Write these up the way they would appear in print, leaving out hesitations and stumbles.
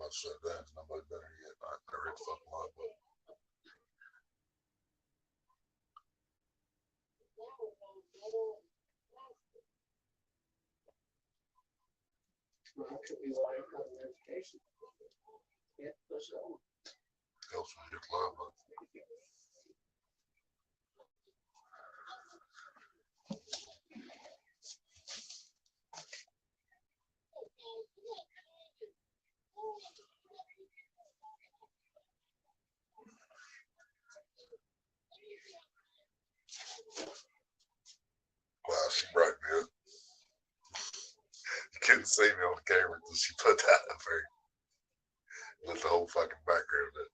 about to shut down because nobody better yet. I never hit the fucking live button. Well, it could be live notification. Yeah, push it on. Helps when you hit the live button. Wow, she brightened me up. You couldn't see me on the camera until she put that up there. Lit the whole fucking background up.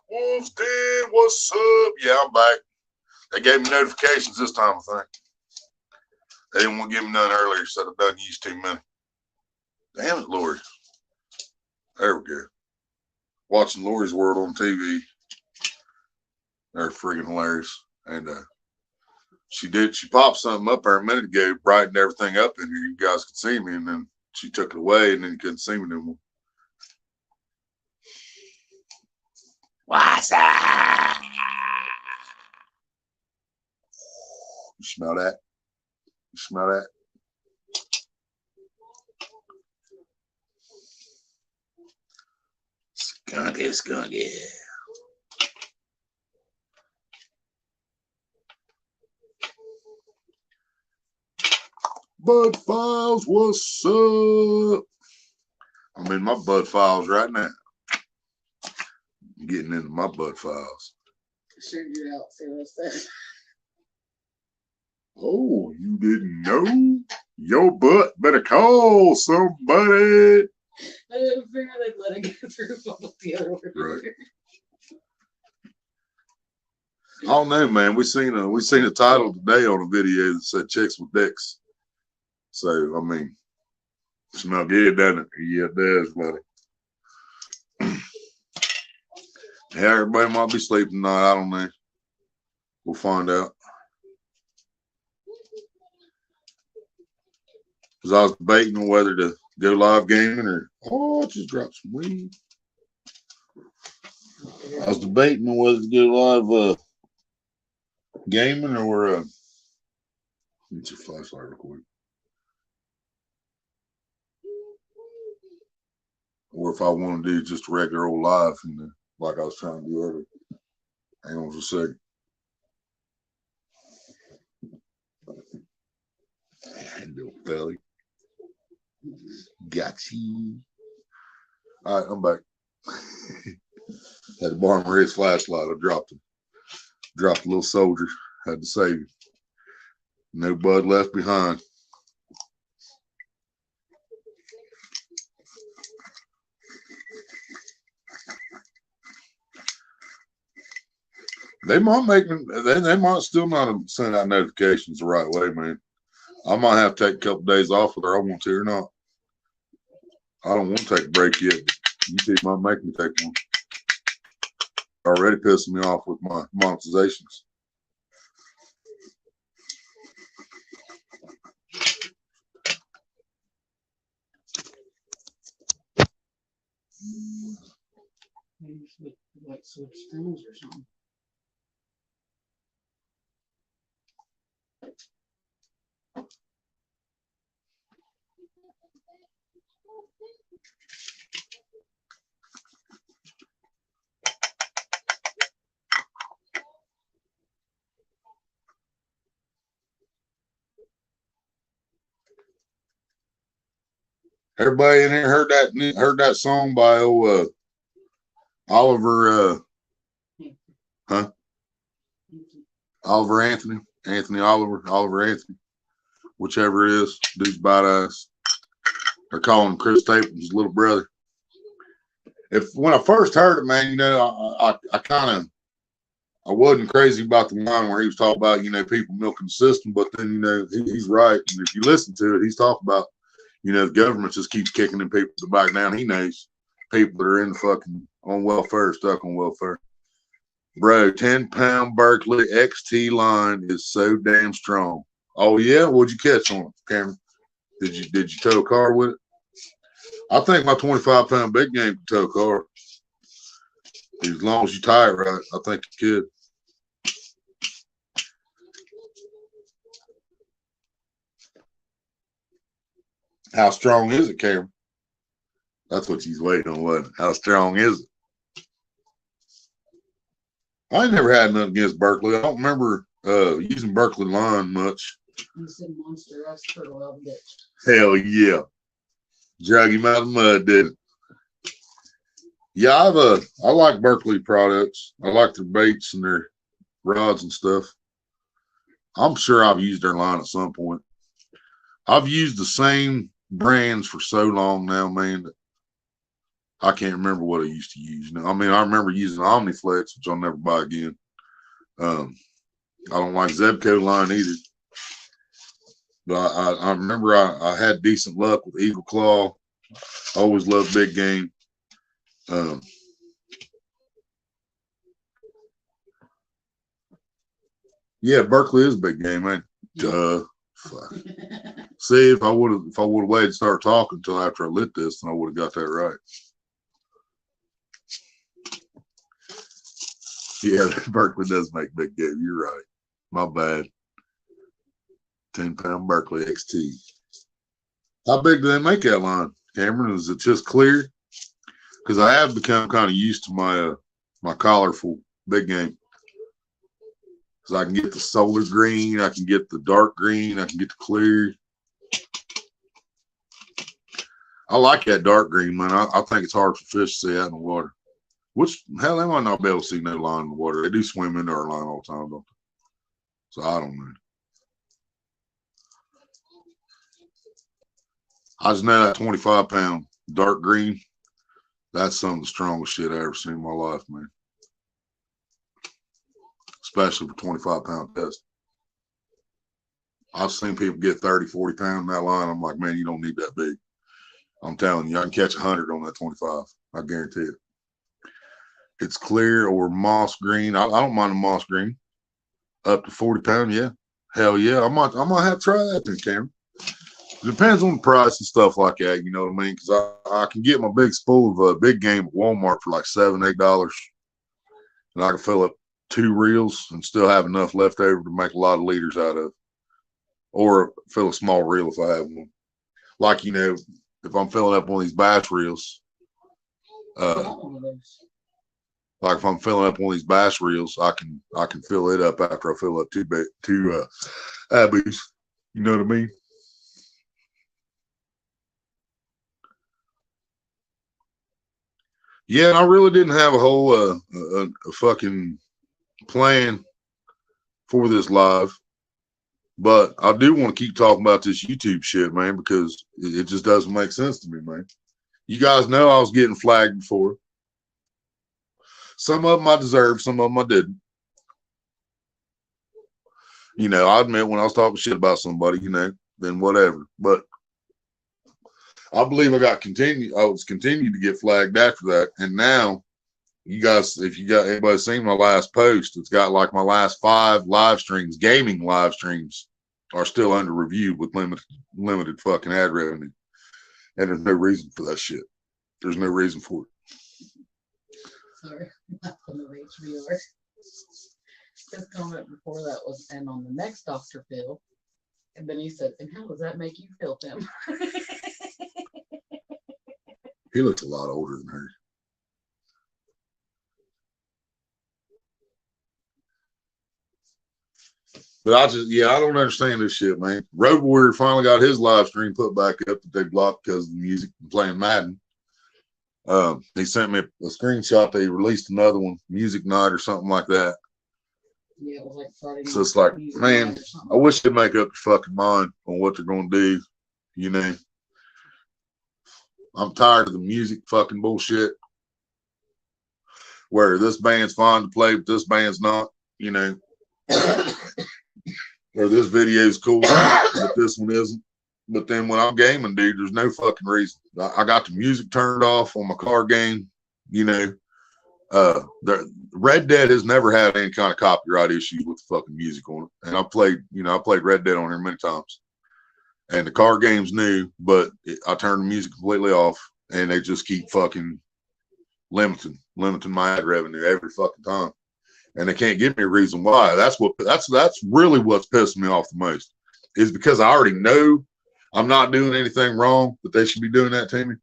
Wolf's Den, what's up? Yeah, I'm back. They gave me notifications this time, I think. They didn't want to give me none earlier, so I done used too many. Damn it, Lori. There we go. Watching Lori's World on TV. They're friggin' hilarious. And she popped something up there a minute ago, brightened everything up in here. You guys could see me, and then she took it away, and then you couldn't see me anymore. What's up? You smell that? You smell that? Skunky. Bud Files, what's up? I'm in my Bud Files right now. I'm getting into my Bud Files. Sure, you out. See what's that? Oh, you didn't know? Your butt better call somebody. I didn't figure they'd let it go through with the other one. Right. I don't know, man. We seen a title today on a video that said "Chicks with Dicks." So I mean, smell good, doesn't it? Yeah, it does, buddy. Yeah, everybody might be sleeping tonight. I don't know. We'll find out. Because I was debating on whether to go live gaming or I just dropped some weed. I was debating on whether to go live gaming or get your flashlight real quick. Or if I want to do just a regular old live, like I was trying to do earlier. Hang on for a second. Little belly. Got you. All right, I'm back. Had to borrow Maria's flashlight. I dropped him. Dropped a little soldier. Had to save him. No bud left behind. They might they might still not send out notifications the right way, man. I might have to take a couple days off whether I want to or not. I don't want to take a break yet. YouTube might make me take one. Already pissing me off with my monetizations. Like switch strings or something. Everybody in here heard that song by Oliver Oliver Anthony Oliver, whichever it is. Dude's badass. They're calling him Chris Staples' little brother. When I first heard it, man, I wasn't crazy about the line where he was talking about, people milking the system, but then, he's right. And if you listen to it, he's talking about, the government just keeps kicking them people to back down. He knows people that are in the fucking on welfare, stuck on welfare. Bro, 10-pound Berkeley XT line is so damn strong. Oh, yeah? What'd you catch on it, Cameron? Did you tow a car with it? I think my 25-pound big game can tow a car. As long as you tie it right, I think you could. How strong is it, Cameron? That's what she's waiting on, wasn't it? How strong is it? I ain't never had nothing against Berkeley. I don't remember using Berkeley line much. You said monster ass turtle out of the ditch. Hell yeah. Drag him out of the mud, did it? Yeah, I like Berkeley products. I like their baits and their rods and stuff. I'm sure I've used their line at some point. I've used the same brands for so long now, man, that I can't remember what I used to use. I mean, I remember using Omniflex, which I'll never buy again. I don't like Zebco line either. But I remember I had decent luck with Eagle Claw. I always loved big game. Yeah, Berkeley is big game, man. Fuck. See, if I would have waited to start talking until after I lit this, then I would have got that right. Yeah, Berkeley does make big game. You're right. My bad. 10-pound Berkeley XT. How big do they make that line, Cameron? Is it just clear? Because I have become kind of used to my my colorful big game. Because I can get the solar green, I can get the dark green, I can get the clear. I like that dark green, man. I think it's hard for fish to see out in the water. Which, hell, they might not be able to see no line in the water. They do swim into our line all the time, don't they? So I don't know. I just know that 25-pound dark green, that's some of the strongest shit I ever seen in my life, man. Especially for 25-pound test. I've seen people get 30, 40 pounds in that line. I'm like, man, you don't need that big. I'm telling you, I can catch 100 on that 25. I guarantee it. It's clear or moss green. I don't mind the moss green. Up to 40 pounds, yeah. Hell yeah. I might have to try that then, Cameron. It depends on the price and stuff like that, you know what I mean? Because I can get my big spool of big game at Walmart for like $7, $8. And I can fill up 2 reels and still have enough left over to make a lot of liters out of. Or fill a small reel if I have one. Like, you know, if I'm filling up one of these bass reels, like if I'm filling up one of these bass reels, I can fill it up after I fill up two abbeys. You know what I mean? Yeah, and I really didn't have a whole a fucking plan for this live, but I do want to keep talking about this YouTube shit, man, because it just doesn't make sense to me, man. You guys know I was getting flagged before. Some of them I deserved, some of them I didn't. You know, I admit when I was talking shit about somebody, you know, then whatever. But I believe I was continued to get flagged after that. And now, you guys, if you got anybody seen my last post, it's got like my last 5 live streams, gaming live streams, are still under review with limited fucking ad revenue. And there's no reason for that shit. There's no reason for it. Sorry, not on the rage viewer. His comment before that was, and on the next Dr. Phil. And then he said, and how does that make you feel, Tim? He looks a lot older than her. But I don't understand this shit, man. Road Warrior finally got his live stream put back up that they blocked because of the music and playing Madden. He sent me a screenshot. They released another one, Music Night or something like that. Yeah, it was like Friday night. So it's like, man, I wish they'd make up their fucking mind on what they're going to do, you know. I'm tired of the music fucking bullshit where this band's fine to play, but this band's not, you know. Or this video's cool, but this one isn't. But then when I'm gaming, dude, there's no fucking reason. I got the music turned off on my car game, you know. The Red Dead has never had any kind of copyright issue with the fucking music on it. And I played Red Dead on here many times. and the card game's new, but I turned the music completely off, and they just keep fucking limiting my ad revenue every fucking time, and they can't give me a reason why. That's really what's pissing me off the most, is because I already know I'm not doing anything wrong, but they should be doing that to me,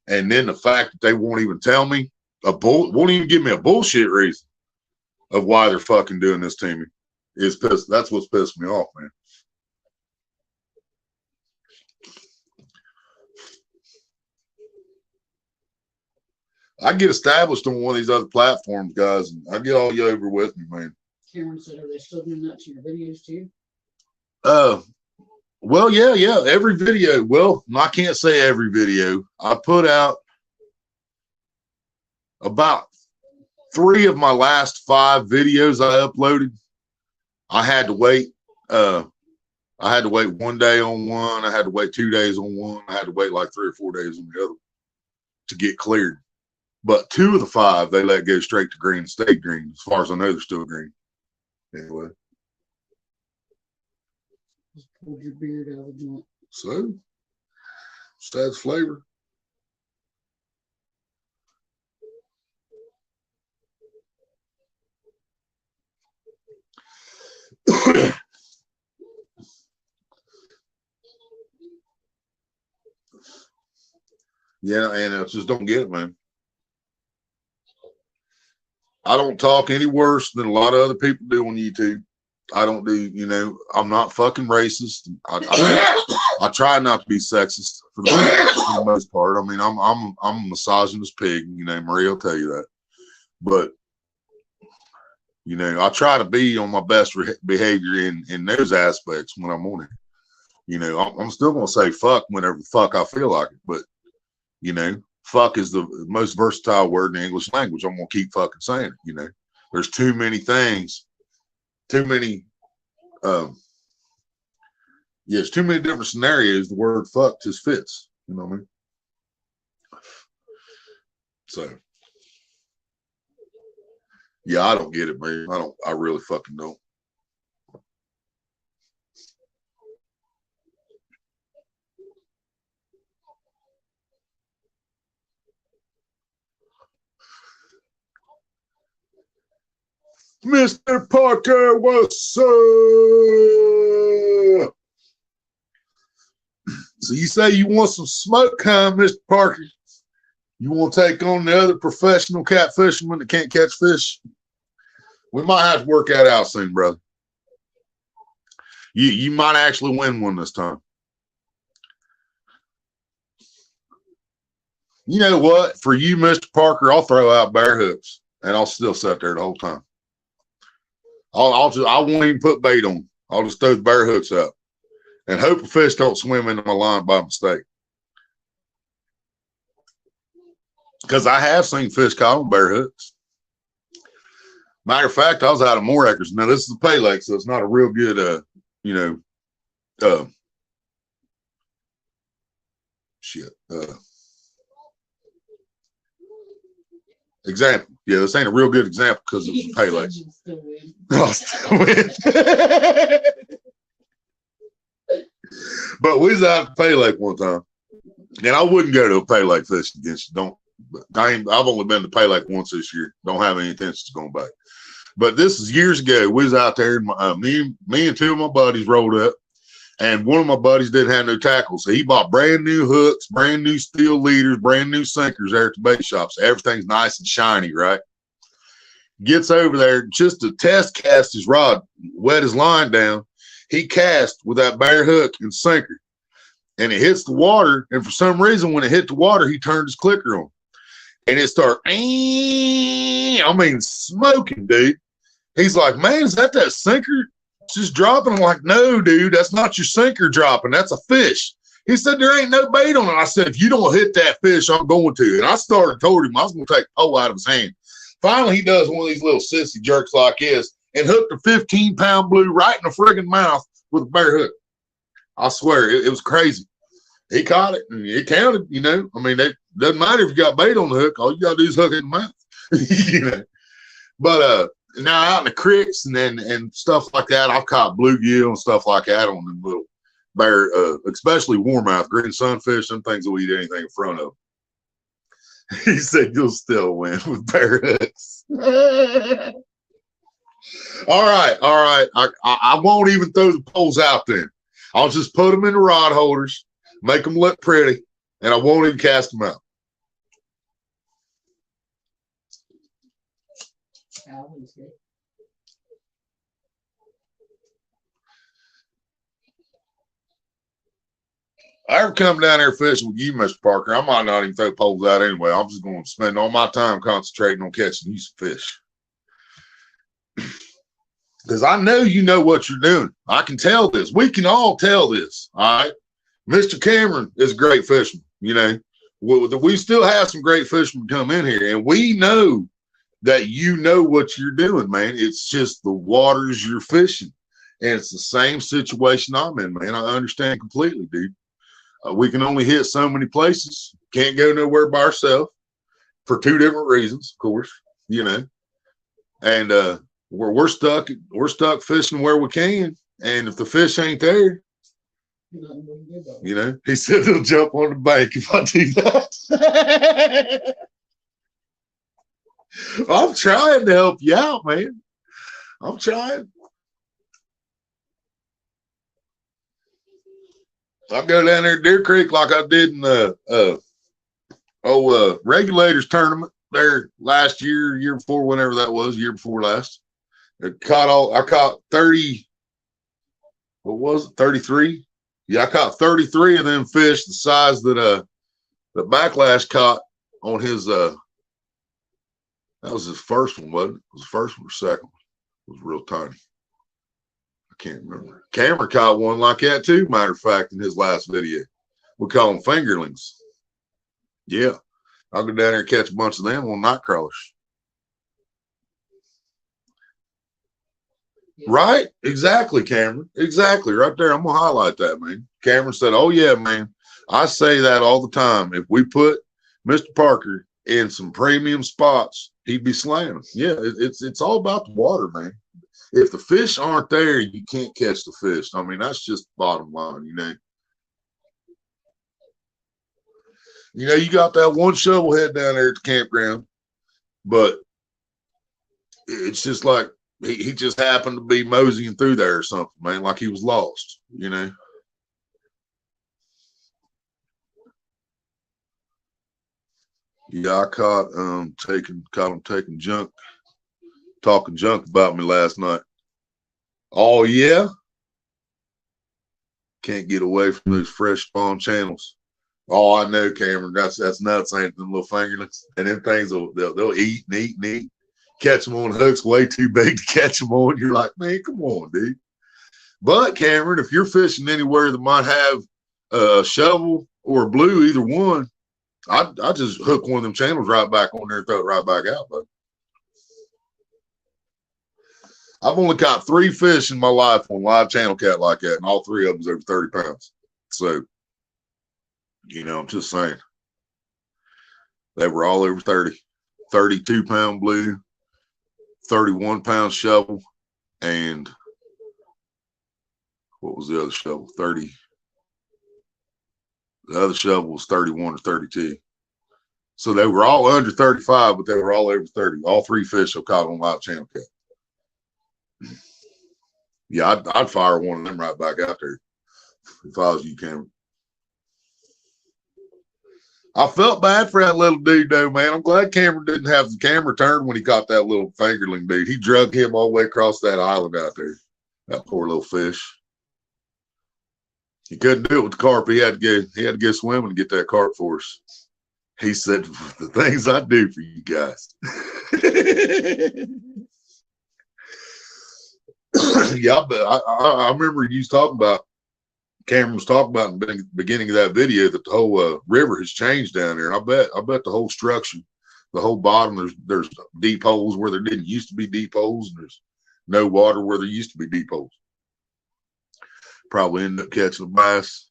and then the fact that they won't even tell me won't even give me a bullshit reason of why they're fucking doing this to me is pissed. That's what's pissing me off, man. I get established on one of these other platforms, guys, and I get all you over with me, man. Cameron said, are they still doing that to your videos too? Well, yeah. Every video. Well, I can't say every video. I put out about 3 of my last 5 videos I uploaded. I had to wait. I had to wait 1 day on one. I had to wait 2 days on one. I had to wait like 3 or 4 days on the other to get cleared. But 2 of the 5, they let go straight to green, stayed green. As far as I know, they're still green. Anyway. Just pulled your beard out of the joint. So, just adds flavor. Yeah, and I just don't get it, man. I don't talk any worse than a lot of other people do on YouTube. I don't do, I'm not fucking racist. I try not to be sexist for the most part. I mean, I'm a misogynist pig, Maria will tell you that. But, I try to be on my best behavior in those aspects when I'm on it. I'm still going to say fuck whenever the fuck I feel like it. But, fuck is the most versatile word in the English language. I'm going to keep fucking saying it, There's too many things, too many different scenarios the word fuck just fits. You know what I mean? So, yeah, I don't get it, man. I really fucking don't. Mr. Parker, what's up? So you say you want some smoke, huh, Mr. Parker? You want to take on the other professional cat fishermen that can't catch fish? We might have to work that out soon, brother. You might actually win one this time. You know what? For you, Mr. Parker, I'll throw out bear hooks, and I'll still sit there the whole time. I won't even put bait on. I'll just throw the bear hooks up and hope the fish don't swim into my line by mistake. Because I have seen fish caught on bear hooks. Matter of fact, I was out of Moore Acres. Now, this is a pay lake, so it's not a real good, example. Yeah, this ain't a real good example because it's a pay lake. But we was out at the pay lake one time, and I wouldn't go to a pay lake fishing against you. I've only been to pay lake once this year. Don't have any intentions of going back. But this is years ago. We was out there, and me and 2 of my buddies rolled up, and one of my buddies didn't have no tackle, so he bought brand new hooks, brand new steel leaders, brand new sinkers there at the bait shop. So everything's nice and shiny, right? Gets over there just to test cast his rod, wet his line down. He cast with that bare hook and sinker, and it hits the water. And for some reason, when it hit the water, he turned his clicker on, and it started, smoking, dude. He's like, man, is that sinker just dropping? I'm like, no, dude, that's not your sinker dropping. That's a fish. He said, there ain't no bait on it. I said, if you don't hit that fish, I'm going to. And I told him I was going to take the pole out of his hand. Finally, he does one of these little sissy jerks like this and hooked a 15-pound blue right in the friggin' mouth with a bare hook. I swear, it was crazy. He caught it, and it counted, it doesn't matter if you got bait on the hook. All you got to do is hook it in the mouth. But now out in the creeks and stuff like that, I've caught bluegill and stuff like that on them little especially warmouth, green sunfish, some things will eat anything in front of them. He said you'll still win with bare hooks. All right. I won't even throw the poles out there. I'll just put them in the rod holders, make them look pretty, and I won't even cast them out. I ever come down there fishing with you, Mr. Parker, I might not even throw poles out anyway. I'm just going to spend all my time concentrating on catching you some fish. Because I know you know what you're doing. I can tell this. We can all tell this. All right. Mr. Cameron is a great fisherman. You know, we still have some great fishermen come in here, and we know that you know what you're doing, man. It's just the waters you're fishing. And it's the same situation I'm in, man. I understand completely, dude. We can only hit so many places. Can't go nowhere by ourselves for two different reasons, of course, you know. And we're stuck fishing where we can. And if the fish ain't there, you know, he said he'll jump on the bank if I do that. I'm trying to help you out, man. I'm trying. I'll go down there to Deer Creek like I did in the Regulators tournament there last year, year before, whenever that was, year before last. I caught 30, what was it, 33? Yeah, I caught 33 of them fish the size that the Backlash caught on his that was his first one, wasn't it? It was the first one or second one. It was real tiny. I can't remember. Cameron caught one like that too, matter of fact, in his last video. We call them fingerlings. Yeah. I'll go down there and catch a bunch of them on night crawlers. Yeah. Right? Exactly, Cameron. Exactly. Right there. I'm going to highlight that, man. Cameron said, oh, yeah, man. I say that all the time. If we put Mr. Parker in some premium spots, he'd be slamming. Yeah, it's all about the water, man. If the fish aren't there, you can't catch the fish. I mean, that's just bottom line, you know. You know, you got that one shovel head down there at the campground, but it's just like he just happened to be moseying through there or something, man, like he was lost, you know. Yeah, I caught him taking junk, talking junk about me last night. Oh yeah, can't get away from those fresh spawn channels. Oh, I know, Cameron. That's nuts, ain't them little fingerlings? And them things they'll eat and eat and eat. Catch them on hooks way too big to catch them on. You're like, man, come on, dude. But Cameron, if you're fishing anywhere that might have a shovel or a blue, either one, I just hook one of them channels right back on there and throw it right back out, bud. I've only caught 3 fish in my life on live channel cat like that, and all 3 of them's over 30 pounds. So, you know, I'm just saying. They were all over 30. 32-pound blue, 31-pound shovel, and what was the other shovel? 30. The other shovel was 31 or 32. So they were all under 35, but they were all over 30. All 3 fish I caught on live channel cat. Yeah, I'd fire one of them right back out there if I was you, Cameron. I felt bad for that little dude, though, man. I'm glad Cameron didn't have the camera turned when he caught that little fingerling dude. He drug him all the way across that island out there. That poor little fish. He couldn't do it with the carp. He had to go swimming to get that carp for us. He said, the things I do for you guys. Yeah, but I remember you was talking about, Cameron was talking about in the beginning of that video that the whole river has changed down there. And I bet the whole structure, the whole bottom, there's deep holes where there didn't used to be deep holes, and there's no water where there used to be deep holes. Probably end up catching a bass.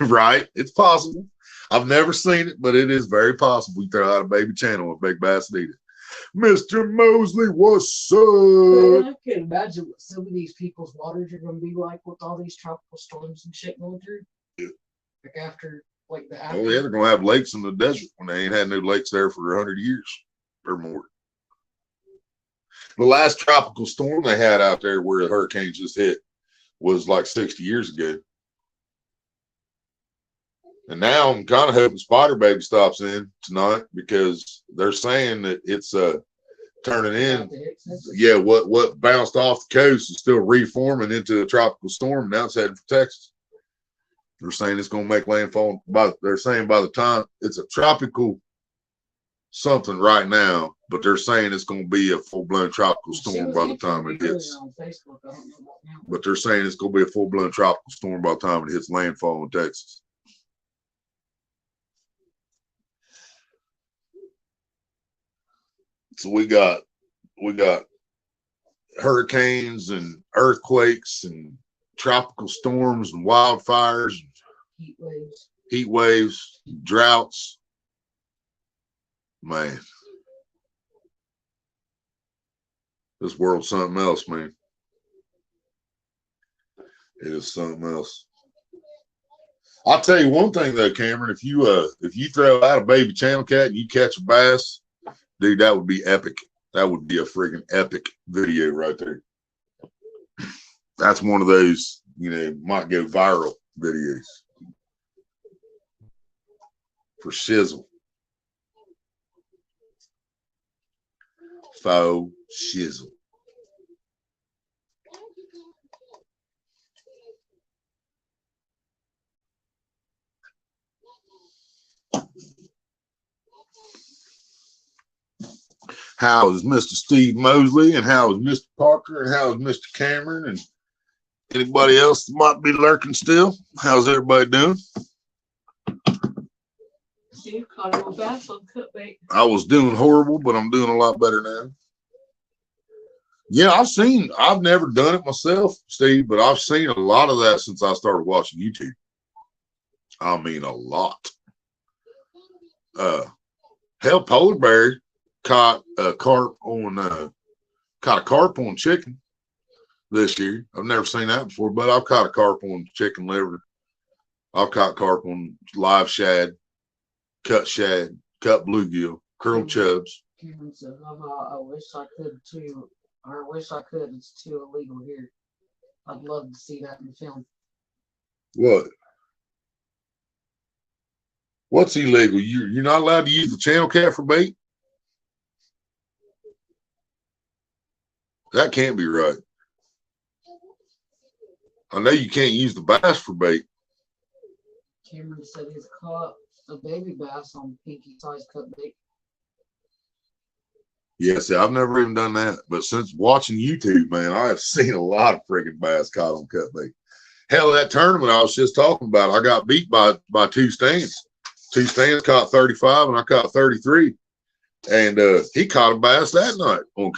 Right? It's possible. I've never seen it, but it is very possible. We throw out a baby channel with big bass needed. Mr. Mosley, what's Man, up? I can't imagine what some of these people's waters are going to be like with all these tropical storms and shit going through. Yeah. Like after, like the Oh, after. yeah, they're going to have lakes in the desert when they ain't had no lakes there for 100 years or more. The last tropical storm they had out there where the hurricanes just hit was like 60 years ago. And now I'm kind of hoping Spider Baby stops in tonight because they're saying that it's turning in. Yeah, what bounced off the coast is still reforming into a tropical storm. Now it's heading for Texas. They're saying it's going to make landfall. They're saying by the time it's a tropical something right now, but they're saying it's going to be a full-blown tropical storm by the time it hits. But they're saying it's going to be a full-blown tropical storm by the time it hits landfall in Texas. So we got hurricanes and earthquakes and tropical storms and wildfires, heat waves, droughts. Man, this world's something else, man. It is something else. I'll tell you one thing though, Cameron. If you throw out a baby channel cat and you catch a bass, dude, that would be epic. That would be a friggin' epic video right there. That's one of those, might go viral videos. For shizzle. Faux shizzle. How is Mr. Steve Mosley, and how is Mr. Parker, and how is Mr. Cameron, and anybody else that might be lurking still? How's everybody doing? Steve caught him a bass on cut bait. I was doing horrible, but I'm doing a lot better now. Yeah, I've never done it myself, Steve, but I've seen a lot of that since I started watching YouTube. I mean, a lot. Hell, Polar Bear caught a carp on chicken this year. I've never seen that before, but I've caught a carp on chicken liver. I've caught carp on live shad, cut bluegill, curled chubs. Cameron said, I wish I could too, or I wish I could. It's too illegal here. I'd love to see that in the film. What? What's illegal? You're not allowed to use the channel cat for bait? That can't be right. I know you can't use the bass for bait. Cameron said he's caught a baby bass on pinky size cut bait. Yeah, see, I've never even done that. But since watching YouTube, man, I have seen a lot of friggin' bass caught on cut bait. Hell, that tournament I was just talking about, I got beat by two stands. Two stands caught 35 and I caught 33. And he caught a bass that night on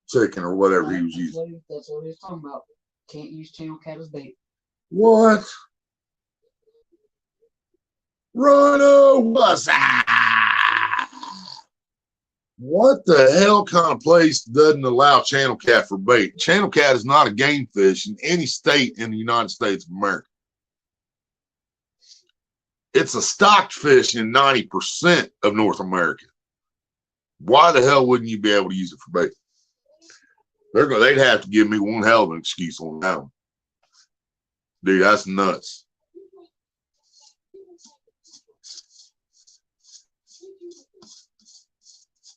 chicken or whatever he was using. That's what he was talking about. Can't use channel cat as bait. What? Rhino, what's that? What the hell kind of place doesn't allow channel cat for bait? Channel cat is not a game fish in any state in the United States of America. It's a stocked fish in 90% of North America. Why the hell wouldn't you be able to use it for bait? They'd have to give me one hell of an excuse on that one. Dude, that's nuts.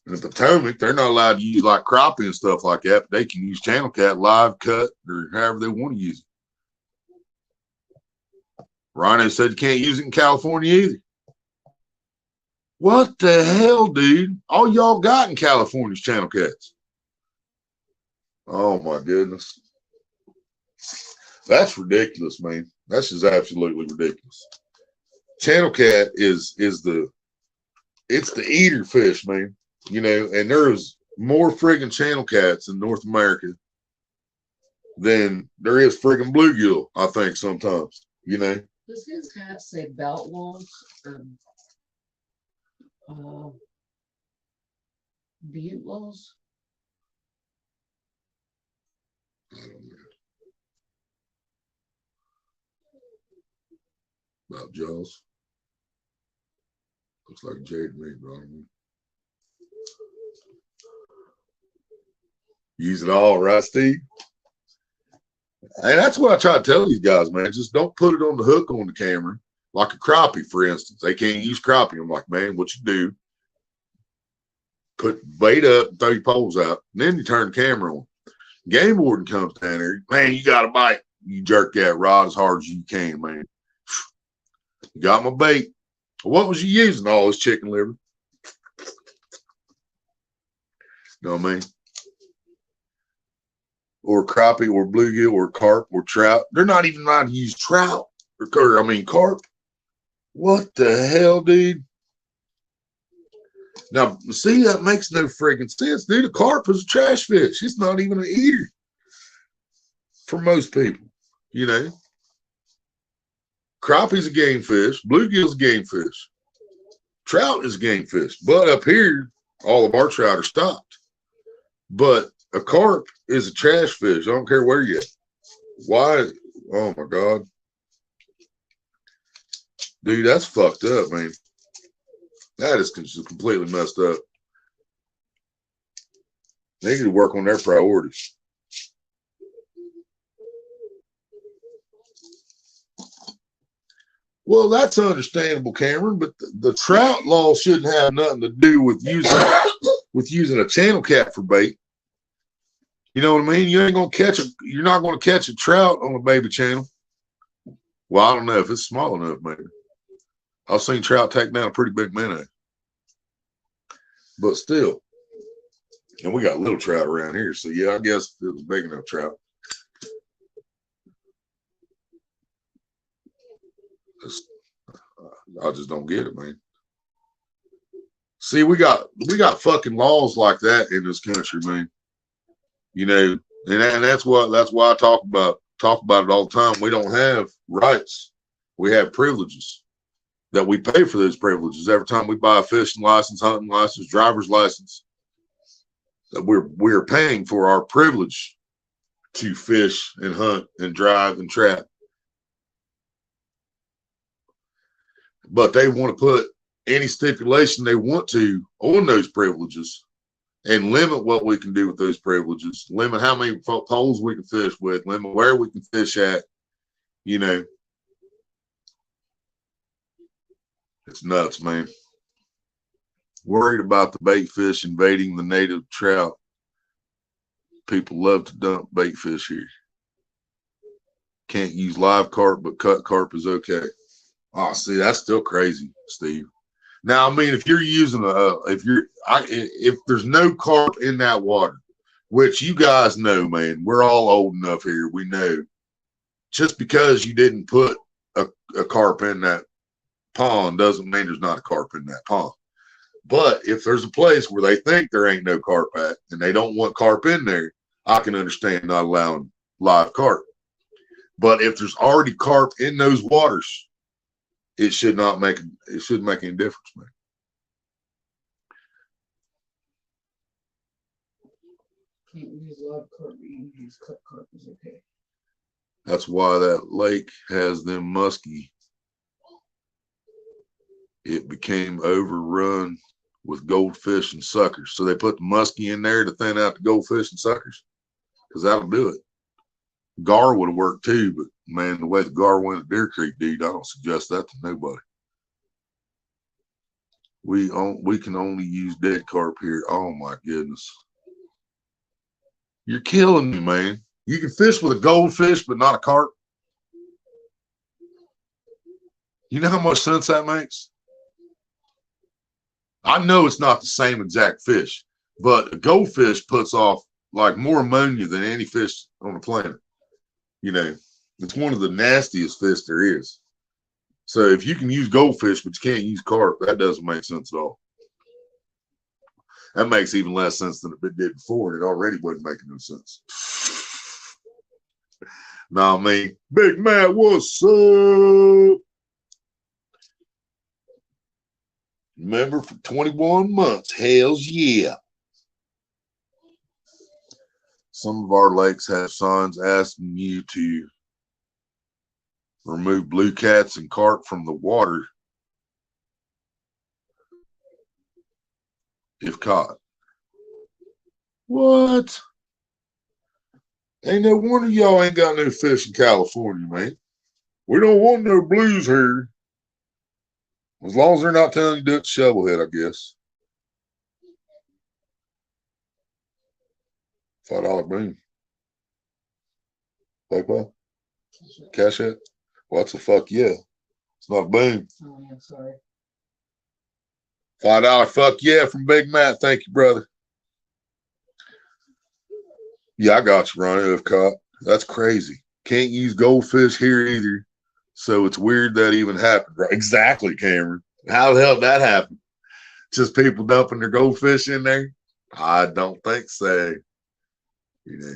In the Potomac, they're not allowed to use like crappie and stuff like that, but they can use channel cat live cut or however they want to use it. Rhino said you can't use it in California either. What the hell, dude? All y'all got in California is channel cats. Oh my goodness. That's ridiculous, man. That's just absolutely ridiculous. Channel cat is the eater fish, man. And there's more friggin' channel cats in North America than there is friggin' bluegill, I think, sometimes, Does his hat say belt logs or Butte laws? I don't know. About Jaws. Looks like Jade to me, bro. Use it all, right, Steve? And that's what I try to tell these guys, man. Just don't put it on the hook on the camera. Like a crappie, for instance. They can't use crappie. I'm like, man, what you do, put bait up and throw your poles out, and then you turn the camera on. Game warden comes down there, man, you got a bite. You jerk that rod as hard as you can, man. You got my bait. What was you using? All this chicken liver. You know what I mean? Or crappie or bluegill or carp or trout. They're not even allowed to use trout or carp. What the hell, dude? Now, see, that makes no friggin' sense, dude. A carp is a trash fish. It's not even an eater for most people, you know. Crappie's a game fish. Bluegill's a game fish. Trout is a game fish. But up here, all of our trout are stocked. But a carp is a trash fish. I don't care where you're at. Why? Oh, my God. Dude, that's fucked up, man. That is completely messed up. They need to work on their priorities. Well, that's understandable, Cameron, but the trout law shouldn't have nothing to do with using a channel cat for bait. You know what I mean? You're not gonna catch a trout on a baby channel. Well, I don't know if it's small enough, maybe. I've seen trout take down a pretty big minnow. But still. And we got little trout around here. So, yeah, I guess it was big enough trout. I just don't get it, man. See, we got fucking laws like that in this country, man. You know, and that's why I talk about it all the time. We don't have rights. We have privileges. That we pay for those privileges every time we buy a fishing license, hunting license, driver's license. That we're paying for our privilege to fish and hunt and drive and trap. But they want to put any stipulation they want to on those privileges and limit what we can do with those privileges, limit how many poles we can fish with, limit where we can fish at, you know. It's nuts, man. Worried about the bait fish invading the native trout. People love to dump bait fish here. Can't use live carp, but cut carp is okay. Oh, see, that's still crazy, Steve. Now, I mean, if you're using if there's no carp in that water, which you guys know, man, we're all old enough here. We know. Just because you didn't put a carp in that pond doesn't mean there's not a carp in that pond. But if there's a place where they think there ain't no carp at and they don't want carp in there, I can understand not allowing live carp. But if there's already carp in those waters, it shouldn't make any difference, man. Can't use live carp, but you can use cut carp is okay. That's why that lake has them muskie. It became overrun with goldfish and suckers. So they put the muskie in there to thin out the goldfish and suckers because that'll do it. Gar would have worked too, but man, the way the gar went at Deer Creek, dude, I don't suggest that to nobody. We can only use dead carp here. Oh my goodness. You're killing me, man. You can fish with a goldfish, but not a carp. You know how much sense that makes? I know it's not the same exact fish, but a goldfish puts off like more ammonia than any fish on the planet. You know, it's one of the nastiest fish there is. So if you can use goldfish, but you can't use carp, that doesn't make sense at all. That makes even less sense than it did before, and it already wasn't making no sense. Nah, man. Big Matt, what's up? Remember, for 21 months, hells yeah. Some of our lakes have signs asking you to remove blue cats and carp from the water if caught. What? Ain't no wonder y'all ain't got no fish in California, man. We don't want no blues here. As long as they're not telling you to do it to shovelhead, I guess. $5 boom. PayPal? Cash App? What's the fuck yeah? It's not a boom. Oh, yeah, sorry. $5 fuck yeah from Big Matt. Thank you, brother. Yeah, I got you, Ronnie. If caught. That's crazy. Can't use goldfish here either. So it's weird that even happened. Right? Exactly, Cameron. How the hell did that happen? Just people dumping their goldfish in there? I don't think so. You know.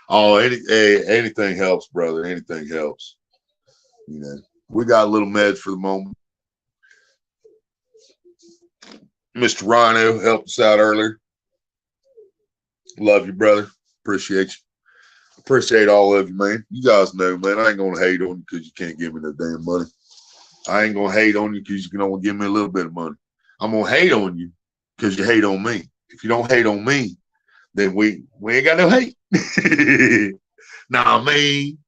Oh, anything helps, brother. Anything helps. You know, we got a little meds for the moment. Mr. Rhino helped us out earlier. Love you, brother. Appreciate you. Appreciate all of you, man. You guys know, man, I ain't gonna hate on you because you can't give me no damn money. I ain't gonna hate on you because you can only give me a little bit of money. I'm gonna hate on you because you hate on me. If you don't hate on me, then we ain't got no hate. Nah, man.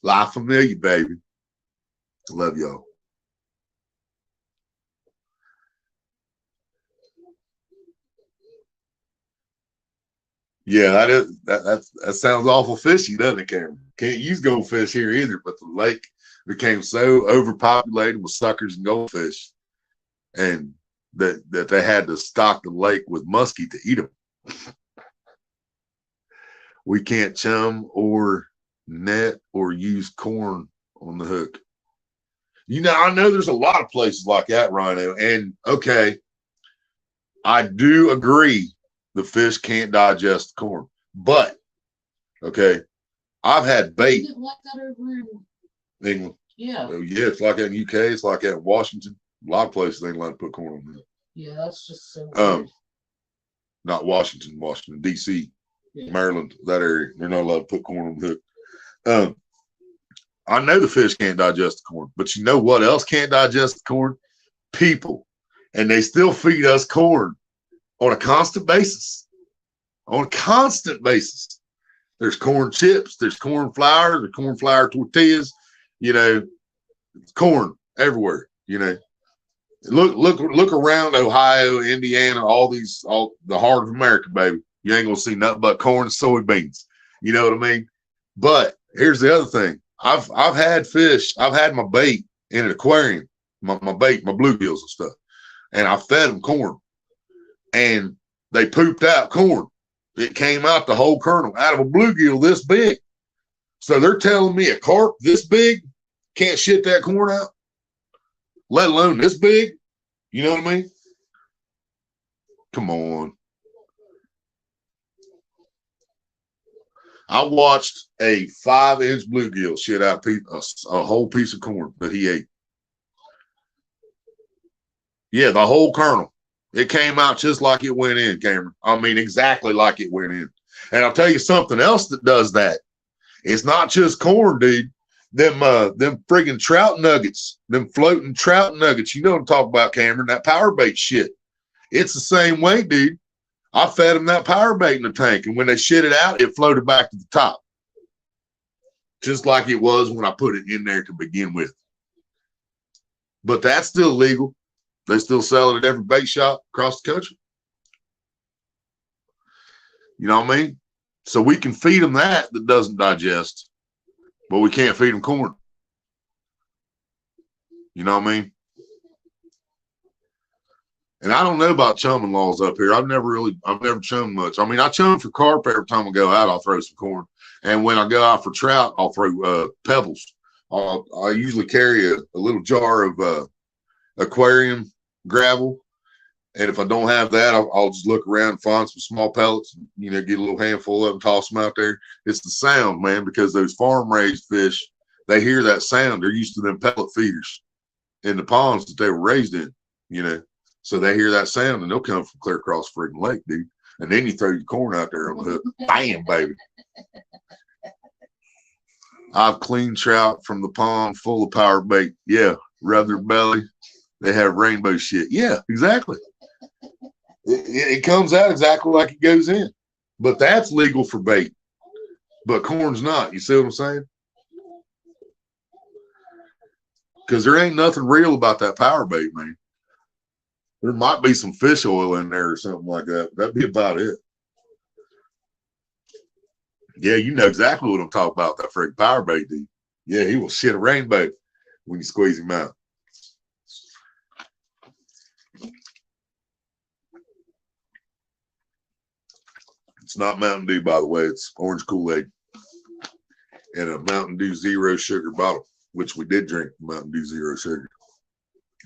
Life familiar, baby. Love y'all. Yeah, that sounds awful fishy, doesn't it, Cameron? Can't use goldfish here either, but the lake became so overpopulated with suckers and goldfish, and that they had to stock the lake with muskie to eat them. We can't chum or net or use corn on the hook. You know, I know there's a lot of places like that, Rhino, and okay, I do agree the fish can't digest the corn, but okay, I've had bait. Is it like that over in England. Yeah. Yeah, it's like that in UK. It's like that in Washington. A lot of places they ain't allowed to put corn on that. Yeah, that's just so weird. Not Washington, DC, Yeah. Maryland, that area. They're not allowed to put corn on the hook. I know the fish can't digest the corn, but you know what else can't digest the corn? People. And they still feed us corn on a constant basis. On a constant basis. There's corn chips, there's corn flour, there's corn flour tortillas, you know, corn everywhere, you know. Look around Ohio, Indiana, all the heart of America, baby. You ain't gonna see nothing but corn and soybeans. You know what I mean? But here's the other thing. I've had fish, I've had my bait in an aquarium, my bait, my bluegills and stuff. And I fed them corn. And they pooped out corn. It came out the whole kernel out of a bluegill this big. So they're telling me a carp this big can't shit that corn out, let alone this big. You know what I mean? Come on. I watched a 5-inch bluegill shit out a whole piece of corn that he ate. Yeah, the whole kernel. It came out just like it went in, Cameron. I mean, exactly like it went in. And I'll tell you something else that does that. It's not just corn, dude. Them friggin' trout nuggets, them floating trout nuggets. You know what I'm talking about, Cameron? That power bait shit. It's the same way, dude. I fed them that power bait in the tank, and when they shit it out, it floated back to the top. Just like it was when I put it in there to begin with. But that's still legal. They still sell it at every bait shop across the country. You know what I mean? So we can feed them that doesn't digest, but we can't feed them corn. You know what I mean? And I don't know about chumming laws up here. I've never chummed much. I mean, I chum for carp every time I go out. I'll throw some corn, and when I go out for trout, I'll throw pebbles. I usually carry a little jar of aquarium gravel, and if I don't have that, I'll just look around and find some small pellets. You know, get a little handful of them, toss them out there. It's the sound, man, because those farm raised fish, they hear that sound. They're used to them pellet feeders in the ponds that they were raised in. You know. So they hear that sound and they'll come from clear across the freaking lake, dude. And then you throw your corn out there on the hook. Bam, baby. I've cleaned trout from the pond full of power bait. Yeah. Rub their belly. They have rainbow shit. Yeah, exactly. It comes out exactly like it goes in. But that's legal for bait. But corn's not. You see what I'm saying? Because there ain't nothing real about that power bait, man. There might be some fish oil in there or something like that. That'd be about it. Yeah, you know exactly what I'm talking about, that freaking power bait, dude. Yeah, he will shit a rainbow when you squeeze him out. It's not Mountain Dew, by the way. It's orange Kool-Aid and a Mountain Dew Zero Sugar bottle, which we did drink Mountain Dew Zero Sugar.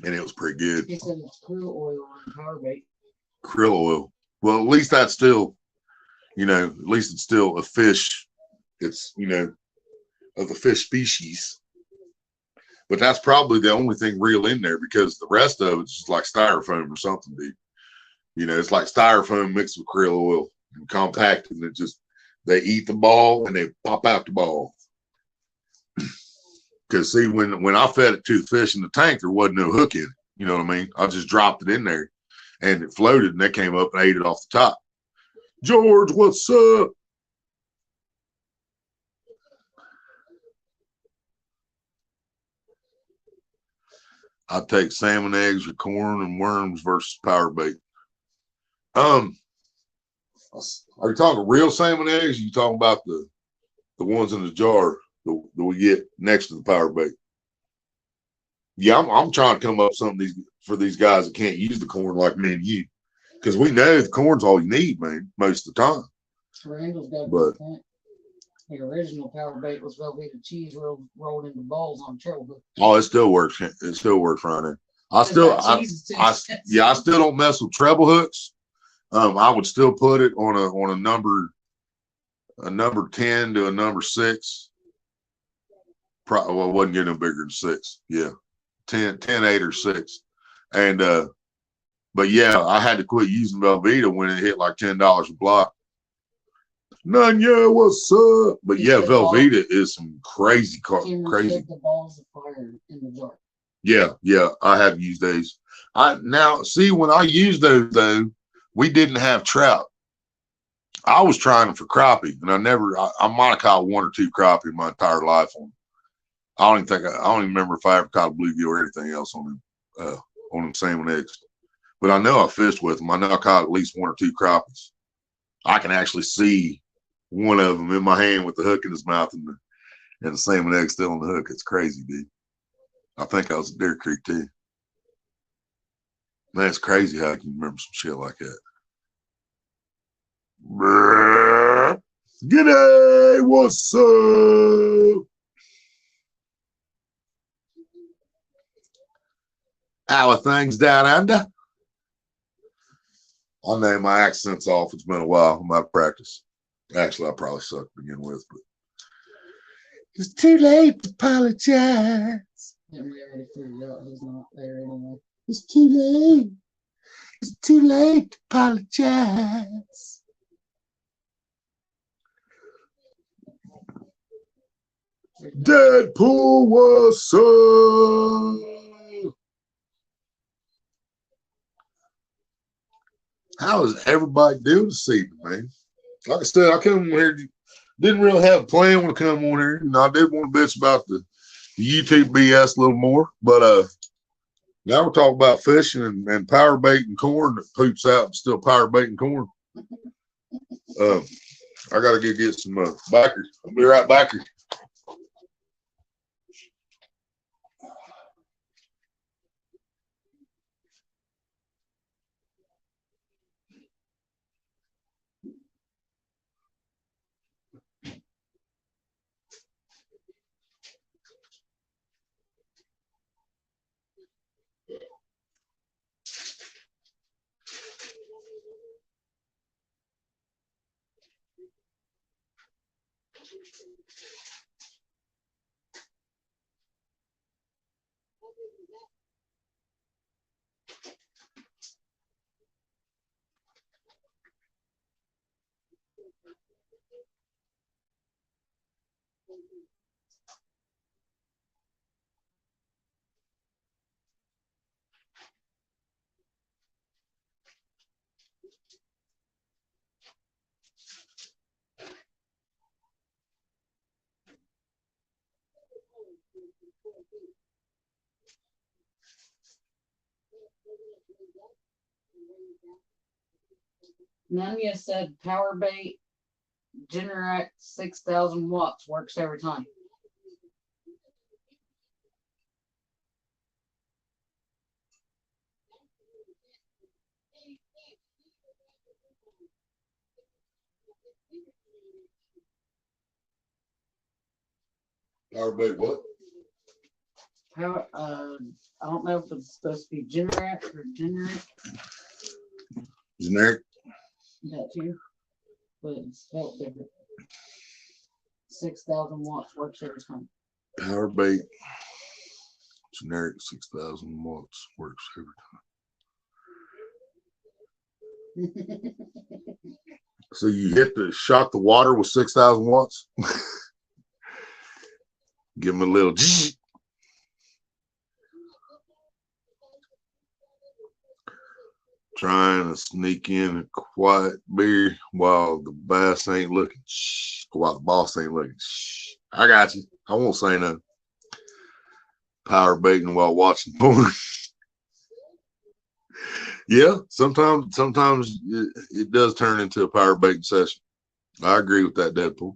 And it was pretty good. He said it's krill oil on power bait. Krill oil. Well, at least that's still, at least it's still a fish. It's, of the fish species. But that's probably the only thing real in there because the rest of it's just like styrofoam or something, dude. It's like styrofoam mixed with krill oil and compacted, and they eat the ball and they pop out the ball. Because see, when I fed it to the fish in the tank, there wasn't no hook in it. You know what I mean? I just dropped it in there and it floated and they came up and ate it off the top. George, what's up? I'd take salmon eggs or corn and worms versus power bait. Are you talking real salmon eggs? Or are you talking about the ones in the jar that we get next to the power bait? Yeah, I'm trying to come up with something for these guys that can't use the corn like me and you, because we know the corn's all you need, man, most of the time. Randall's got a good point. The original power bait was Velveeta cheese rolled into balls on treble hook. Oh, it still works. It still works right now. I still don't mess with treble hooks. I would still put it on a number 10 to a number 6. Probably wasn't getting no bigger than 6. Yeah. 10, 8 or 6. And but yeah, I had to quit using Velveeta when it hit like $10 a block. None, yeah, what's up? But yeah, Velveeta is some crazy. The balls of fire in the jar. Yeah, I have used those. Now see, when I used those though, we didn't have trout. I was trying them for crappie, and I might have caught 1 or 2 crappie in my entire life on them. I don't even remember if I ever caught a bluegill or anything else on them salmon eggs. But I know I fished with them. I know I caught at least 1 or 2 crappies. I can actually see one of them in my hand with the hook in his mouth and the salmon egg still on the hook. It's crazy, dude. I think I was at Deer Creek too. Man, it's crazy how I can remember some shit like that. G'day, what's up? How are things down under? I know my accent's off. It's been a while. I'm out of practice. Actually, I probably suck to begin with, but it's too late to apologize. Yeah, we already figured out he's not there anyway. It's too late. It's too late to apologize. Deadpool, what's up? How is everybody doing this evening, man? Like I said, I come here, didn't really have a plan when I come on here. I did want to bitch about the YouTube BS a little more, but now we're talking about fishing and power bait and corn that poops out and still power bait and corn. I gotta get some backers. I'll be right back here. Nanya said power bait Generac 6,000 watts works every time. Power bait what? Power, I don't know if it's supposed to be Generac or Generac. Generic. That too, but it's spelled different. 6,000 watts works every time. Power bait. Generic 6,000 watts works every time. So you shot the water with 6,000 watts? Give them a little. Trying to sneak in a quiet beer while the boss ain't looking. While the boss ain't looking. I got you. I won't say nothing. Power baiting while watching porn. Yeah, sometimes it does turn into a power baiting session. I agree with that, Deadpool.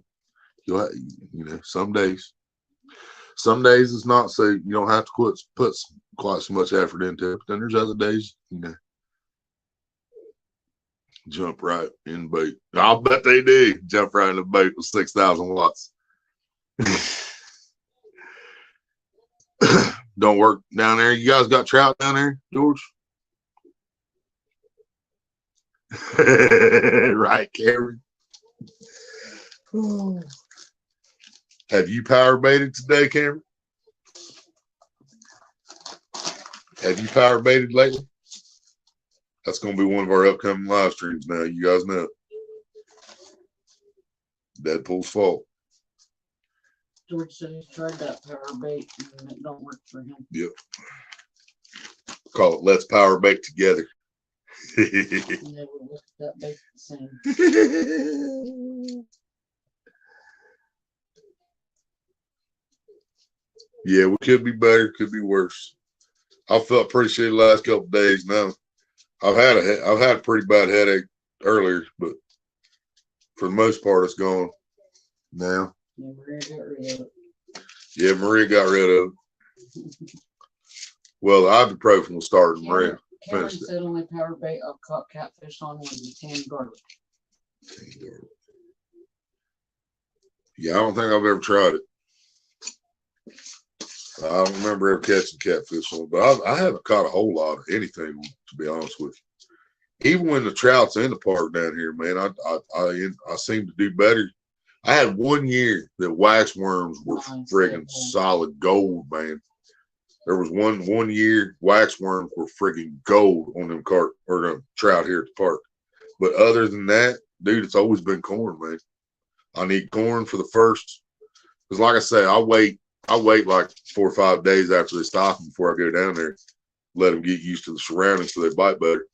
Some days it's not, so you don't have to put quite so much effort into it. But then there's other days, jump right in the bait. I'll bet they do jump right in the bait with 6,000 watts. Don't work down there. You guys got trout down there, George? Right, Karen. Have you power baited today, Cameron? Have you power baited lately? That's going to be one of our upcoming live streams now. You guys know. Deadpool's fault. George said he tried that power bait and it don't work for him. Yep. Call it Let's Power Bait Together. Never looked at that bait the same. Yeah, we could be better, could be worse. I felt pretty shitty the last couple of days now. I've had a pretty bad headache earlier, but for the most part, it's gone now. Yeah, Maria got rid of it. Yeah, Maria got rid of it. Well, the ibuprofen was starting. Maria Cameron finished it. said only power bait I've caught catfish on was the canned garlic. Yeah, I don't think I've ever tried it. I don't remember ever catching catfish on it, but I haven't caught a whole lot of anything, to be honest with you. Even when the trout's in the park down here, man, I seem to do better. I had 1 year that wax worms were friggin' solid gold, man. There was one year wax worms were friggin' gold on them trout here at the park. But other than that, dude, it's always been corn, man. I need corn for the first, because like I say, I wait like 4 or 5 days after they stop them before I go down there, let them get used to the surroundings so they bite better.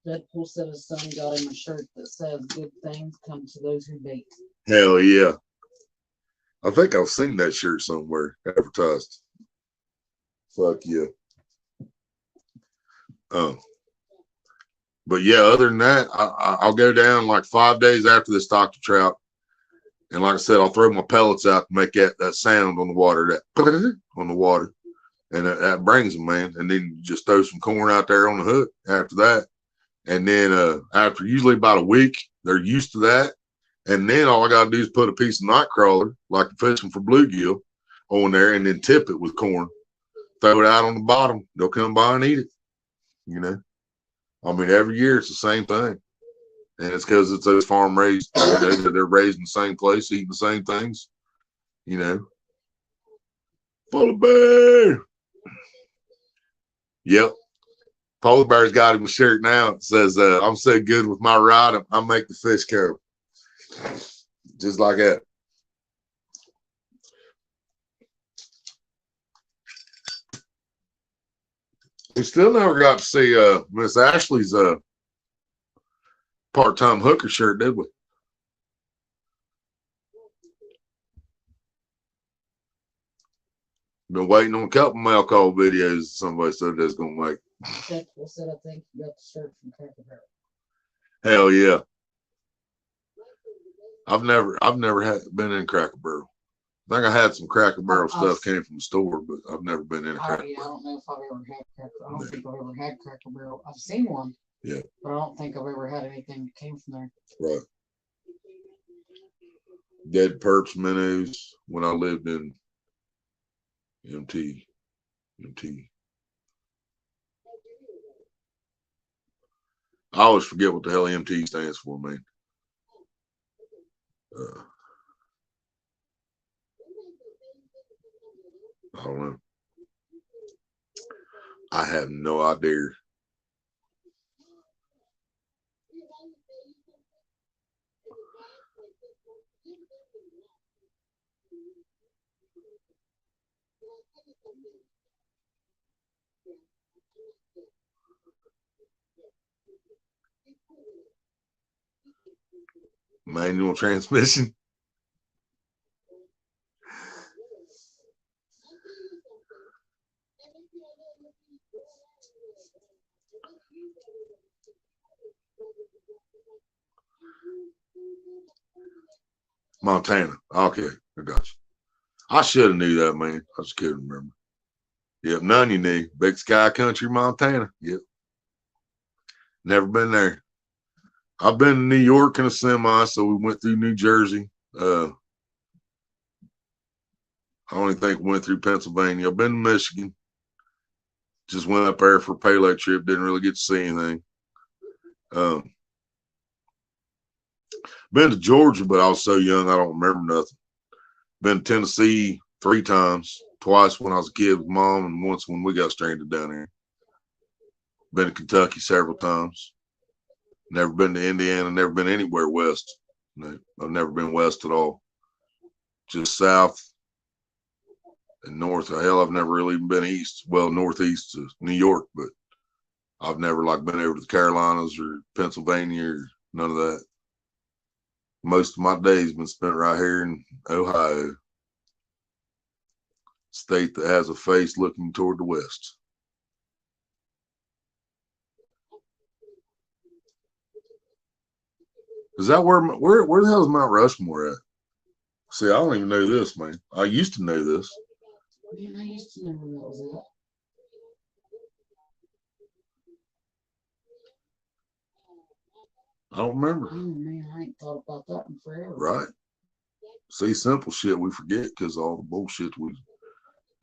Deadpool said his son got him a shirt that says "Good things come to those who bait." Hell yeah. I think I've seen that shirt somewhere advertised. Fuck yeah. But yeah, other than that, I'll go down like 5 days after they stock the trout. And like I said, I'll throw my pellets out to make that sound on the water, on the water. And that brings them, man. And then you just throw some corn out there on the hook after that. And then after usually about a week, they're used to that. And then all I got to do is put a piece of night crawler, like fishing for bluegill, on there and then tip it with corn. Throw it out on the bottom. They'll come by and eat it. I mean, every year it's the same thing. And it's because it's those farm raised, they're raised in the same place, eating the same things, Polar bear. Yep. Polar bear's got him a shirt now. It says, I'm so good with my rod, I make the fish come. Just like that. We still never got to see Miss Ashley's part-time hooker shirt, did we? Been waiting on a couple mail call videos somebody said that's gonna make. Deadpool said, I think you got the shirt from Cracker Barrel. Hell yeah. I've never been in Cracker Barrel. I think I had some Cracker Barrel stuff came from the store, but I've never been in a Cracker I Barrel. don't know if I've ever had Cracker. I don't think I've ever had Cracker Barrel. I've seen one. Yeah. But I don't think I've ever had anything that came from there. Right. Dead Perps menus when I lived in MT. I always forget what the hell MT stands for, man. I don't know. I have no idea. Manual transmission. Montana. Okay, I got you. I should have knew that, man. I just couldn't remember. Yep, none you knew. Big Sky Country, Montana. Yep. Never been there. I've been to New York in a semi, so we went through New Jersey. I only think we went through Pennsylvania. I've been to Michigan. Just went up there for a payload trip. Didn't really get to see anything. Been to Georgia, but I was so young I don't remember nothing. Been to Tennessee 3 times. Twice when I was a kid with Mom, and once when we got stranded down there. Been to Kentucky several times. Never been to Indiana. Never been anywhere west. No, I've never been west at all. Just south and north. Hell, I've never really even been east. Well, northeast to New York, but I've never been over to the Carolinas or Pennsylvania or none of that. Most of my days been spent right here in Ohio, state that has a face looking toward the west. Is that where the hell is Mount Rushmore at? See, I don't even know this, man. I used to know this. Man, I used to know where that was at. I don't remember. Oh man, I ain't thought about that in forever. Right. See, simple shit we forget because all the bullshit we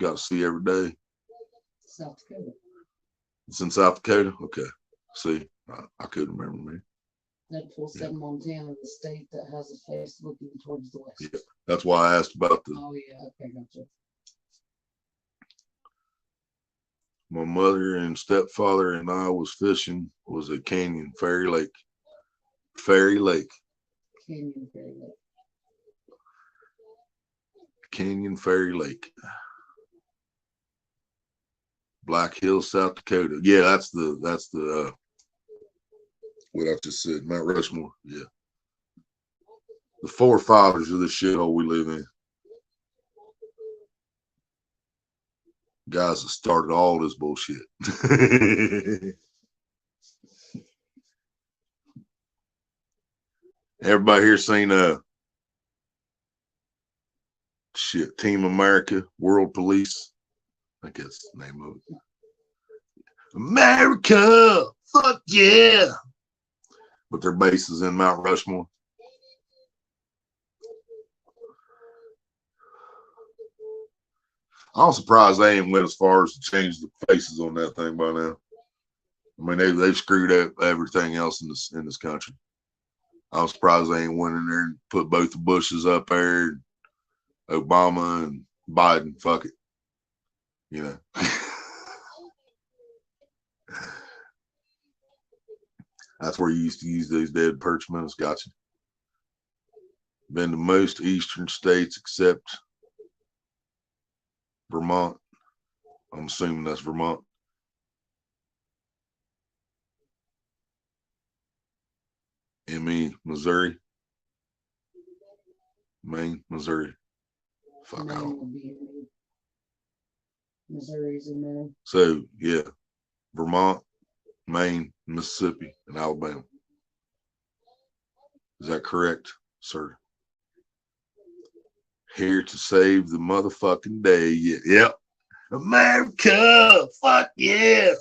got to see every day. South Dakota. It's in South Dakota? Okay. See, I couldn't remember, man. Deadpool said Montana, the state that has a face looking towards the west. Yeah, that's why I asked about the. Oh yeah, okay, gotcha. My mother and stepfather and I was fishing. Was at Canyon Ferry Lake. Ferry Lake. Canyon Ferry Lake. Canyon Ferry Lake. Black Hills, South Dakota. Yeah, that's the what I just said, Mount Rushmore. Yeah. The forefathers of this shithole we live in. Guys that started all this bullshit. Everybody here seen Team America, World Police. I guess the name of it. America, fuck yeah. But their base is in Mount Rushmore. I'm surprised they ain't went as far as to change the faces on that thing by now. I mean, they've screwed up everything else in this country. I'm surprised they ain't went in there and put both the Bushes up there, Obama and Biden. Fuck it, you know. That's where you used to use those dead perch minutes. Gotcha. Been to most eastern states except Vermont. I'm assuming that's Vermont. ME, Missouri. Maine, Missouri. Fuck out. Missouri's in there. So, yeah. Vermont, Maine, Mississippi, and Alabama. Is that correct, sir? Here to save the motherfucking day. Yep. America, fuck yeah.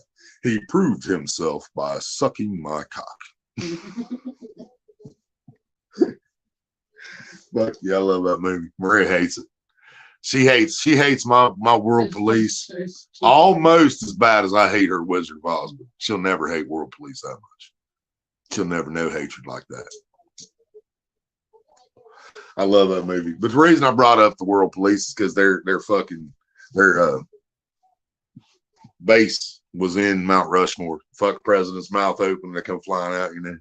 He proved himself by sucking my cock. Fuck yeah, I love that movie. Maria hates it. She hates my World Police almost as bad as I hate her Wizard of Oz, but she'll never hate World Police that much. She'll never know hatred like that. I love that movie. But the reason I brought up the World Police is because their base was in Mount Rushmore. Fuck president's mouth open, they come flying out, you know.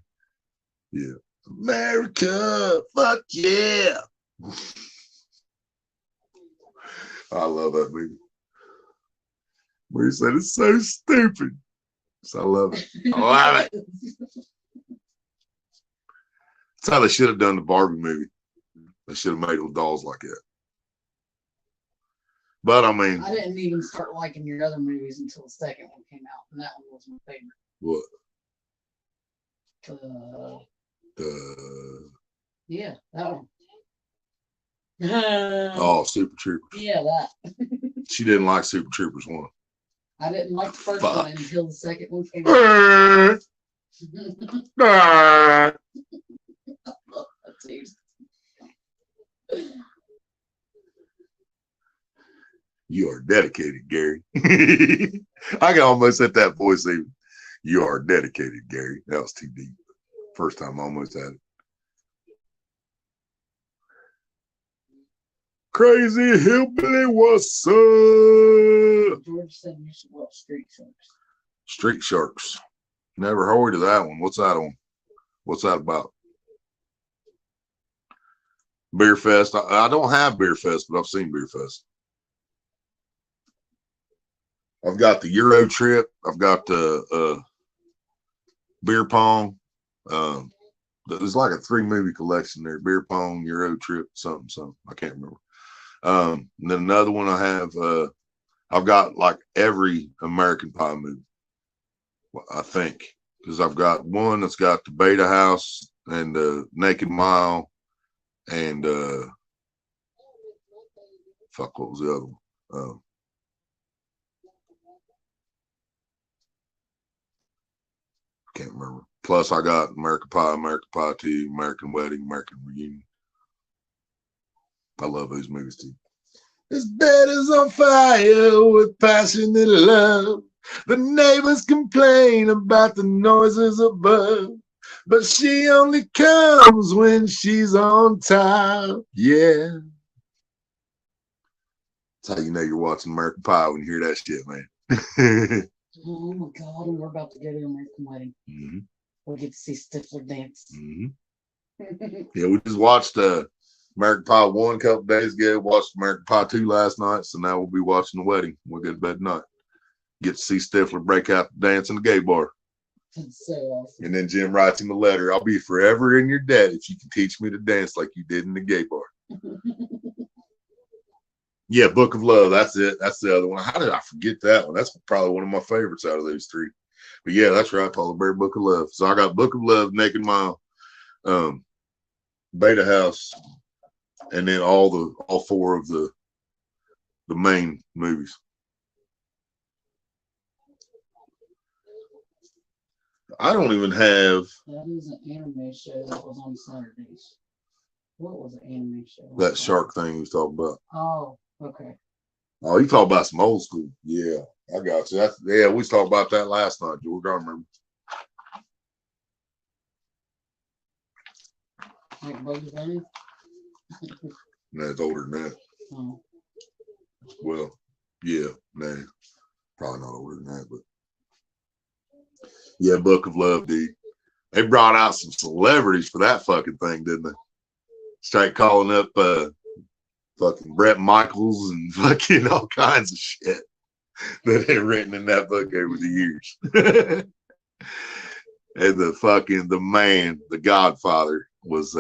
Yeah. America, fuck yeah. I love that movie. Where he said it's so stupid. So I love it. I love it. That's how they should have done the Barbie movie. They should have made little dolls like that. But I mean, I didn't even start liking your other movies until the second one came out, and that one was my favorite. what? Yeah, that one. Oh, Super Troopers. Yeah, that. She didn't like Super Troopers 1. I didn't like the first Fuck. one until the second one came out. You are dedicated, Gary. I can almost hit that voice even. You are dedicated, Gary. That was too deep. First time I almost had it. Crazy Hillbilly, what's up? George said you should watch Street Sharks. Street Sharks. Never heard of that one. What's that on? What's that about? Beer Fest. I don't have Beer Fest, but I've seen Beer Fest. I've got the Euro Trip. I've got the beer pong. There's like a 3-movie collection there: beer pong, Euro Trip, something. I can't remember. And then another one I have. I've got like every American Pie movie, I think, because I've got one that's got the Beta House and the Naked Mile, and fuck, what was the other one? Can't remember. Plus, I got American Pie 2, American Wedding, American Reunion. I love those movies too. This bed is on fire with passionate love. The neighbors complain about the noises above, but she only comes when she's on top. Yeah. That's how you know you're watching American Pie when you hear that shit, man. Oh my God, and we're about to go to American Wedding. Mm-hmm. We'll get to see Stifler dance. Mm-hmm. Yeah, we just watched American Pie 1 a couple days ago, watched American Pie 2 last night, so now we'll be watching The Wedding. We'll go to bed tonight. Get to see Stifler break out the dance in the gay bar. That's so awesome. And then Jim writes him a letter. I'll be forever in your debt if you can teach me to dance like you did in the gay bar. Yeah, Book of Love. That's it. That's the other one. How did I forget that one? That's probably one of my favorites out of those 3. But yeah, that's right. Paula Bear, Book of Love. So I got Book of Love, Naked Mile, Beta House, and then all 4 of the main movies. I don't even have. That is an anime show that was on Saturdays. What was the anime show? That shark thing you was talking about. Oh, okay. Oh, you talking about some old school. Yeah, I got you. Yeah, we was talking about that last night, George. I remember. Like Bugs Bunny? No, it's older than that. Oh. Well, yeah, no, probably not older than that, but yeah, Book of Love, dude. They brought out some celebrities for that fucking thing, didn't they? Straight calling up fucking Bret Michaels and fucking all kinds of shit that they've written in that book over the years. And the man, the Godfather, was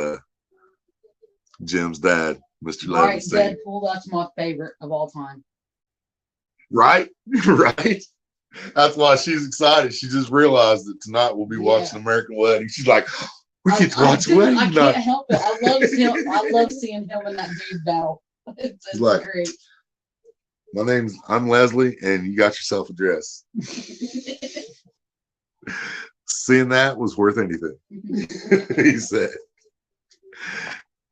Jim's dad, Mr. Right, Levinstein. Deadpool, that's my favorite of all time. Right? Right? That's why she's excited. She just realized that tonight we'll be watching American Wedding. She's like, we get to watch a wedding I tonight. can't help it. I love seeing him and that dude battle. It's like- great. I'm Leslie, and you got yourself a dress. Seeing that was worth anything. He said.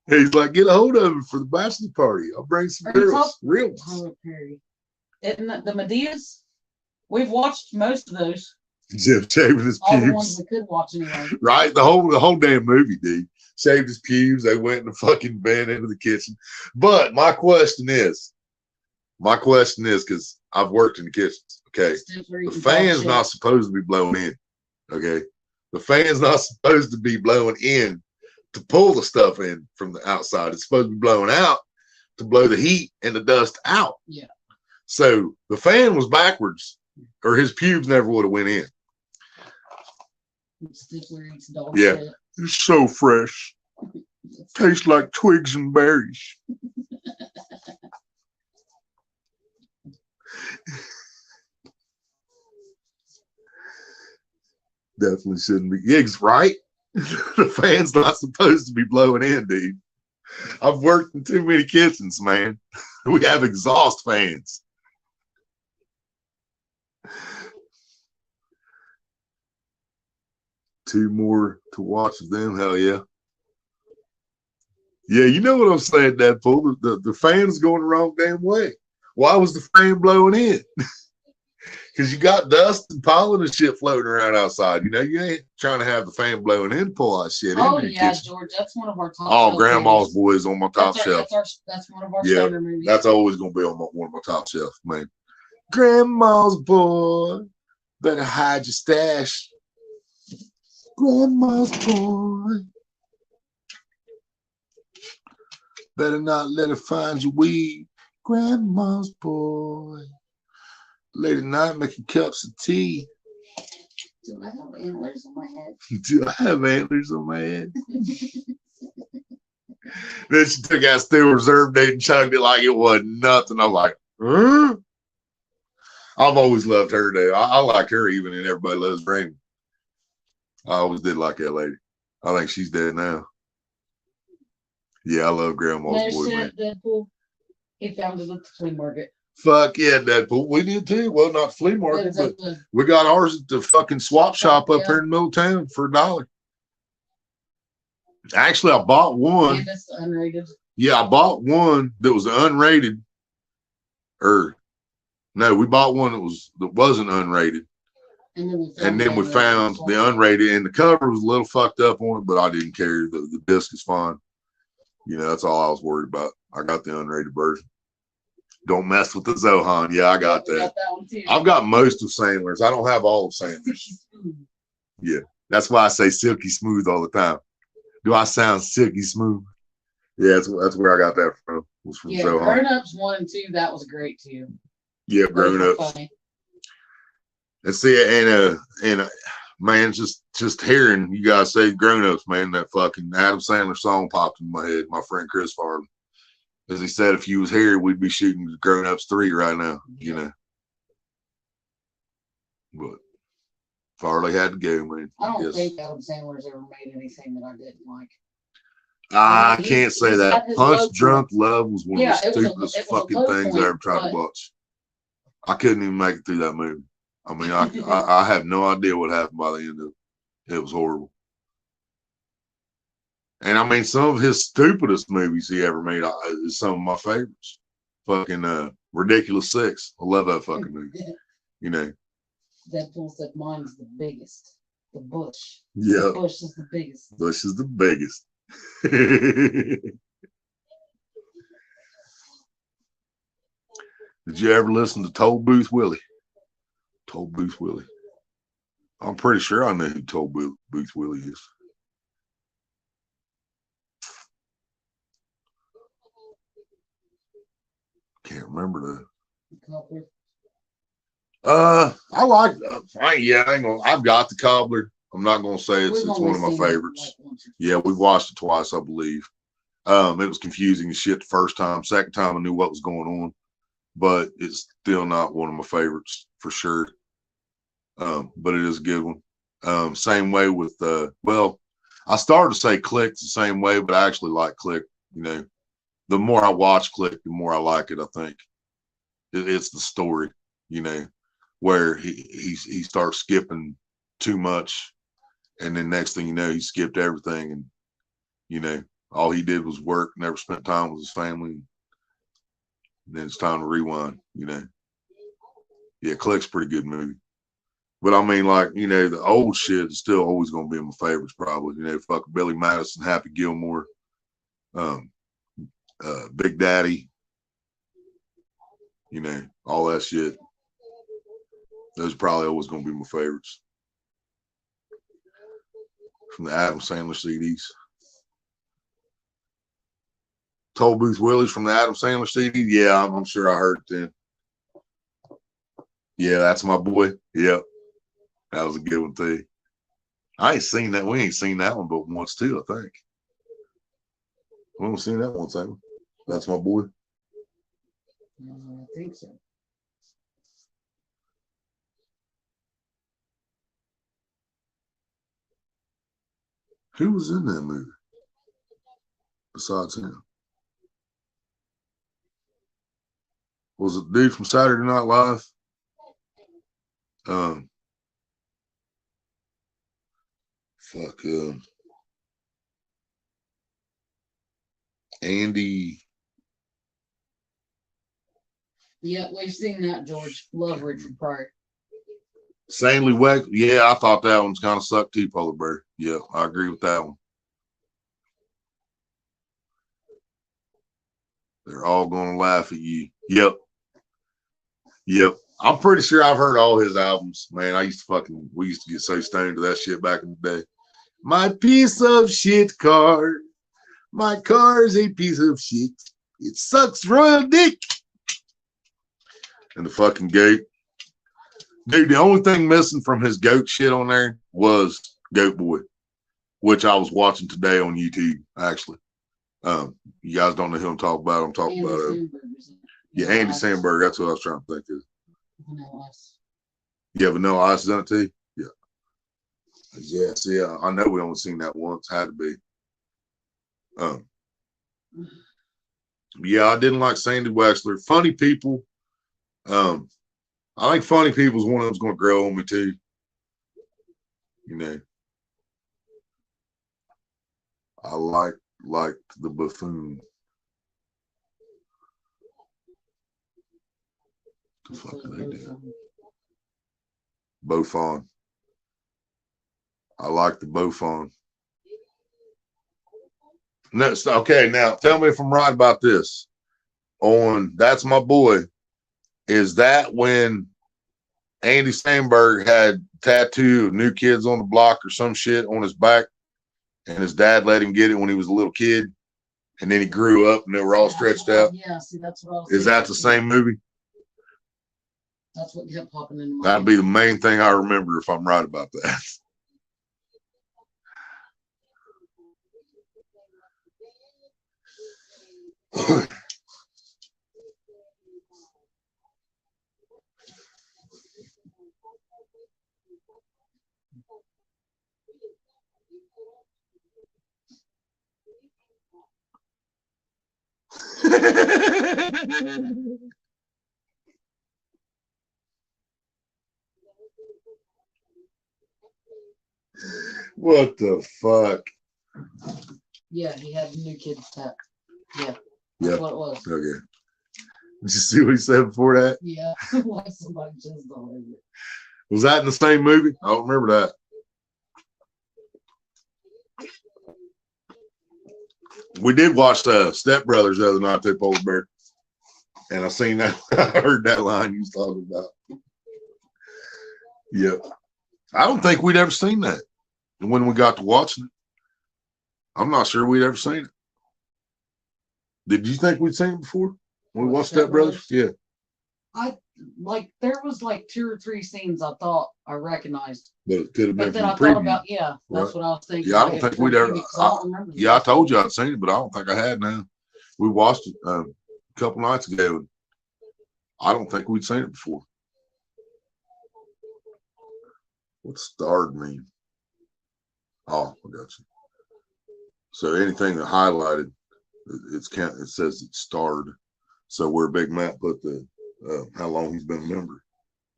He's like, get a hold of him for the bachelor party. I'll bring some Are you girls. Real ones. Tyler Perry. Isn't that the Medeas? We've watched most of those. Jim shaving his All the ones pubes. we could watch anyway. Right? The whole damn movie, dude. Shaved his pubes. They went in the fucking van into the kitchen. But my question is, because I've worked in the kitchens, okay? The fan's not supposed to be blowing in, okay? The fan's not supposed to be blowing in to pull the stuff in from the outside. It's supposed to be blowing out to blow the heat and the dust out. Yeah. So the fan was backwards, or his pubes never would have went in. Stifler eats dog Yeah. shit. It's so fresh. Tastes like twigs and berries. Definitely shouldn't be. Gigs, right? The fan's not supposed to be blowing in, dude. I've worked in too many kitchens, man. We have exhaust fans. Two more to watch of them, hell yeah. Yeah, you know what I'm saying, Deadpool. The fan's going the wrong damn way. Why was the fan blowing in? Because you got dust and pollen and shit floating around outside. You know, you ain't trying to have the fan blowing in, pull that shit Oh into the yeah, kitchen. George, that's one of our top. Oh, shelf Grandma's movies. Boys on my top shelf. That's one of our Yeah, standard movies. That's always gonna be on one of my top shelf, man. Grandma's Boy, better hide your stash. Grandma's Boy, better not let her find your weed. Grandma's Boy, late at night making cups of tea. Do I have antlers on my head? Do I have antlers on my head? Then she took out Steel Reserve Date and chugged it like it wasn't nothing. I'm like, huh? I've always loved her, though. I like her even in Everybody Loves Raymond. I always did like that lady. I think she's dead now. Yeah, I love Grandma's Boy, man. Deadpool. He found it at the flea market. Fuck yeah, Deadpool. We did too. Well, not flea It market, was but at the- we got ours at the fucking swap shop up Yeah. here in the middle of town for $1. Actually, I bought one. and it's unrated. Yeah, I bought one that was unrated. No, we bought one that wasn't unrated. And And then we found the unrated, and the cover was a little fucked up on it, but I didn't care. The disc is fine. You know, that's all I was worried about. I got the unrated version. Don't mess with the Zohan. Yeah, I got We that. that one too. I've got most of Sandler's. I don't have all of Sandler's. That's why I say silky smooth all the time. Do I sound silky smooth? Yeah, that's where I got that from. Was from Yeah, Zohan. Grown Ups 1 and 2, that was great too. Yeah, Those Grown were Ups. funny. And see, man, just hearing you guys say Grown Ups, man, that fucking Adam Sandler song popped in my head. My friend Chris Farley, as he said, if you was here, we'd be shooting Grown Ups 3 right now. You know, but Farley had to go, man. I don't Yes. think Adam Sandler's ever made anything that I didn't like. I He's- can't say he's that. got his Punch low Drunk Love was one Yeah, of the it was a- stupidest it was a fucking low things I point, ever tried to but- watch. I couldn't even make it through that movie. I mean, I have no idea what happened by the end of it. It was horrible. And I mean, some of his stupidest movies he ever made is some of my favorites. Fucking Ridiculous Six. I love that fucking movie. You know, Deadpool said mine's the biggest. The bush. yeah, The bush is the biggest. Bush is the biggest. Did you ever listen to Toll Booth Willie? Toll Booth Willie. I'm pretty sure I know who Toll Booth Willie is. Can't remember the. Cobbler. I like. I've got the Cobbler. I'm not gonna say it's We've one of my only seen it, favorites. like, once or Yeah, we twice. watched it twice, I believe. It was confusing as shit the first time. Second time, I knew what was going on, but it's still not one of my favorites for sure. but it is a good one. Same way with well, I started to say Click the same way, but I actually like Click. You know, the more I watch Click, the more I like it. I think it's the story. You know, where he starts skipping too much, and then next thing you know, he skipped everything, and you know, all he did was work, never spent time with his family. And then it's time to rewind. You know, yeah, Click's a pretty good movie. But I mean, like, you know, the old shit is still always going to be my favorites, probably. You know, fuck Billy Madison, Happy Gilmore, um, Big Daddy, you know, all that shit. Those are probably always going to be my favorites from the Adam Sandler CDs. Toll Booth Willies from the Adam Sandler CD. Yeah, I'm sure I heard it then. Yeah, that's my boy. Yep. That was a good one too. I ain't seen that. We ain't seen that one but once too, I think. We haven't seen that one time. That's my boy. I think so. Who was in that movie besides him? Was it the dude from Saturday Night Live? Andy. Yeah, we've seen that, George. Love Richard Pryor. Stanley Weck. Yeah, I thought that one's kind of sucked too, Polar Bear. Yeah, I agree with that one. They're all going to laugh at you. Yep. Yep. I'm pretty sure I've heard all his albums, man. We used to get so stoned to that shit back in the day. My piece of shit car. My car's a piece of shit. It sucks royal dick. And the fucking goat. Dude, the only thing missing from his goat shit on there was Goat Boy, which I was watching today on YouTube, actually. You guys don't know who I'm talking about. I'm talking Andy about Samberg, yeah, Andy Samberg. That's what I was trying to think of. Vanilla Ice. Yeah, Vanilla Ice is on it too? Yeah. Yes, yeah. I know we only seen that once. Had to be. Yeah, I didn't like Sandy Wexler. Funny People. I think Funny People is one of them's going to grow on me too. You know. I liked The Buffoon. The fuck are they doing? Beaufort. I like the Beaufort. Next, okay, now tell me if I'm right about this. On That's My Boy, is that when Andy Samberg had tattoo of New Kids on the Block or some shit on his back, and his dad let him get it when he was a little kid, and then he grew up and they were all stretched out? Yeah, see, that's what I was Is that the same movie? That's what kept popping in my That'd be the main thing I remember if I'm right about that. What the fuck? Yeah, he had New Kids tat. Yeah. Yeah. That's what it was. Okay. Did you see what he said before that? Yeah. Like somebody just all over it. Was that in the same movie? I don't remember that. We did watch Step Brothers the other night, too, Polar Bear. And I seen that. I heard that line you was talking about. Yep. I don't think we'd ever seen that when we got to watching it. I'm not sure we'd ever seen it. Did you think we'd seen it before when we watched Step Brothers? Yeah. There was like 2 or 3 scenes I thought I recognized. But it could have been But then from I the thought preview. about, that's Right. what I was thinking. Yeah, I don't think we'd ever. I told you I'd seen it, but I don't think I had now. We watched it a couple nights ago. I don't think we'd seen it before. What's starred mean? Oh, I got you. So anything that highlighted, it says it's starred. So where Big Matt put the how long he's been a member,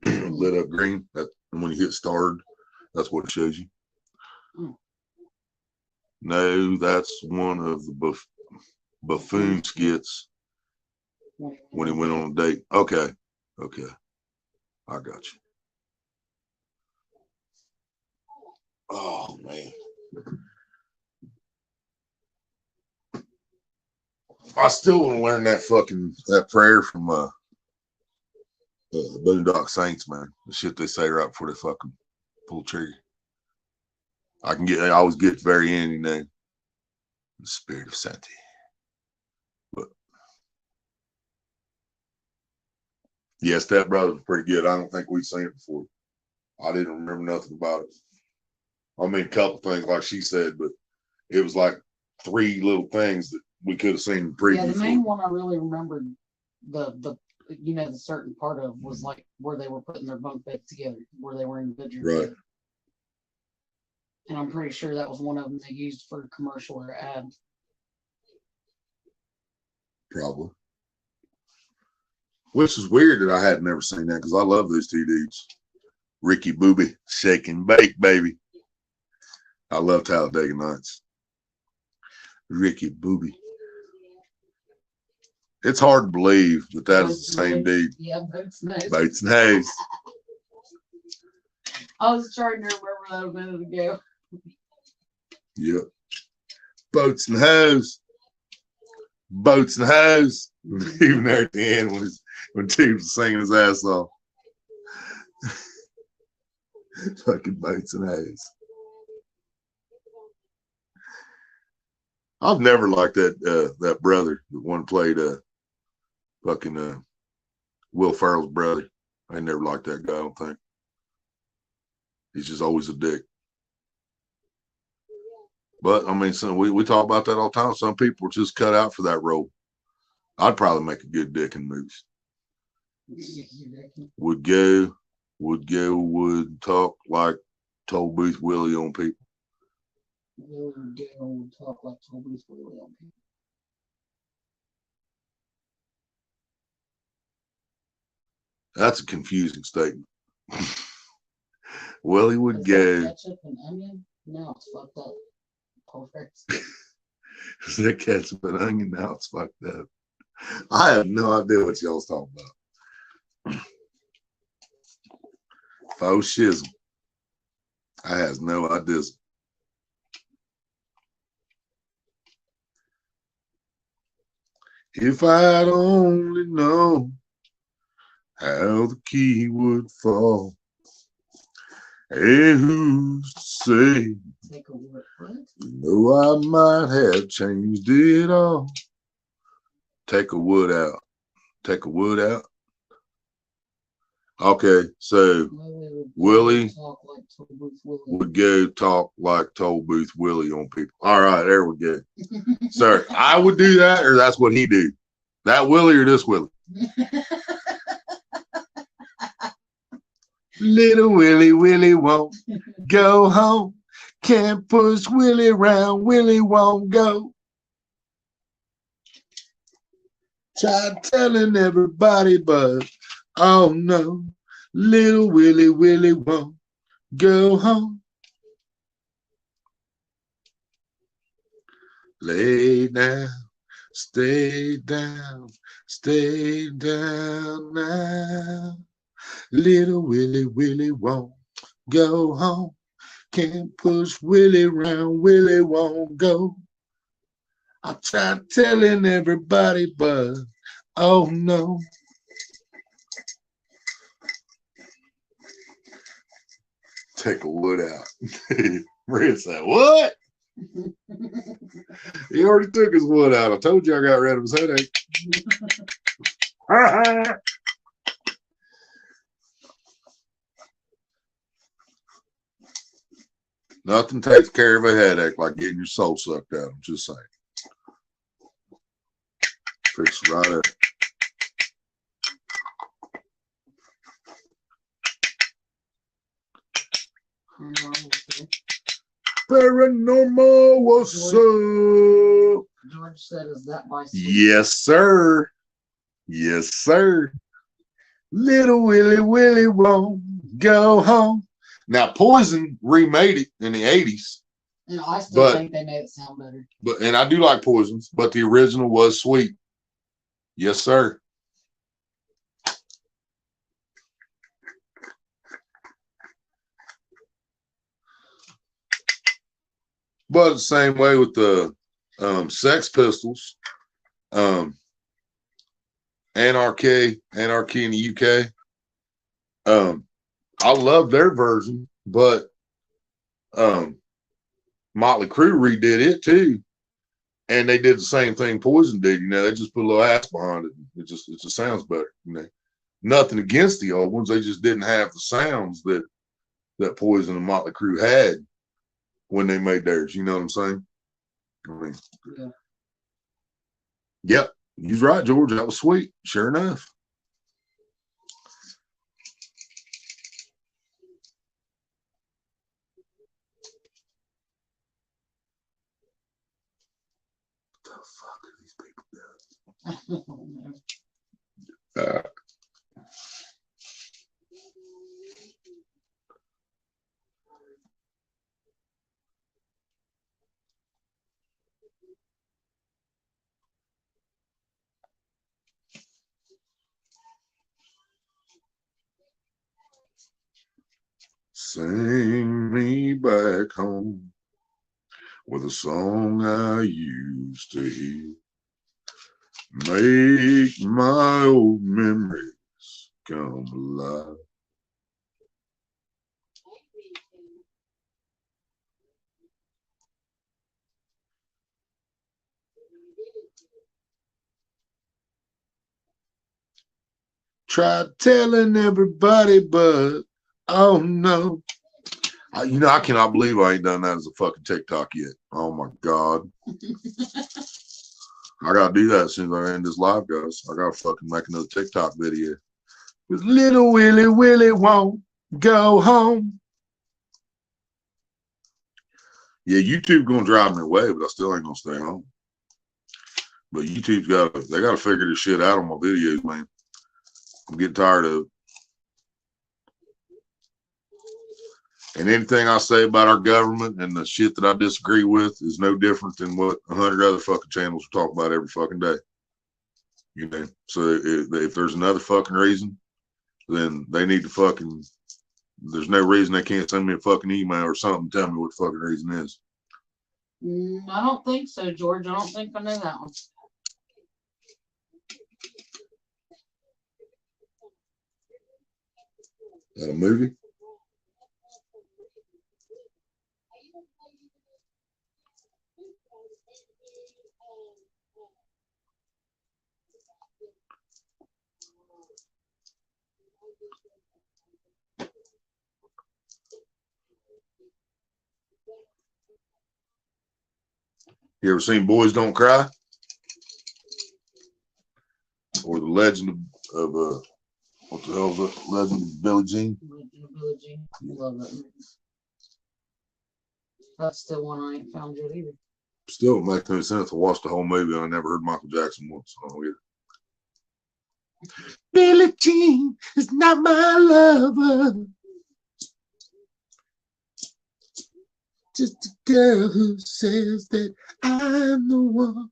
lit up green. That and when you hit starred, that's what it shows you. No, that's one of the buffoon skits when he went on a date. Okay, I got you. Oh man, I still want to learn that prayer from the Boondock Saints, man. The shit they say right before they fucking pull trigger. I always get to the very end, you know, the spirit of Santi. But yeah, Step Brothers was pretty good. I don't think we've seen it before. I didn't remember nothing about it. I mean, a couple things like she said, but it was like 3 little things that we could have seen in the preview. Yeah, the main one I really remembered the certain part of was like where they were putting their bunk beds together, where they were individual. Right. Together. And I'm pretty sure that was one of them they used for a commercial or ad. Probably. Which is weird that I had never seen that because I love those 2 dudes. Ricky Bobby, shake and bake, baby. I love Talladega Nights. Ricky Bobby. It's hard to believe that is the same dude. Yeah, Boats and Hose. Boats and Hose. I was trying to remember that a minute ago. Yep. Boats and Hose. Boats and Hose. Even there at the end when Steve was singing his ass off. Fucking Boats and Hose. I've never liked that brother, the one played fucking Will Ferrell's brother. I never liked that guy, I don't think. He's just always a dick. But I mean, we talk about that all the time. Some people are just cut out for that role. I'd probably make a good dick in movies. Would talk like Toll Booth Willie on people. Would talk like Toll Booth Willie on people. That's a confusing statement. Willie would Is go. that ketchup and onion? No, it's fucked up. Perfect. Is that ketchup and onion? Now it's fucked up. I have no idea what y'all's talking about. Faux shizzle. I have no idea. If I'd only known how the key would fall. Hey, who's to say? Take a word. What? No, I might have changed it all. Take a wood out. Take a wood out. Okay, so Willie talk like Toll Booth Willie. would go talk like Toll Booth Willie on people. All right, there we go. Sir, I would do that, or that's what he do. That Willie or this Willie? Little Willie, Willie won't go home. Can't push Willie around, Willie won't go. Tried telling everybody, but oh no, little Willie, Willie won't go home. Lay down, stay down now. Little Willie, Willie won't go home. Can't push Willie around, Willie won't go. I tried telling everybody, but oh no. Take a wood out. Red said, what? He already took his wood out. I told you I got rid of his headache. Nothing takes care of a headache like getting your soul sucked out. I'm just saying. Fix it right up. Paranormal, what's up? George said, "Is that by?" Yes, sir. Yes, sir. Little Willie Willie won't go home. Now, Poison remade it in the 80s, And I still but- think they made it sound better. and I do like Poisons, but the original was sweet. Yes, sir. But the same way with the Sex Pistols, Anarchy in the UK. I love their version, but Motley Crue redid it too, and they did the same thing Poison did. You know, they just put a little ass behind it. It just sounds better. You know, nothing against the old ones. They just didn't have the sounds that Poison and Motley Crue had when they made theirs. You know what I'm saying? I mean, Yeah. Yep, he's right, George. That was sweet. Sure enough. What the fuck are these people doing? Sing me back home with a song I used to hear. Make my old memories come alive. Tried telling everybody, but oh no. I cannot believe I ain't done that as a fucking TikTok yet. Oh my God. I gotta do that as soon as I end this live, guys. I gotta fucking make another TikTok video. With little Willie Willie won't go home. Yeah, YouTube gonna drive me away, but I still ain't gonna stay home. But YouTube's gotta figure this shit out on my videos, man. I'm getting tired of it. And anything I say about our government and the shit that I disagree with is no different than what 100 other fucking channels talk about every fucking day. You know, so if there's another fucking reason, then they need to fucking, there's no reason they can't send me a fucking email or something and tell me what the fucking reason is. I don't think so, George. I don't think I know that one. That a movie? You ever seen Boys Don't Cry? Or the Legend of what the hell is it? Legend of Billie Jean? Legend of Billie Jean. I love that movie. That's still one I ain't found yet either. Still don't make no sense. I watched the whole movie and I never heard Michael Jackson once. I don't get it. Billie Jean is not my lover. Just a girl who says that I'm the one,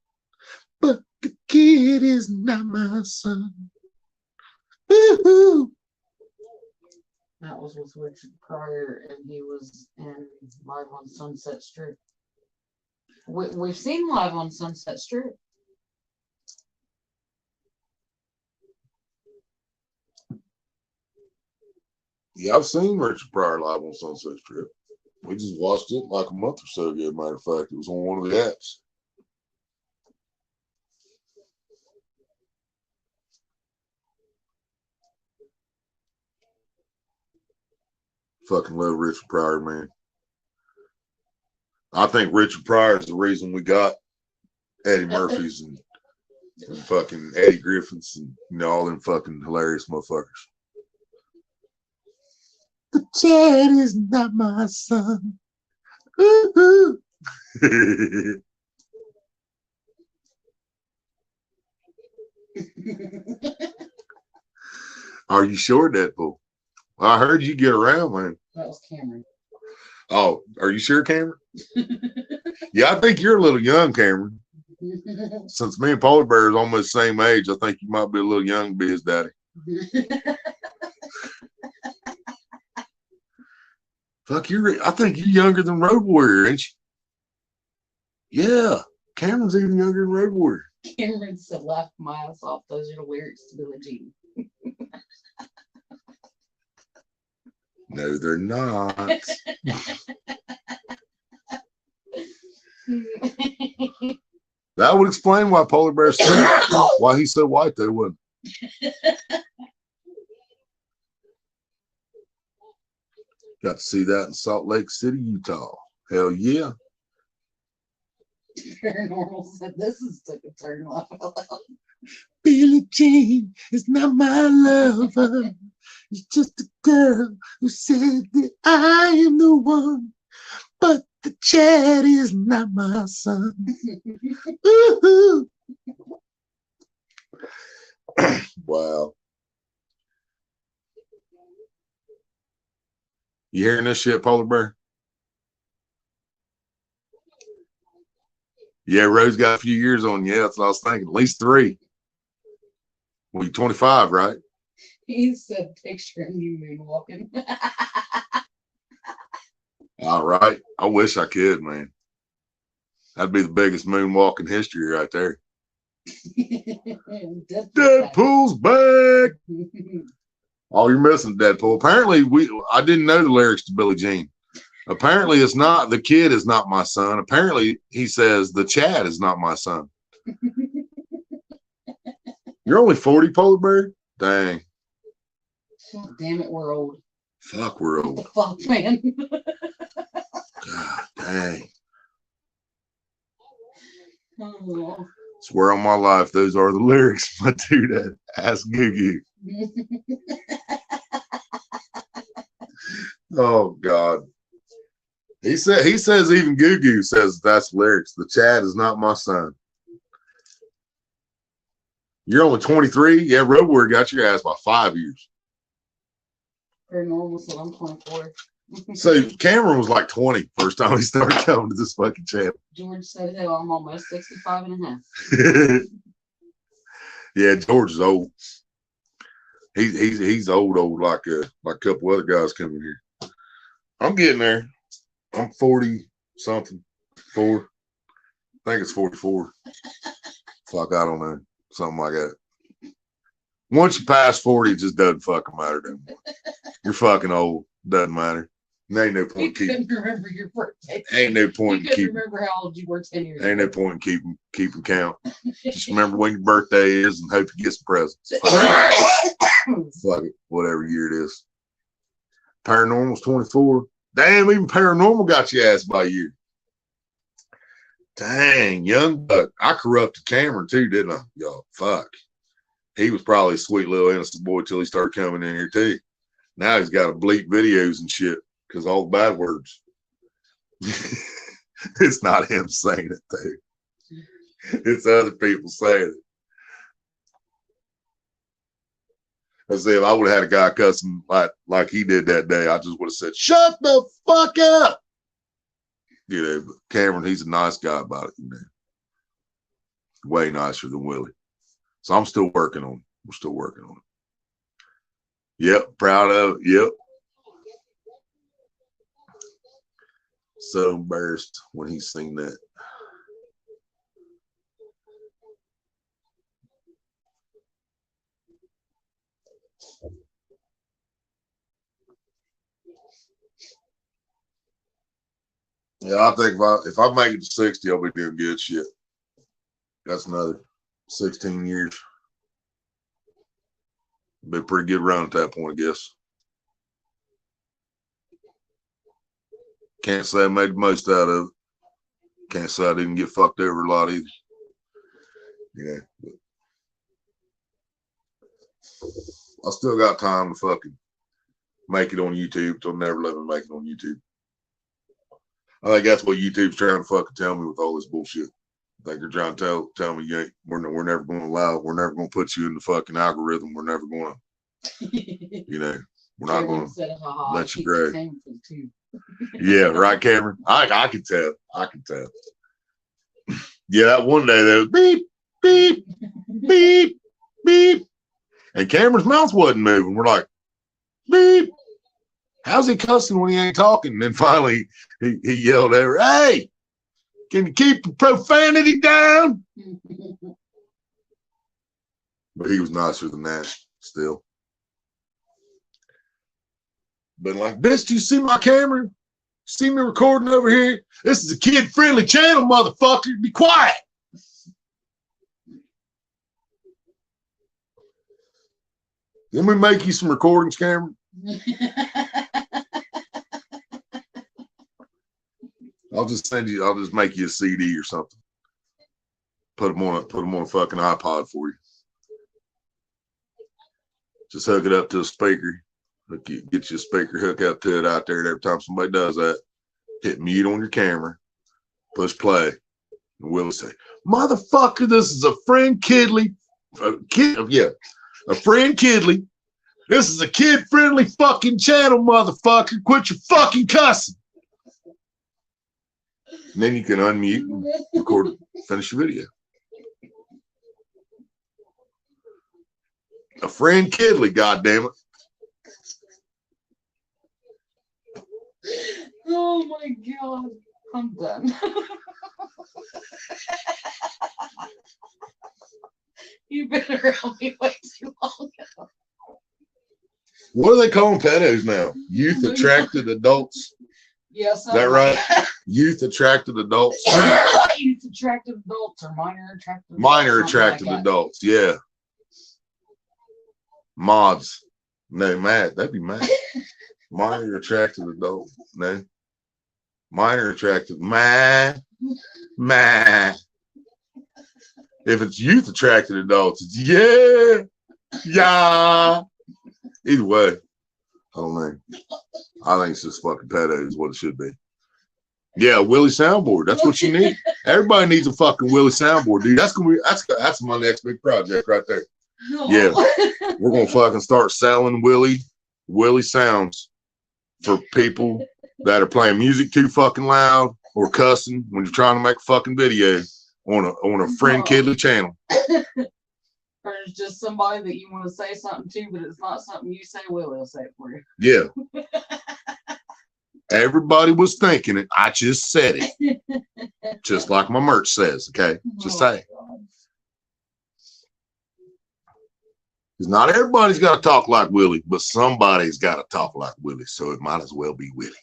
but the kid is not my son. Woo-hoo. That was with Richard Pryor, and he was in Live on Sunset Strip. We've seen Live on Sunset Strip. Yeah, I've seen Richard Pryor live on Sunset Strip. We just watched it like a month or so ago. Matter of fact, it was on one of the apps. Fucking love Richard Pryor, man. I think Richard Pryor is the reason we got Eddie Murphy's and fucking Eddie Griffiths and all them fucking hilarious motherfuckers. The Chad is not my son. Ooh. Are you sure, Deadpool? I heard you get around, man. That was Cameron. Oh, are you sure, Cameron? Yeah, I think you're a little young, Cameron. Since me and Polar Bear is almost the same age, I think you might be a little young to be his daddy. Fuck, I think you're younger than Road Warrior, ain't you? Yeah, Cameron's even younger than Road Warrior. Cameron said, laugh my ass off. Those are the lyrics to Billie Jean. No, they're not. That would explain why Polar Bear's why he's so white, though, wouldn't it? Got to see that in Salt Lake City, Utah. Hell yeah. Paranormal said, this is took a turn left. Billie Jean is not my lover. It's just a girl who said that I am the one. But the Chad is not my son. Ooh. Wow. You hearing this shit, Polar Bear? Yeah, Rose got a few years on you. Yeah, that's what I was thinking. At least 3. Well, you're 25, right? He said, picturing you moonwalking. All right. I wish I could, man. That'd be the biggest moonwalk in history right there. Deadpool's back. Oh, you're missing Deadpool. Apparently, I didn't know the lyrics to Billie Jean. Apparently, it's not the kid is not my son. Apparently, he says the Chad is not my son. You're only 40, Polar Bear? Dang. Damn it, we're old. Fuck, we're What old. the fuck, man? God dang. Oh. Swear on my life, those are the lyrics. My dude that ass Goo Goo. Oh God. He says even Goo Goo says that's lyrics. The Chad is not my son. You're only 23? Yeah, Road Warrior got your ass by 5 years. Paranormal said, I'm 24. So Cameron was like 20 first time he started coming to this fucking channel. George said, hell, I'm almost 65 and a half. Yeah, George is old. He's old like a couple other guys coming here. I'm getting there. I'm 40 something. 4. I think it's 44. Fuck, I don't know. Something like that. Once you pass 40, it just doesn't fucking matter anymore. You're fucking old. Doesn't matter. There ain't no You point keeping. couldn't remember your birthday. Ain't no point You in couldn't keeping. remember how old you were 10 years Ain't no ago. point in keeping count. Just remember when your birthday is and hope you get some presents. Fuck it, whatever year it is. Paranormal's 24. Damn, even Paranormal got your ass by a year. Dang, young buck. I corrupted Cameron too, didn't I? Y'all, fuck. He was probably a sweet little innocent boy till he started coming in here too. Now he's got to bleep videos and shit because all the bad words. It's not him saying it though. It's other people saying it. I say if I would have had a guy cussing like he did that day, I just would have said, "Shut the fuck up." You know, but Cameron, he's a nice guy about it, you know. Way nicer than Willie. So I'm still working on it. We're still working on it. Yep, proud of it. Yep. So embarrassed when he seen that. Yeah, I think if I make it to 60, I'll be doing good shit. That's another 16 years. Be a pretty good run at that point, I guess. Can't say I made the most out of it. Can't say I didn't get fucked over a lot either. Yeah. But I still got time to fucking make it on YouTube. They'll never let me make it on YouTube. I think that's what YouTube's trying to fucking tell me with all this bullshit. I think they're trying to tell me, yeah, we're never going to allow, we're never going to put you in the fucking algorithm. We're never going to, you know, we're not going to let you grow. Yeah, right, Cameron. I can tell. I can tell. Yeah, that one day there was beep, beep, beep, beep, and Cameron's mouth wasn't moving. We're like, beep. How's he cussing when he ain't talking? And then finally he yelled at her, hey, can you keep the profanity down? But he was nicer than that still. But like, bitch, do you see my camera? See me recording over here? This is a kid-friendly channel, motherfucker. Be quiet. Let me make you some recordings, Cameron. I'll just make you a CD or something. Put them on a fucking iPod for you. Just hook it up to a speaker. Get you a speaker, hook up to it out there. And every time somebody does that, hit mute on your camera, push play, and Willie say, "Motherfucker, this is a friend Kidley, a friend Kidley. This is a kid-friendly fucking channel, motherfucker. Quit your fucking cussing." And then you can unmute and record, finish your video. A friend Kidley, goddammit. Oh my God. I'm done. You've been around me way too long. What are they calling pedos now? Youth attracted adults. Yes. Is that right? Youth attracted adults. Youth attracted adults or minor attracted adults. Minor attracted adults, yeah. Mods. No, Matt. That'd be Matt. Minor attracted adult. No. Minor attracted. Ma. If it's youth attracted adults, it's yeah. Either way, I don't know. I think it's just fucking pedo is what it should be. Yeah, Willie soundboard. That's what you need. Everybody needs a fucking Willie soundboard, dude. That's my next big project right there. Yeah, we're gonna fucking start selling Willie sounds for people that are playing music too fucking loud or cussing when you're trying to make a fucking video on a friend Kidley channel. Or it's just somebody that you want to say something to, but it's not something you say. Willie'll say it for you. Yeah. Everybody was thinking it. I just said it. Just like my merch says, okay? Just say. Because not everybody's got to talk like Willie, but somebody's got to talk like Willie, so it might as well be Willie.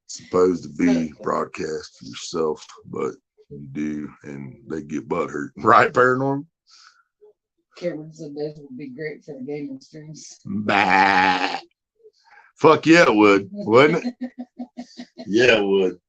Supposed to be broadcast for yourself, but you do, and they get butthurt. Right, Paranormal? Cameron said this would be great for the gaming streams. Bah. Fuck yeah, it would, wouldn't it? Yeah, it would.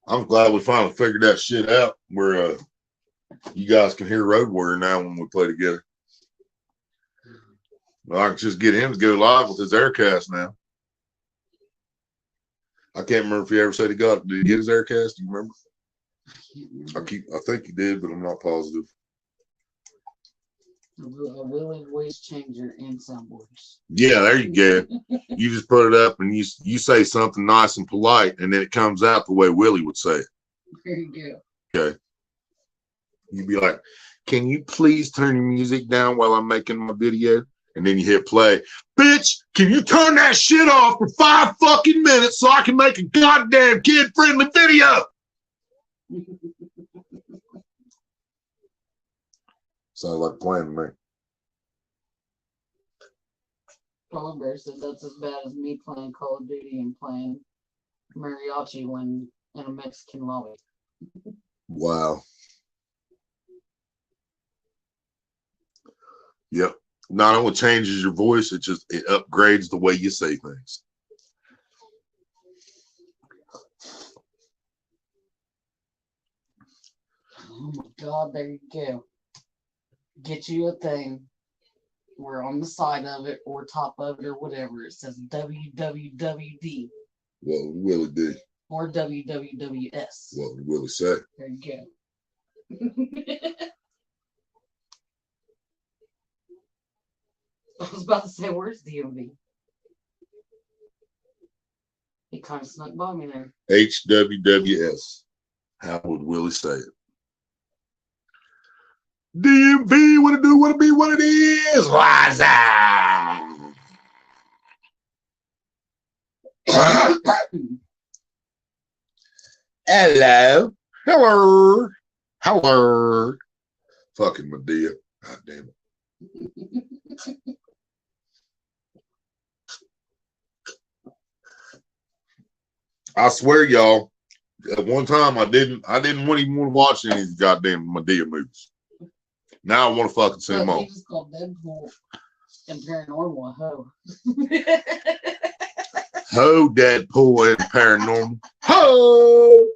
I'm glad we finally figured that shit out where you guys can hear Road Warrior now when we play together. Well, I can just get him to go live with his Aircast now. I can't remember if he ever said he got it. Did he get his Aircast? Do you remember? I think he did, but I'm not positive. A willing voice changer and soundboards. Yeah, there you go. You just put it up and you say something nice and polite, and then it comes out the way Willie would say it. There you go. Okay. You'd be like, "Can you please turn your music down while I'm making my video?" And then you hit play. "Bitch, can you turn that shit off for 5 fucking minutes so I can make a goddamn kid-friendly video?" Sounds like a plan to me. Polar Bear said that's as bad as me playing Call of Duty and playing mariachi when in a Mexican lobby. Wow. Yep. Not only changes your voice, it upgrades the way you say things. Oh my God, there you go. Get you a thing where on the side of it or top of it or whatever it says WWWD What would Willie do? or WWWS. What would Willie say? There you go. I was about to say, where's DMV? He kind of snuck by me there. HWWS. How would Willie say it? DMV, what it do, what it be, what it is. What's up? Hello. Hello. Hello. Fucking Medea. God damn it. I swear, y'all, at one time I didn't even want to watch any of these goddamn Medea movies. Now I want to fucking see them all. He just called Deadpool and Paranormal a hoe. Ho, Deadpool and Paranormal. Ho!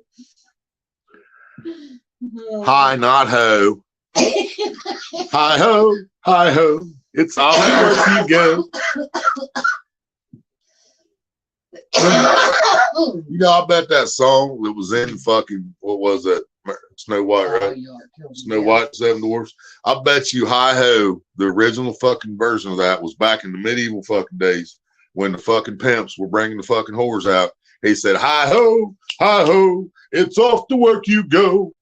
Hi, not ho. Hi ho, hi ho. It's all where you go. You know, I bet that song that was in fucking, what was that? Snow White, right? Snow White, Seven Dwarfs. I bet you hi ho, the original fucking version of that was back in the medieval fucking days when the fucking pimps were bringing the fucking whores out. He said, hi ho, it's off to work you go.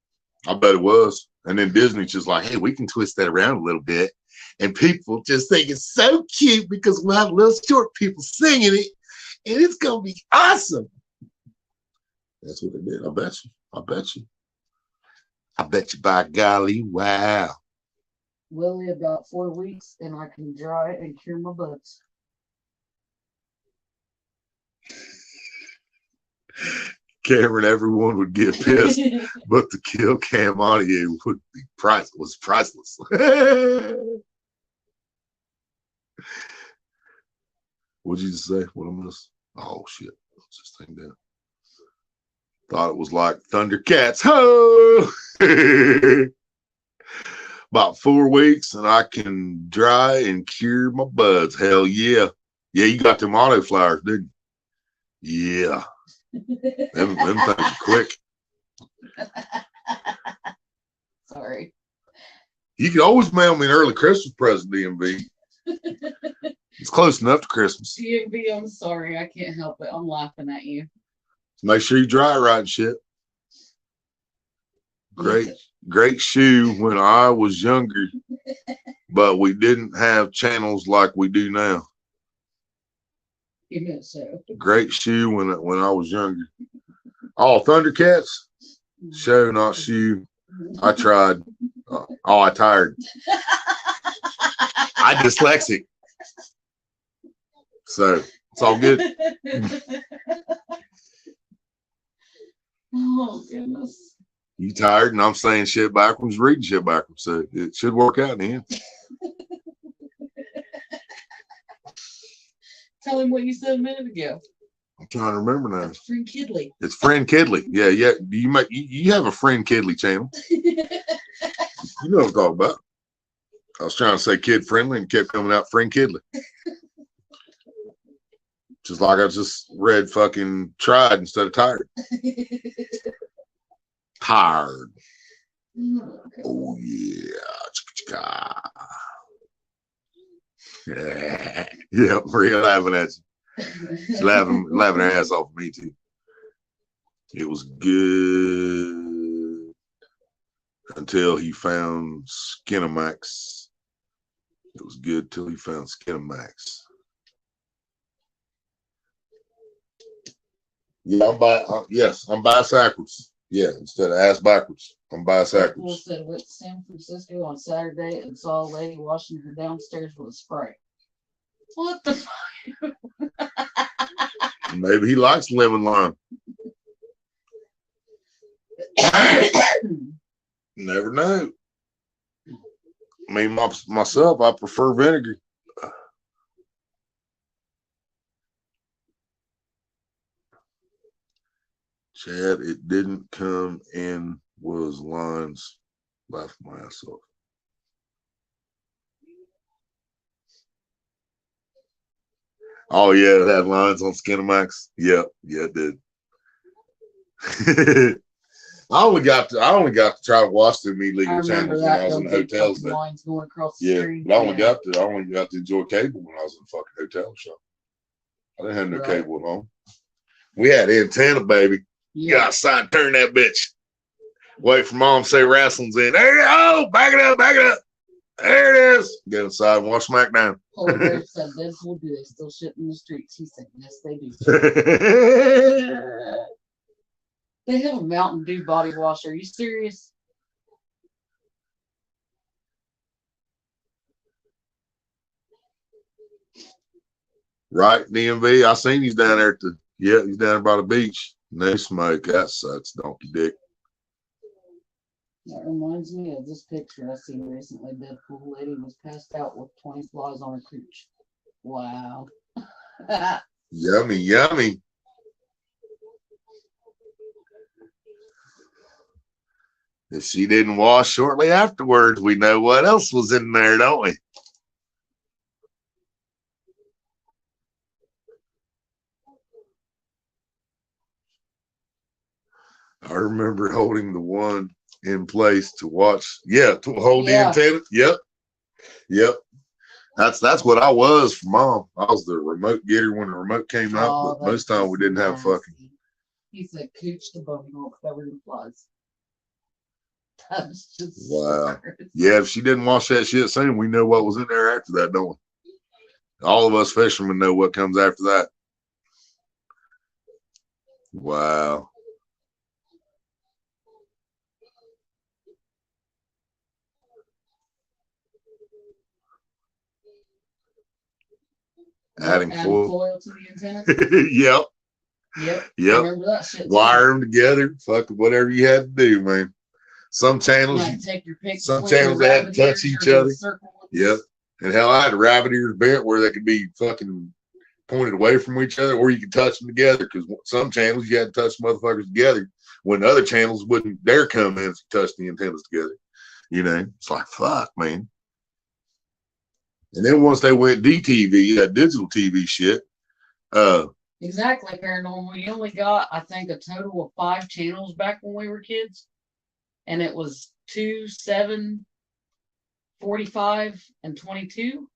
I bet it was. And then Disney's just like, hey, we can twist that around a little bit. And people just think it's so cute because we'll have little short people singing it. And it's going to be awesome. That's what they did. I bet you. I bet you. I bet you by golly, wow. Willie, about 4 weeks, and I can dry and cure my butts. Cameron, everyone would get pissed, but to kill Cam Audio would be priceless. What'd you just say? What I missed? Oh shit. Let's just think down. Thought it was like Thundercats. Ho! About 4 weeks and I can dry and cure my buds. Hell yeah. Yeah, you got them auto flowers, didn't you? Yeah. Them things are quick. Sorry. You can always mail me an early Christmas present, DMV. It's close enough to Christmas. DMV, I'm sorry. I can't help it. I'm laughing at you. Make sure you dry it right and shit. Great shoe when I was younger, but we didn't have channels like we do now. You know so. Great shoe when I was younger. Oh, Thundercats? Show, not shoe. I tried. I tired. I dyslexic. So it's all good. Oh, goodness. You tired and I'm saying shit backwards, reading shit backwards. So it should work out in the end. Tell him what you said a minute ago. I'm trying to remember now. That's Friend Kidley. It's Friend Kidley. Yeah. You have a Friend Kidley channel. You know what I'm talking about. I was trying to say kid friendly and kept coming out Friend Kidley. Just like I just read fucking tried instead of tired. Tired. Okay. Oh yeah. Yeah, Maria laughing at you. She's laughing her ass off of me too. It was good until he found Skinamax. It was good till he found Skinamax. Yeah, I'm bisexuals. Yeah, instead of ass backwards, I'm Will bisexuals. said went to San Francisco on Saturday and saw a lady washing her downstairs with a spray. What the fuck? Maybe he likes lemon lime. Never know. mean, myself, I prefer vinegar. Chad, it didn't come in, was lines, laughed my ass off. Oh yeah, it had lines on Skinamax. Yep, yeah, it did. I only got to try to watch them I illegal remember channels when I that. was Those in big hotels. fucking lines going across the Yeah, street. but I only got to enjoy cable when I was in a fucking hotel shop. I didn't have no Right. cable at home. We had antenna, baby. Yeah. Go outside, turn that bitch. Wait for mom to say wrestling's in. There you go. Back it up, back it up. There it is. Get inside and watch SmackDown. Polar Bear said, Deadpool, do they still shit in the streets? He said, yes, they do. They have a Mountain Dew body wash. Are you serious? Right, DMV. I seen he's down there he's down there by the beach. No smoke. That sucks, donkey dick. That reminds me of this picture I seen recently. Deadpool lady was passed out with 20 flies on her cooch. Wow. Yummy, yummy. If she didn't wash shortly afterwards, we know what else was in there, don't we? I remember holding the one in place to watch. Yeah, to hold the antenna. Yep. Yep. That's what I was for mom. I was the remote getter when the remote came out, but most time we didn't have fucking. He said, cooch the bummy hole covered in flies. That's just Wow. Yeah, if she didn't wash that shit soon, we know what was in there after that, don't we? All of us fishermen know what comes after that. Wow. Adding foil to the antenna. Yep. Yep. Yep. I remember that shit. Wire them together. Fuck whatever you had to do, man. Some channels, some channels they had to touch each other. Yep. And hell, I had rabbit ears bent where they could be fucking pointed away from each other, or you could touch them together. Because some channels you had to touch motherfuckers together, when other channels wouldn't dare come in and touch the antennas together. You know, it's like fuck, man. And then once they went DTV, that digital TV shit. Exactly, Paranormal. We only got, I think, a total of 5 channels back when we were kids. And it was 2, 7, 45, and 22.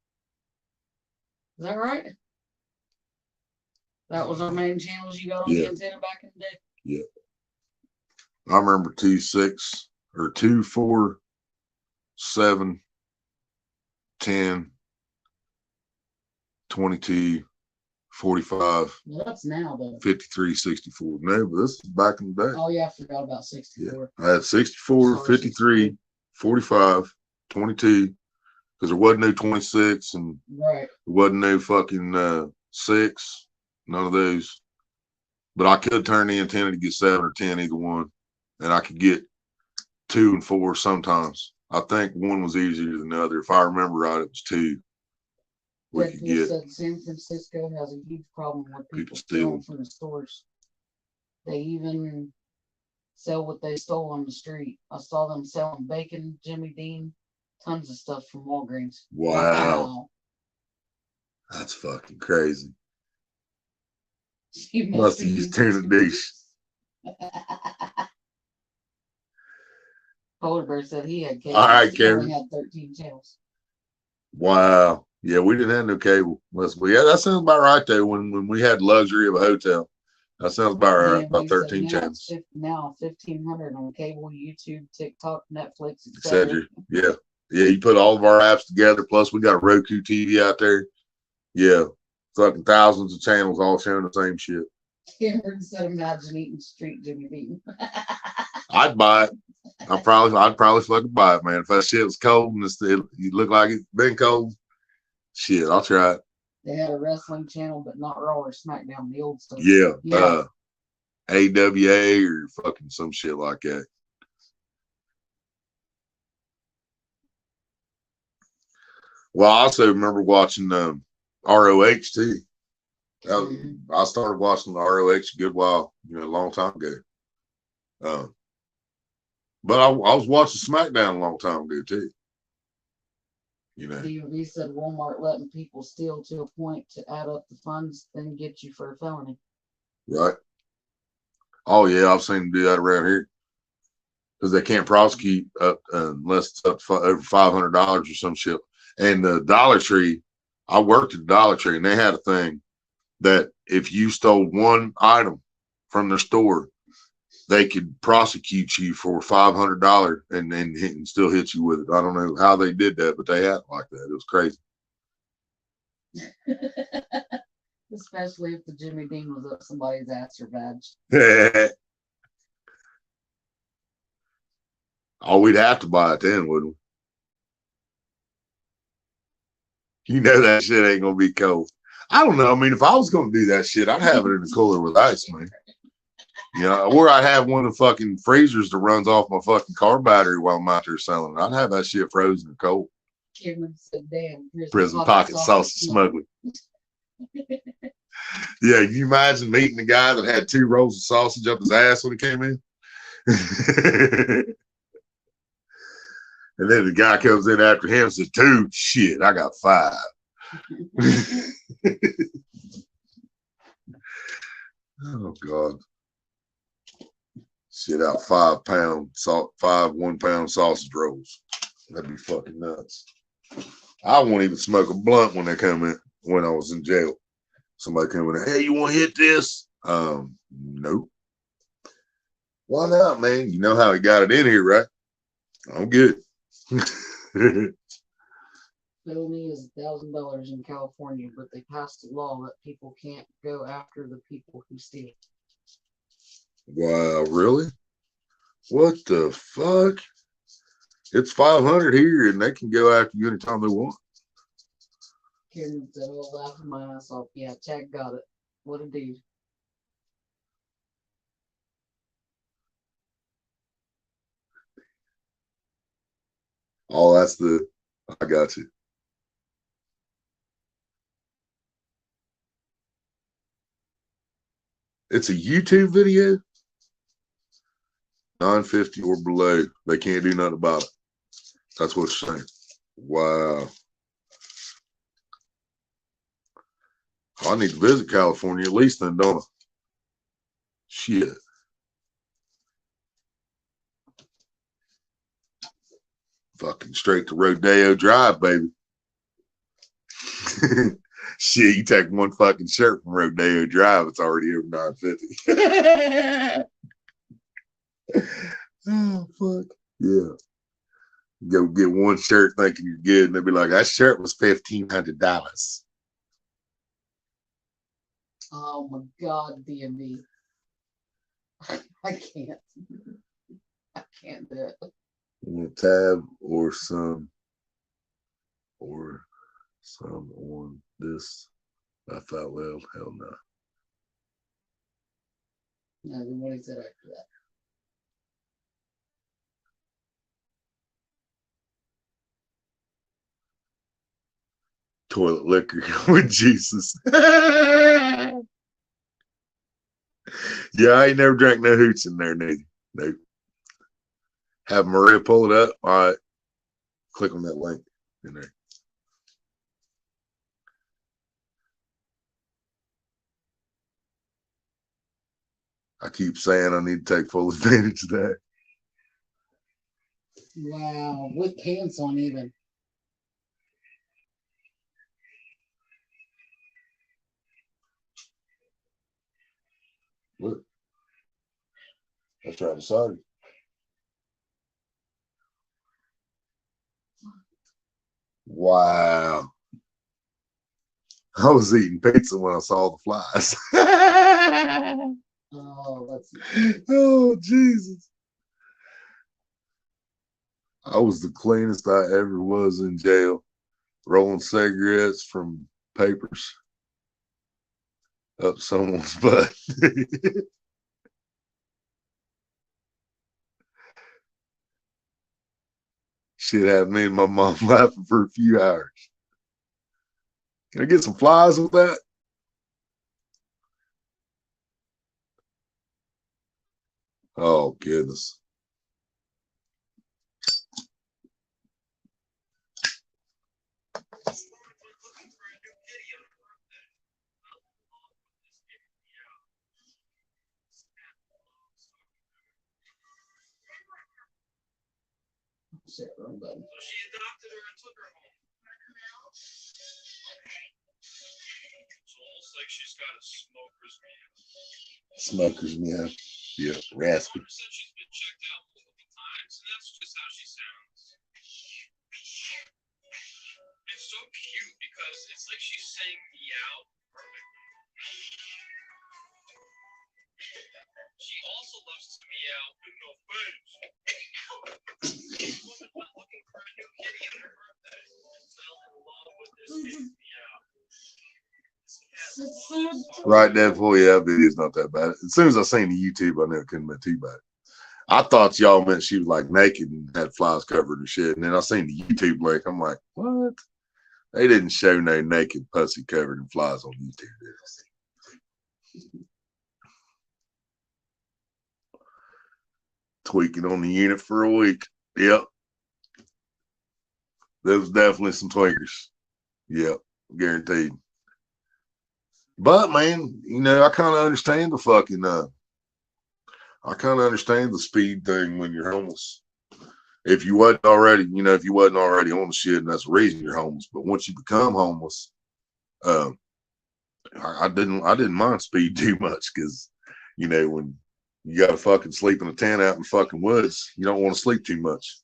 Is that right? That was our main channels you got on the antenna back in the day? Yeah. I remember 2, 6, or 2, 4, 7, 10, 22, 45. Well, that's now, though. 53, 64. No, but this is back in the day. Oh, yeah, I forgot about 64. Yeah. I had 64, 53, 45, 22, because there wasn't no 26, and right. there wasn't no fucking 6, none of those. But I could turn the antenna to get 7 or 10, either one. And I could get 2 and 4 sometimes. I think one was easier than the other. If I remember right, it was 2. Deadpool said San Francisco has a huge problem with people stealing from the stores. They even sell what they stole on the street. I saw them selling bacon, Jimmy Dean, tons of stuff from Walgreens. Wow. That's fucking crazy. You must have used tuna dish. Polar Bear said he had cable. All right, he Karen. only had 13 channels. Wow. Yeah, we didn't have no cable. Yeah, that sounds about right though. When we had luxury of a hotel, that sounds about right. About 13 channels. Now 1,500 on cable, YouTube, TikTok, Netflix, etc. Yeah. You put all of our apps together. Plus, we got Roku TV out there. Yeah, fucking thousands of channels all showing the same shit. Cameron said, "Imagine eating street Jimmy Dean." I'd buy it. I'd probably fucking buy it, man. If that shit was cold and you look like it's been cold, shit, I'll try it. They had a wrestling channel, but not Raw or SmackDown, the old stuff. Yeah. AWA or fucking some shit like that. Well, I also remember watching ROH too. I started watching the ROH a good while, a long time ago. But I was watching SmackDown a long time ago too. DMV said Walmart letting people steal to a point to add up the funds, then get you for a felony. Right. Oh yeah, I've seen them do that around here because they can't prosecute up unless it's up to over $500 or some shit. And the Dollar Tree, I worked at the Dollar Tree, and they had a thing that if you stole one item from their store, they could prosecute you for $500 and still hit you with it. I don't know how they did that, but they had it like that. It was crazy. Especially if the Jimmy Dean was up somebody's ass or badge. Oh, we'd have to buy it then, wouldn't we? That shit ain't gonna be cold. I don't know. I mean, if I was gonna do that shit, I'd have it in the cooler with ice, man. Or I'd have one of the fucking freezers that runs off my fucking car battery while I'm out there selling it. I'd have that shit frozen and cold. Cameron said, damn, prison pocket sausage smuggling. Yeah, you imagine meeting the guy that had 2 rolls of sausage up his ass when he came in? And then the guy comes in after him and says, 2, shit, I got 5. Oh, God. Shit out 5 1 pound sausage rolls. That'd be fucking nuts. I won't even smoke a blunt when they come in, when I was in jail. Somebody come in, hey, you want to hit this? Nope. Why not, man? You know how he got it in here, right? I'm good. Felony is $1,000 in California, but they passed a law that people can't go after the people who steal. Wow, really? What the fuck? It's 500 here, and they can go after you anytime they want. Karen said, "Oh, laughing my ass off. Yeah, Chad got it. What a dude." Oh, I got you. It's a YouTube video. 950 or below. They can't do nothing about it. That's what it's saying. Wow. I need to visit California at least then, don't I? Shit. Fucking straight to Rodeo Drive, baby. Shit, you take one fucking shirt from Rodeo Drive, it's already over 950. Oh, fuck. Yeah. Go get one shirt thinking you're good, and they'll be like, that shirt was $1,500. Oh my God, DMV. I can't. I can't do it. Tab or some on this. Laugh out loud. Hell no. No, then what he said after that. Toilet liquor with Jesus. Yeah, I ain't never drank no hooch in there, neither. Nope. Have Maria pull it up. All right. Click on that link in there. I keep saying I need to take full advantage of that. Wow, with pants on even. Look. That's right beside you. Wow. I was eating pizza when I saw the flies. Oh, that's Oh, Jesus. I was the cleanest I ever was in jail, rolling cigarettes from papers up someone's butt. Shit had me and my mom laughing for a few hours. Can I get some flies with that? Oh, goodness. Shit, wrong button. So she adopted her and took her home. It's almost like she's got a smoker's meow. Smokers, yeah. Yeah, raspy. Mother said she's been checked out multiple times, and that's just how she sounds. It's so cute because it's like she's saying meow perfectly. She also loves to meow with no face. This woman's not looking for a new kitty on her birthday. Fell in love with this kid's meow. This cat loves her. Right there for you. That video's not that bad. As soon as I seen the YouTube, I knew it couldn't be too bad. I thought y'all meant she was like naked and had flies covered and shit. And then I seen the YouTube link. I'm like, what? They didn't show no naked pussy covered in flies on YouTube, did they? Tweaking on the unit for a week. Yep. There was definitely some tweakers. Yep, guaranteed. But man, you know, I kind of understand the fucking I kind of understand the speed thing when you're homeless. If you wasn't already, you know, if you wasn't already on the shit, and that's the reason you're homeless. But once you become homeless, I didn't mind speed too much because, you know, when you got to fucking sleep in a tent out in fucking woods, you don't want to sleep too much.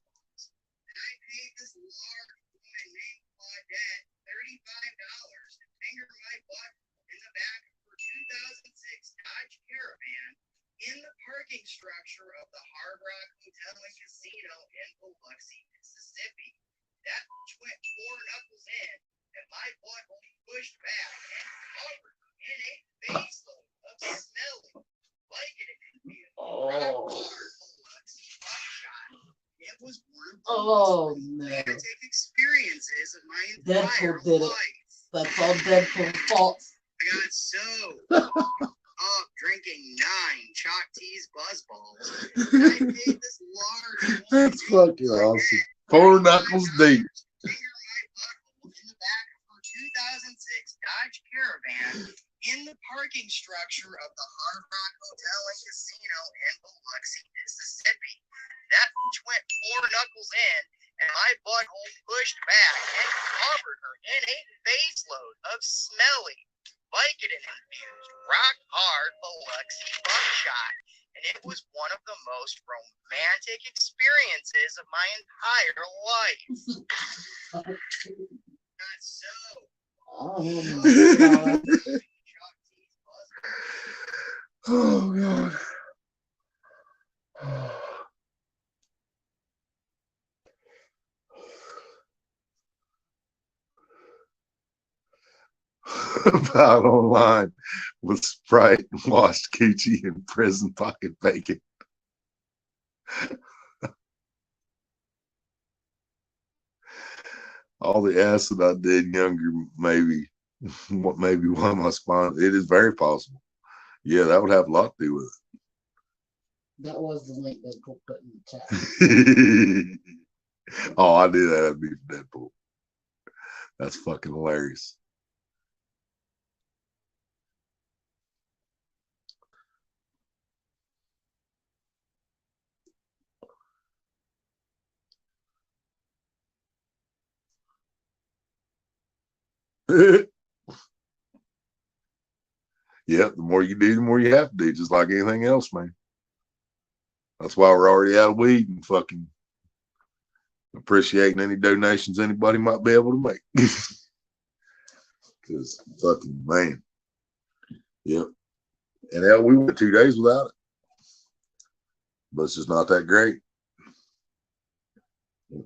Structure of the Hard Rock Hotel and Casino in Biloxi, Mississippi. That went 4 knuckles in, and my butthole pushed back and covered in a baseload of smelling, Vicodin infused, Biloxi buckshot. It was one of the most romantic experiences of my entire Deadpool did it. life. That's all Deadpool's fault. I got so up drinking 9 chalk teas buzzballs. I paid this large That's fucking awesome. 4 knuckles deep. Finger my butthole in the back of her 2006 Dodge Caravan in the parking structure of the Hard Rock Hotel and Casino in Biloxi, Mississippi. That went 4 knuckles in, and my butthole pushed back and covered her in a baseload of smelly, Vicodin infused, rock hard Biloxi buckshot, and it was one of the most romantic experiences of my entire life. Not so. Oh my God. Oh God. About online with Sprite and washed coochie and prison pocket bacon. All the acid I did younger, maybe why my spine. It is very possible. Yeah, that would have a lot to do with That was the link that Cole put in the chat. it. Oh, I knew that. That'd be Deadpool. That's fucking hilarious. Yeah, the more you do, the more you have to do, just like anything else, man. That's why we're already out of weed and fucking appreciating any donations anybody might be able to make. Because fucking man. Yep. And hell, we went 2 days without it. But it's just not that great.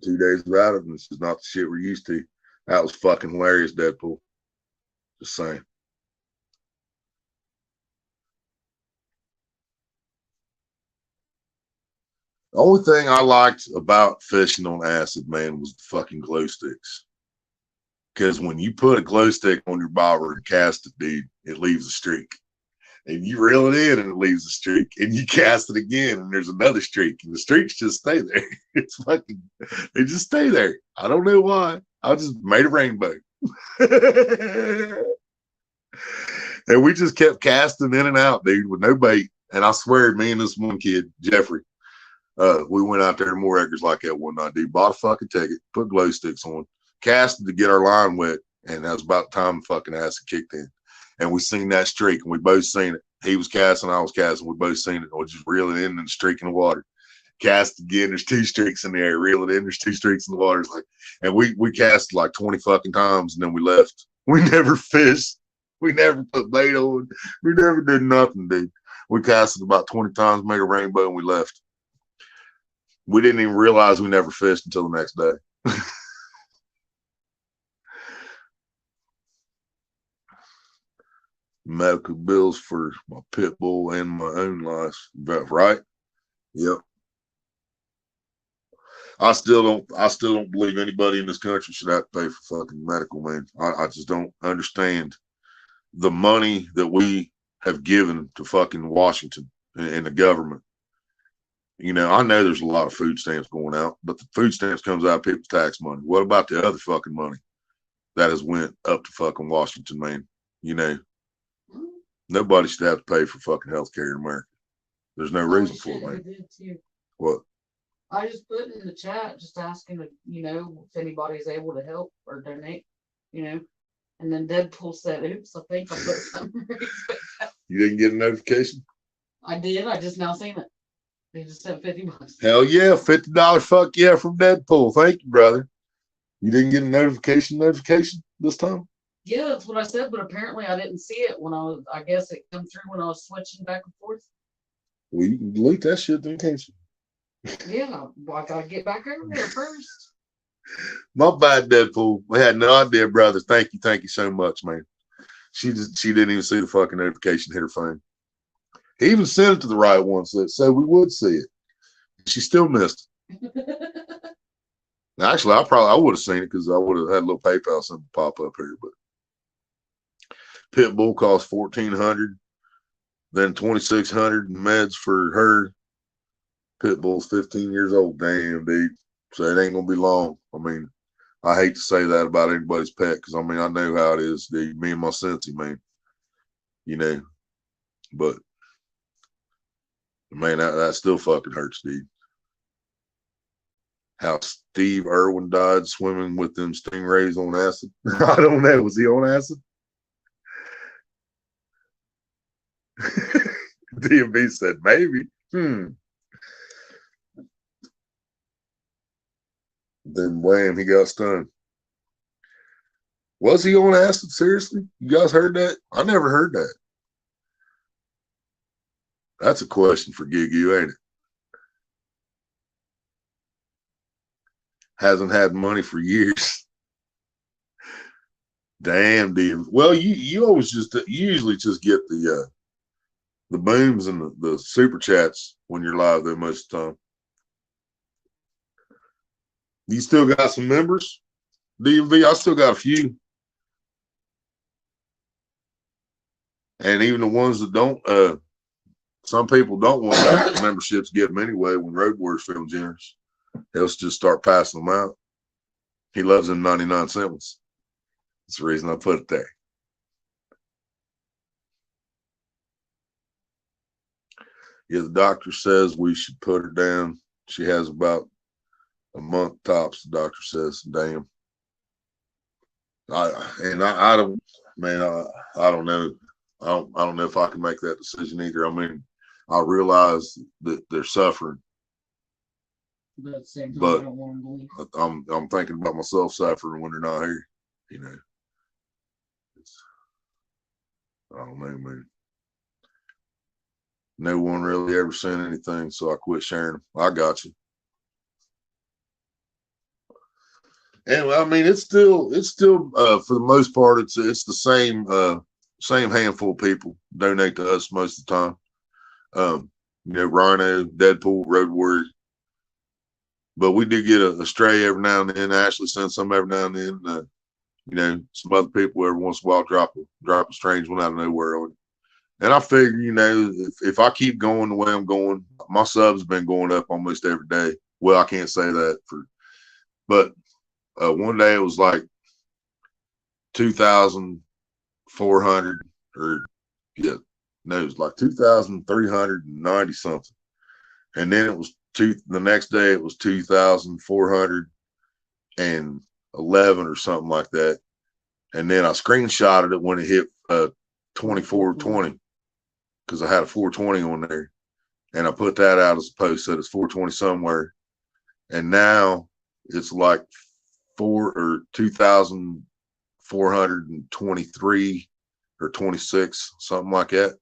2 days without it, and it's just not the shit we're used to. That was fucking hilarious, Deadpool. Just saying. The only thing I liked about fishing on acid, man, was the fucking glow sticks. Because when you put a glow stick on your bobber and cast it, dude, it leaves a streak. And you reel it in and it leaves a streak. And you cast it again and there's another streak. And the streaks just stay there. It's fucking, they just stay there. I don't know why. I just made a rainbow. And we just kept casting in and out, dude, with no bait. And I swear, me and this one kid, Jeffrey, we went out there to more acres like that one night, dude. Bought a fucking ticket, put glow sticks on, casted to get our line wet, and that was about the time the fucking acid kicked in. And we seen that streak, and we both seen it. He was casting, I was casting. We both seen it. We just reel it in and streak in the water. Cast again, there's 2 streaks in the air. Reel it in, there's 2 streaks in the water. It's like, and we cast like 20 fucking times, and then we left. We never fished. We never put bait on. We never did nothing, dude. We casted about 20 times, made a rainbow, and we left. We didn't even realize we never fished until the next day. Medical bills for my pit bull and my own life. Right? Yep. I still don't believe anybody in this country should have to pay for fucking medical, man. I just don't understand the money that we have given to fucking Washington and the government. You know, I know there's a lot of food stamps going out, but the food stamps comes out of people's tax money. What about the other fucking money that has went up to fucking Washington, man? You know, nobody should have to pay for fucking health care in America. There's no reason for it, man. What? I just put in the chat, just asking, you know, if anybody's able to help or donate, you know. And then Deadpool said, oops, I think I put something. You didn't get a notification? I did. I just now seen it. They just sent $50. Hell yeah, $50. Fuck yeah, from Deadpool. Thank you, brother. You didn't get a notification this time? Yeah, that's what I said, but apparently I didn't see it when I guess it come through when I was switching back and forth. Well, you can delete that shit then, can't you? Yeah, well, I gotta get back over there first. My bad, Deadpool. We had no idea, brother. Thank you so much, man. She didn't even see the fucking notification hit her phone. He even sent it to the right one, so we would see it. She still missed it. Actually, I would have seen it because I would have had a little PayPal something pop up here. But Pitbull cost $1,400, then $2,600 in meds for her. Pitbull's 15 years old. Damn, dude. So it ain't gonna be long. I mean, I hate to say that about anybody's pet because I mean I know how it is, dude. Me and my Cincy, man. You know, but man, that still fucking hurts, dude. How Steve Irwin died swimming with them stingrays on acid. I don't know. Was he on acid? DMV said maybe. Then wham, he got stunned. Was he on acid? Seriously? You guys heard that? I never heard that. That's a question for Gigu, ain't it? Hasn't had money for years. Damn, dude. Well, you always usually just get the booms and the super chats when you're live there most of the time. You still got some members? DMV, I still got a few. And even the ones that don't, some people don't want memberships, get them anyway when Road Warriors feel generous. He'll just start passing them out. He loves them 99-cent ones. That's the reason I put it there. Yeah, the doctor says we should put her down. She has about a month tops, the doctor says. Damn. I don't know. I don't know if I can make that decision either. I mean, I realize that they're suffering. But at the same time, But I don't want them to leave. I'm thinking about myself suffering when they're not here. You know, I don't know, man. No one really ever sent anything, so I quit sharing them. I got you. And I mean, it's still for the most part, it's the same handful of people donate to us most of the time. You know, Rhino, Deadpool, Road Warrior. But we do get a stray every now and then. Ashley sends some every now and then. You know, some other people every once in a while drop a strange one out of nowhere on you. And I figure, you know, if I keep going the way I'm going, my subs have been going up almost every day. Well, I can't say that but one day it was like 2,400 or yeah, no, it was like 2,390 something. And then it was the next day it was 2,411 or something like that. And then I screenshotted it when it hit 2420 because I had a 420 on there. And I put that out as a post, said it's 420 somewhere. And now it's like 2,423 or 26, something like that.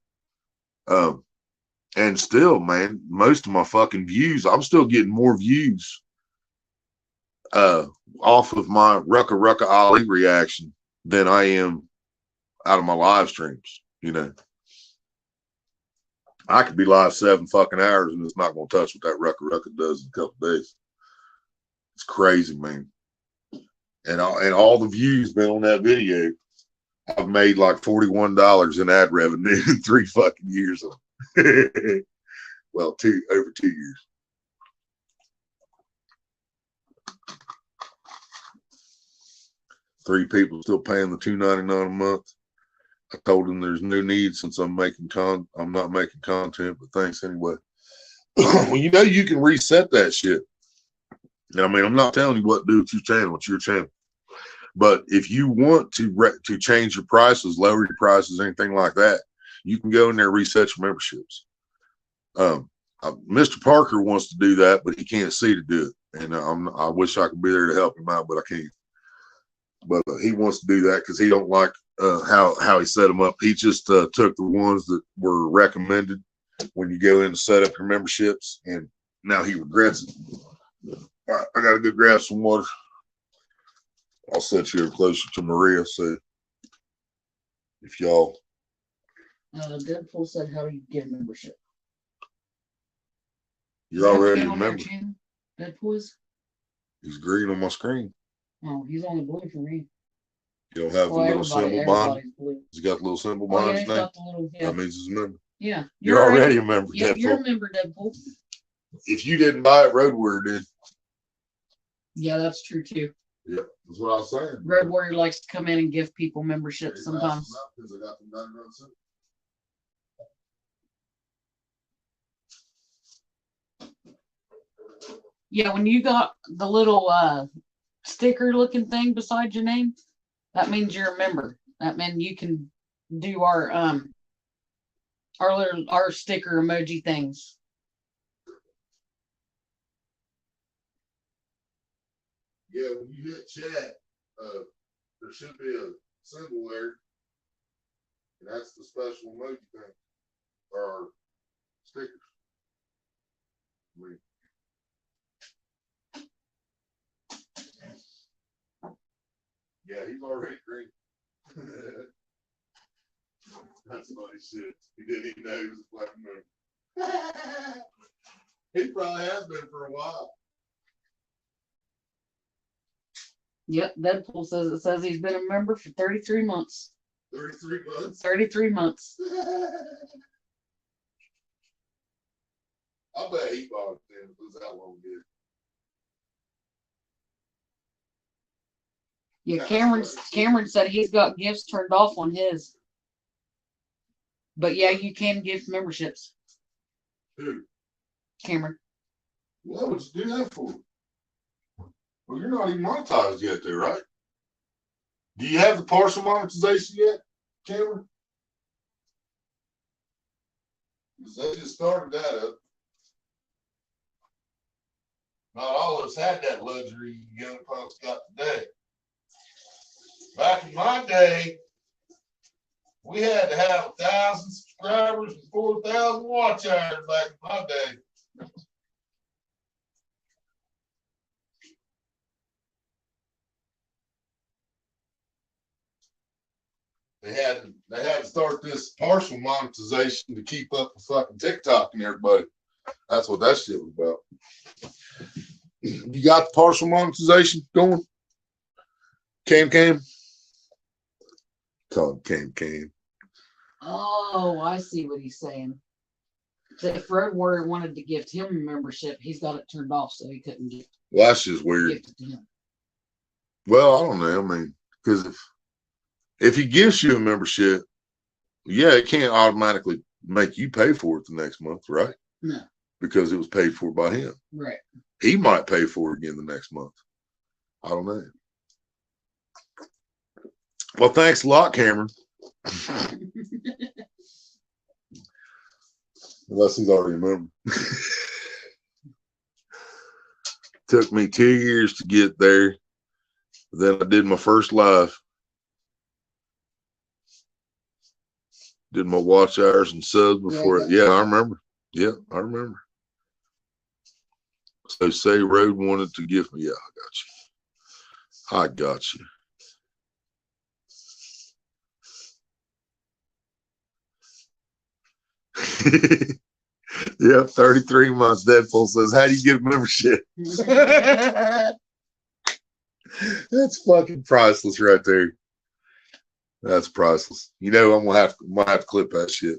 And still, man, most of my fucking views, I'm still getting more views off of my Rucka Ali reaction than I am out of my live streams. You know, I could be live 7 fucking hours and it's not going to touch what that Rucka does in a couple days. It's crazy, man. And all the views been on that video. I've made like $41 in ad revenue in 3 fucking years. Well, over 2 years. Three people still paying the $2.99 a month. I told them there's no need since I'm not making content, but thanks anyway. Well, you know, you can reset that shit. I mean, I'm not telling you what to do with your channel. It's your channel. But if you want to change your prices, lower your prices, anything like that, you can go in there and reset your memberships. Mr. Parker wants to do that, but he can't see to do it. And I wish I could be there to help him out, but I can't. But he wants to do that because he don't like how he set them up. He just took the ones that were recommended when you go in to set up your memberships, and now he regrets it. All right, I got to go grab some water. I'll set you closer to Maria, so if y'all. Deadpool said, how do you get a membership? You're already a member. Deadpool is? He's green on my screen. Oh, he's only blue for me. You don't have the little symbol behind. He's got the little symbol behind his name. That means he's a member. Yeah. You're already a member. Yeah, Deadpool. you're a member, Deadpool. If you didn't buy it, Road Warrior did. Yeah, that's true too. Yeah, that's what I was saying. Road Warrior likes to come in and give people memberships sometimes. Yeah, when you got the little sticker looking thing beside your name, that means you're a member. That means you can do our sticker emoji things. Yeah, when you hit chat, there should be a symbol there. And that's the special emoji thing. Or stickers. Yeah, he's already green. That's funny shit. He didn't even know he was a black member. He probably has been for a while. Yep, Deadpool says he's been a member for 33 months. 33 months? 33 months. I bet he bought it then. It was that long ago. Yeah, Cameron said he's got gifts turned off on his. But yeah, you can give memberships. Who? Cameron. What would you do that for? Well, you're not even monetized yet, though, right? Do you have the partial monetization yet, Cameron? Because they just started that up. Not all of us had that luxury young folks got today. Back in my day, we had to have 1,000 subscribers and 4,000 watch hours back in my day. They had to start this partial monetization to keep up with fucking TikTok and everybody. That's what that shit was about. You got the partial monetization going? Cam? Called Can. Oh, I see what he's saying. So if Road Warrior wanted to gift him a membership, he's got it turned off so he couldn't Well, that's just weird. gift it to him. Well, I don't know. I mean, because if he gives you a membership, yeah, it can't automatically make you pay for it the next month, right? No. Because it was paid for by him. Right. He might pay for it again the next month. I don't know. Well, thanks a lot, Cameron. Unless he's already a member. Took me 2 years to get there. Then I did my first live. Did my watch hours and subs before. Yeah, I remember. Yeah, I remember. So say Road wanted to give me. Yeah, I got you. Yeah, 33 months. Deadpool says, how do you get a membership? That's fucking priceless right there. That's priceless. You know, I'm gonna have to clip that shit.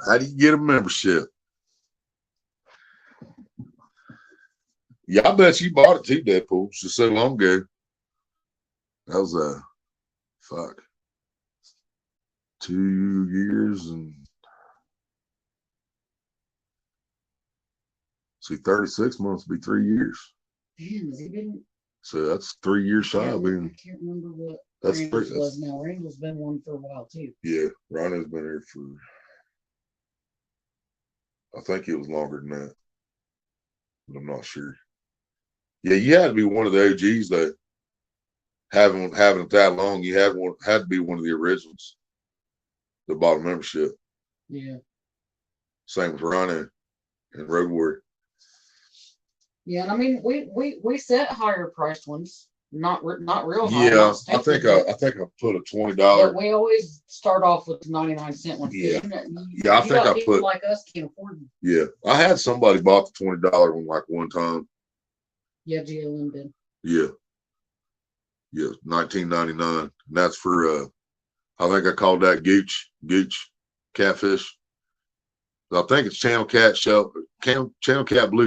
How do you get a membership? Yeah, I bet you bought it too, Deadpool. It's just so long ago. That was fuck. 2 years and see, 36 months would be 3 years. Damn, has he been? So that's 3 years shy. I mean, I can't remember what that's Randall's was now. Randall's been one for a while too. Yeah, Rhino's been here for. I think it was longer than that, but I'm not sure. Yeah, you had to be one of the OGs though. Having it that long, you had to be one of the originals that bought a membership. Yeah. Same with Rhino and Road Warrior. Yeah, and I mean we set higher priced ones, not real high. Yeah, I think I put a $20. We always start off with the 99-cent ones. Yeah. I think I people put like us can't afford them. Yeah, I had somebody bought the $20 one like one time. Yeah, GLM did. Yeah, 1999. And that's for I think I called that Gooch catfish. I think it's Channel Cat Blue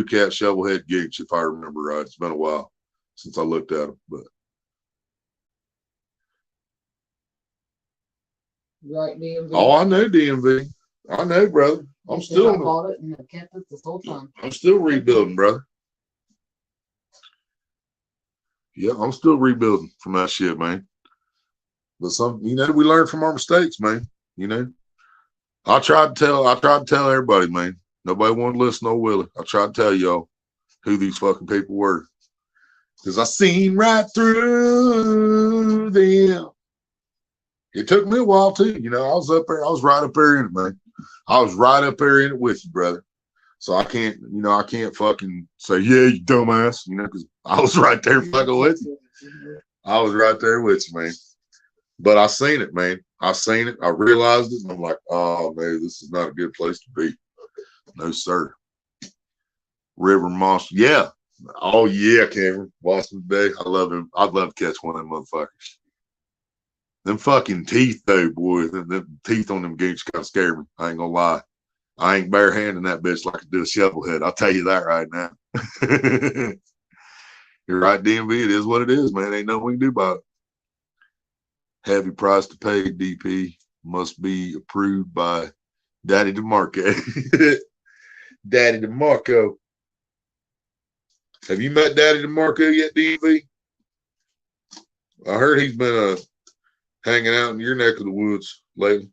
Cat Shovelhead Gooch, if I remember right. It's been a while since I looked at them, but right, DMV. oh, I know DMV. I know, brother. I bought it and I kept it this whole time. I'm still rebuilding, brother. Yeah, I'm still rebuilding from that shit, man. But we learn from our mistakes, man. I tried to tell everybody, man. Nobody wanted to listen to Willie. I tried to tell y'all who these fucking people were. Because I seen right through them. It took me a while too. I was up there. I was right up there in it, man. I was right up there in it with you, brother. So I can't fucking say, yeah, you dumbass, because I was right there fucking with you. I was right there with you, man. But I seen it, man. I seen it. I realized it. And I'm like, oh, man, this is not a good place to be. No, sir. River Monster. Yeah. Oh, yeah, Cameron. Boston Bay. I love him. I'd love to catch one of them motherfuckers. Them fucking teeth, though, boy. Them teeth on them gates kind of scare me. I ain't gonna lie. I ain't barehanding that bitch like I do a shovelhead. I'll tell you that right now. You're right, DMV. It is what it is, man. Ain't nothing we can do about it. Heavy price to pay, DP. Must be approved by Daddy DeMarco. Daddy DeMarco. Have you met Daddy DeMarco yet, DMV? I heard he's been hanging out in your neck of the woods lately.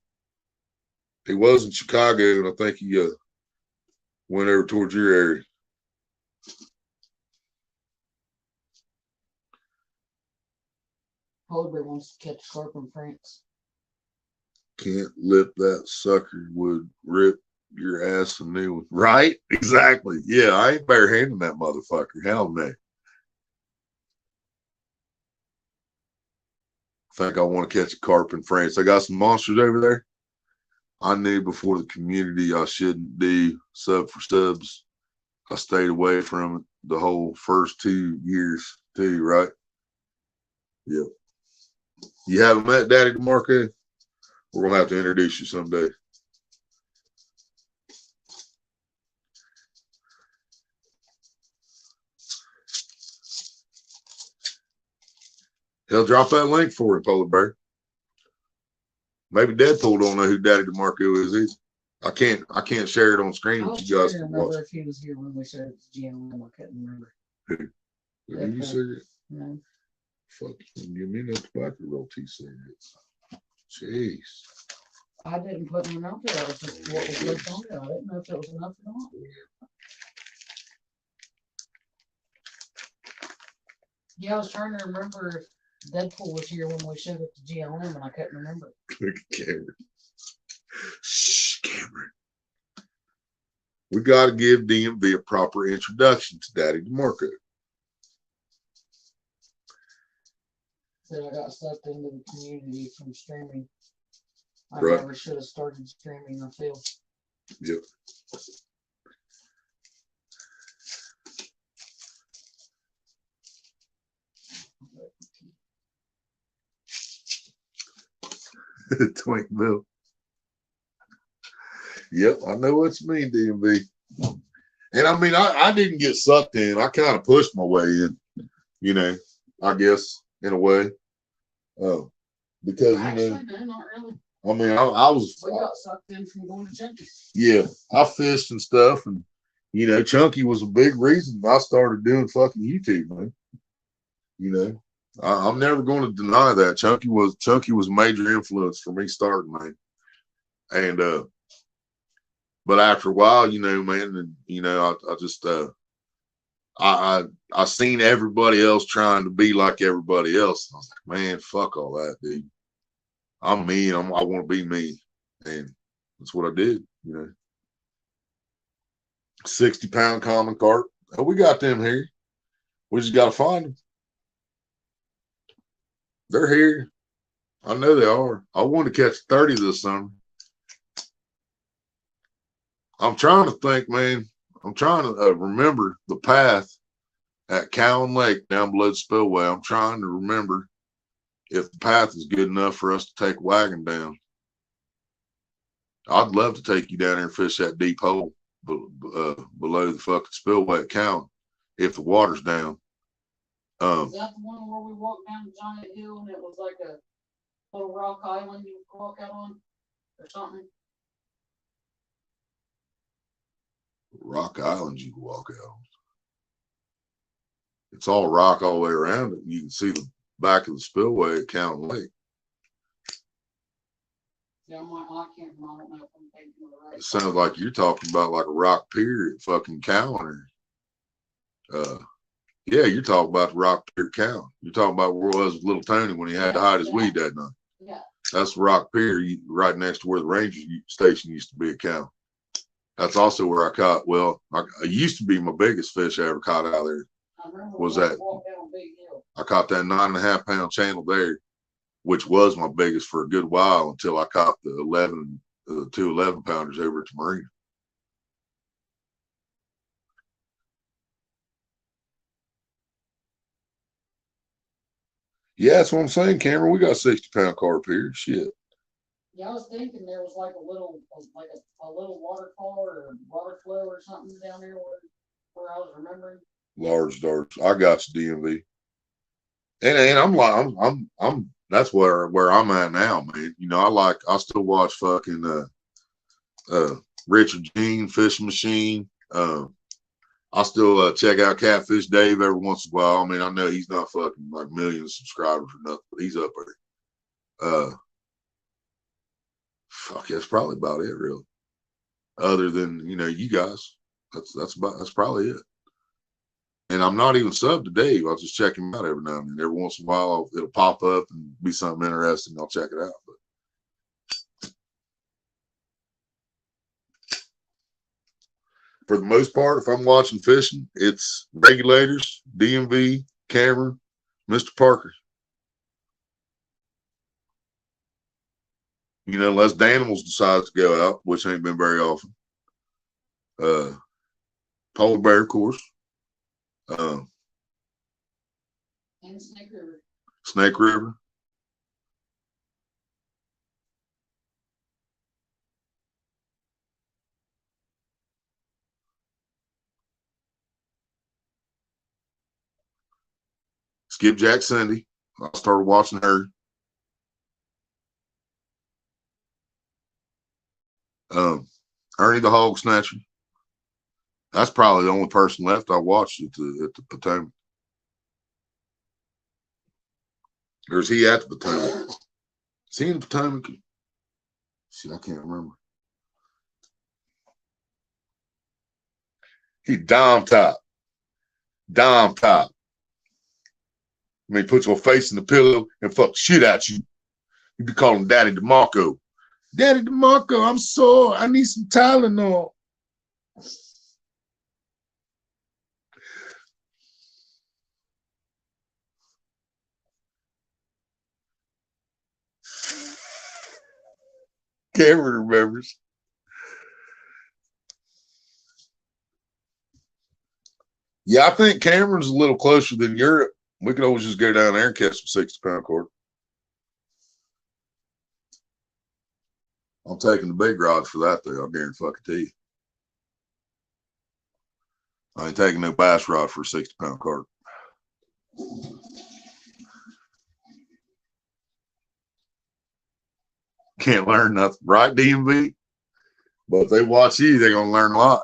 He was in Chicago, and I think he went over towards your area. Holder wants to catch carp in France. Can't lip that sucker would rip your ass a new one. Right? Exactly. Yeah, I ain't barehanding that motherfucker. Hell no. I think I want to catch a carp in France. I got some monsters over there. I knew before the community I shouldn't do sub for subs. I stayed away from it the whole first 2 years too, right? Yep. You haven't met Daddy DeMarco? We're gonna have to introduce you someday. He'll drop that link for you, Polar Bear. Maybe Deadpool don't know who Daddy DeMarco is either. I can't share it on screen I with was you guys trying to to watch. remember if he was here when we showed it to GM. I couldn't remember. Did you Deadpool. see it? No. Fuck, give me no tobacco roll tea cigarettes. Jeez. I didn't put one out there. I was just what was left on there. I didn't know if it was enough or not. Yeah, I was trying to remember if Deadpool was here when we showed it to GLM, and I couldn't remember. Look at Cameron. Shh, Cameron. We got to give DMV a proper introduction to Daddy DeMarco. Said I got sucked into the community from streaming. I Right. never should have started streaming. I feel. Yep. Twink Bill. Yep, I know what you mean, DMV. And I mean, I didn't get sucked in. I kind of pushed my way in, you know, I guess, in a way. Because, you Actually, know, no, not really. I mean, I was, We got sucked in from going to Chunky. yeah, I fished and stuff. And, you know, Chunky was a big reason I started doing fucking YouTube, man. You know, I'm never going to deny that. Chunky was a major influence for me starting, man. And, but after a while, you know, man, and, you know, I just, I seen everybody else trying to be like everybody else. I was like, man, fuck all that, dude. I'm me. I want to be me. And that's what I did, you know. 60-pound common carp. Oh, we got them here. We just got to find them. They're here. I know they are. I want to catch 30 this summer. I'm trying to think, man. I'm trying to remember the path at Cowan Lake down below the spillway. I'm trying to remember if the path is good enough for us to take a wagon down. I'd love to take you down there and fish that deep hole below the fucking spillway at Cowan if the water's down. Is that the one where we walked down Giant Hill and it was like a little rock island you could walk out on or something? Rock Island you can walk out on. It's all rock all the way around it. You can see the back of the spillway at Cowan Lake. Yeah, I can't remember. I don't know if I'm thinking of the right. It sounds like you're talking about like a rock pier at fucking Cowan. Yeah, you're talking about the rock pier at Cowan. You're talking about where it was with Little Tony when he had to hide his weed that night. Yeah. That's the rock pier right next to where the ranger station used to be at Cowan. That's also where I caught, well, I used to be my biggest fish I ever caught out there. Was that I caught that 9.5 pound channel there, which was my biggest for a good while until I caught the 2 11 pounders over at the marina. Yeah, that's what I'm saying, Cameron. We got 60-pound carp here. Shit. Yeah, I was thinking there was like a little waterfall or water flow or something down there where I was remembering. Large darts. I got you, DMV. And I'm like, I'm that's where I'm at now, man. You know, I still watch fucking Richard Jean Fishing Machine. I still check out Catfish Dave every once in a while. I mean, I know he's not fucking like millions of subscribers or nothing, but he's up there. Fuck, that's probably about it, really. Other than, you know, you guys. That's probably it. And I'm not even subbed to Dave. I'll just check him out every now and then. Every once in a while, it'll pop up and be something interesting. I'll check it out. But for the most part, if I'm watching fishing, it's regulators, DMV, Cameron, Mr. Parker. You know, unless Danimals decides to go out, which ain't been very often. Polar Bear, of course. And Snake River. Snake River. Skipjack Cindy. I started watching her. Ernie the Hog Snatcher. That's probably the only person left I watched at the Potomac. Or is he at the Potomac? Is he in the Potomac? Shit, I can't remember. He dime top. Dime top. I mean, put your face in the pillow and fuck the shit out you. You be calling Daddy DeMarco. Daddy DeMarco, I'm sore. I need some Tylenol. Cameron remembers. Yeah, I think Cameron's a little closer than Europe. We could always just go down there and catch some 60-pound cord. I'm taking the big rod for that, though. I guarantee fucking to you. I ain't taking no bass rod for a 60-pound carp. Can't learn nothing, right, DMV? But if they watch you, they're going to learn a lot.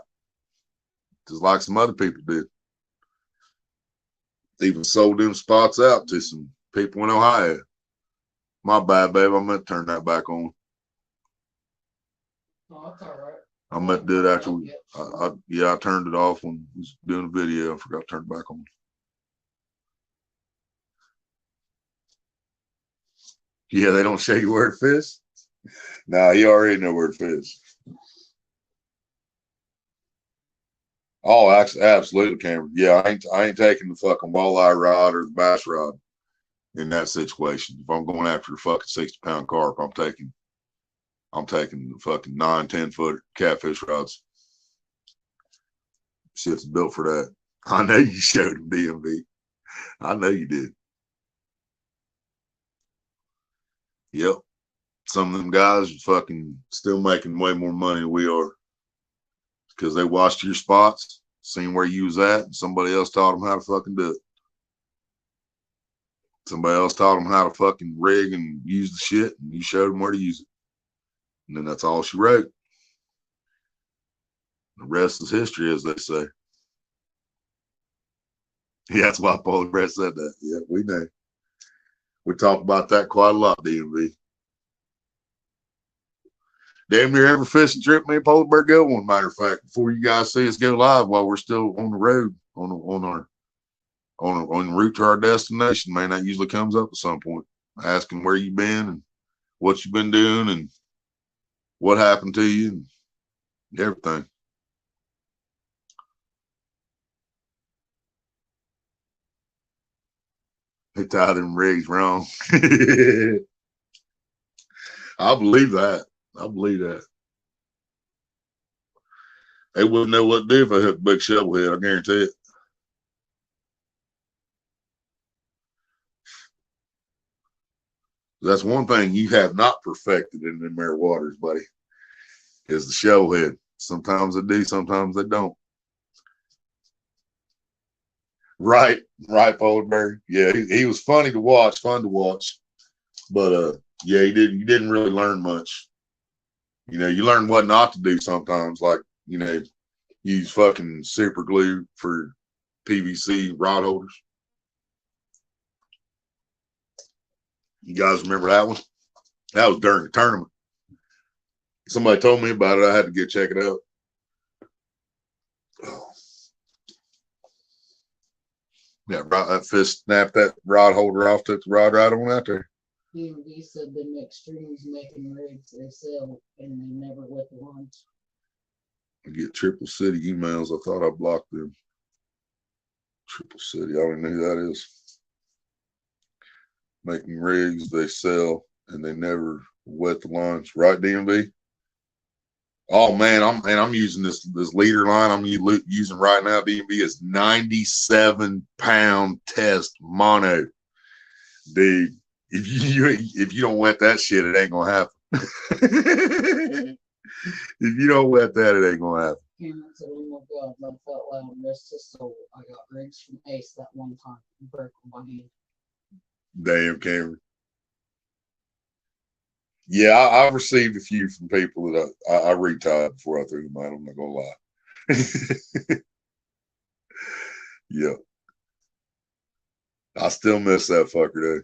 Just like some other people did. Even sold them spots out to some people in Ohio. My bad, babe. I meant to turn that back on. Oh, that's all right. I meant to do it after we, I turned it off when I was doing the video. I forgot to turn it back on. Yeah, they don't show you where to fish. Nah, you already know where to fish. Oh, absolutely, Cameron. Yeah, I ain't taking the fucking walleye rod or the bass rod in that situation. If I'm going after a fucking 60-pound carp, I'm taking the fucking 9-10 foot catfish rods. Shit's built for that. I know you showed him, DMV. I know you did. Yep. Some of them guys are fucking still making way more money than we are. Because they watched your spots, seen where you was at, and somebody else taught them how to fucking do it. Somebody else taught them how to fucking rig and use the shit, and you showed them where to use it. And then that's all she wrote. The rest is history, as they say. Yeah, that's why Paul Brett said that. Yeah, we know. We talk about that quite a lot, DMV. Damn near every fishing trip me and Polar Bear go on, matter of fact, before you guys see us go live while we're still on the road on route to our destination, man, that usually comes up at some point. Asking where you been and what you've been doing and what happened to you and everything. They tied them rigs wrong. I believe that. I believe that. They wouldn't know what to do if I hooked a big shovel head, I guarantee it. That's one thing you have not perfected in them air waters, buddy, is the shovel head. Sometimes they do, sometimes they don't. Right, Polar Bear. Yeah, he was funny to watch, fun to watch. But yeah, you didn't really learn much. You know, you learn what not to do sometimes, like, you know, use fucking super glue for PVC rod holders. You guys remember that one? That was during the tournament. Somebody told me about it. I had to go check it out. Oh. Yeah, that fish snapped that rod holder off, took the rod right on out there. He said them extremes making rigs they sell and they never wet the lines. I get Triple City emails. I thought I blocked them. Triple City, I don't even know who that is. Making rigs they sell and they never wet the lines. Right, DMV? Oh man, I'm using this leader line I'm using right now. DMV is 97-pound test mono, dude. If you don't wet that shit, it ain't gonna happen. If you don't wet that, it ain't gonna happen. Cameron said, "Oh my God, love felt loud and rest his soul. I got rigs from Ace that one time and broke them by hand." Damn, Cameron. Yeah, I've received a few from people that I retired before I threw them out. I'm not gonna lie. Yeah, I still miss that fucker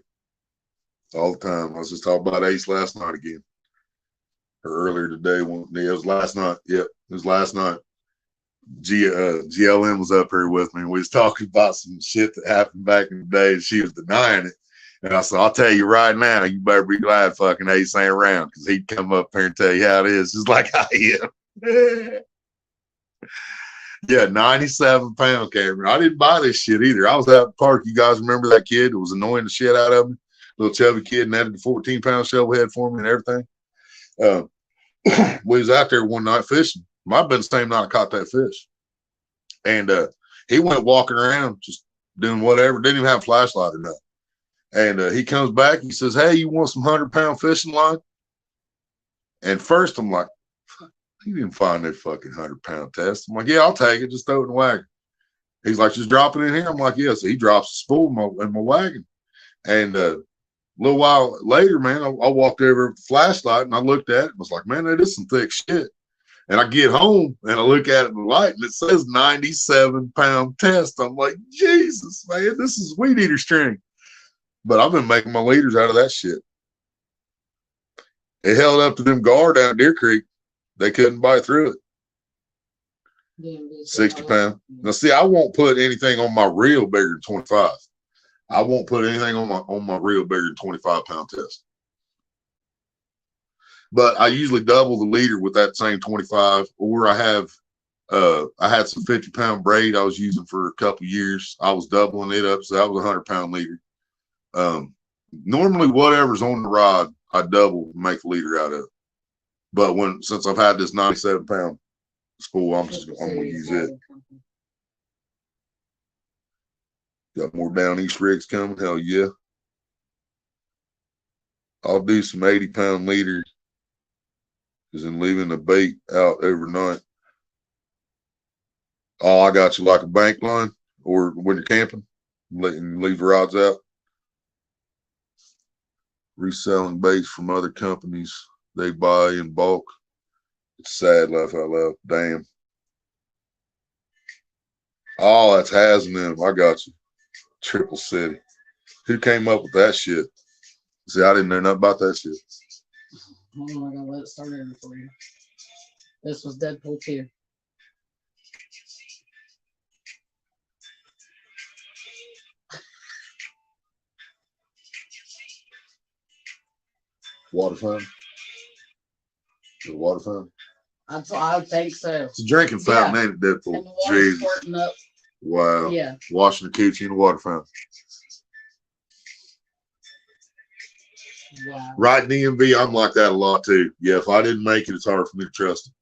though, all the time. I was just talking about Ace last night again, or earlier today. It was last night. Yep, it was last night. GLM was up here with me, and we was talking about some shit that happened back in the day, and she was denying it. And I said, I'll tell you right now, you better be glad fucking Ace ain't around, because he'd come up here and tell you how it is, just like I am. Yeah, 97-pound Cameron. I didn't buy this shit either. I was out at the park. You guys remember that kid that was annoying the shit out of me? Little chubby kid, and added the 14-pound shovel head for me and everything. We was out there one night fishing. Might have been the same night I caught that fish. And he went walking around just doing whatever. Didn't even have a flashlight or nothing. And he comes back. He says, hey, you want some 100-pound fishing line? And first I'm like, he didn't find that fucking 100-pound test. I'm like, yeah, I'll take it. Just throw it in the wagon. He's like, just drop it in here. I'm like, yeah. So he drops the spool in my wagon. And a little while later, man, I walked over with the flashlight and I looked at it and was like, man, that is some thick shit. And I get home and I look at it in the light and it says 97-pound test. I'm like, Jesus, man, this is weed eater string. But I've been making my leaders out of that shit. It held up to them guard down at Deer Creek. They couldn't bite through it. 60 pound. Now, see, I won't put anything on my reel bigger than 25. I won't put anything on my reel bigger than 25-pound test. But I usually double the leader with that same 25, or I had some 50-pound braid I was using for a couple years. I was doubling it up, so that was a 100-pound leader. Normally, whatever's on the rod, I double make the leader out of. But since I've had this 97-pound spool, I'm gonna use it. Got more down east rigs coming? Hell yeah. I'll do some 80-pound leaders, because in leaving the bait out overnight. Oh, I got you, like a bank line, or when you're camping, leave the rods out. Reselling baits from other companies they buy in bulk. It's sad, laugh out loud. Damn. Oh, that's Haslam. I got you. Triple City. Who came up with that shit? See, I didn't know nothing about that shit. Hold on, I gotta let it start over for you. This was Deadpool 2. Water fountain? Is it a water fountain? I think so. It's a drinking fountain, Yeah. ain't it, Deadpool? And the water's Jesus. squirting up. Wow. Yeah. Washing the coochie in the water fountain. Wow. Right, DMV, I'm like that a lot too. Yeah, if I didn't make it, it's hard for me to trust him.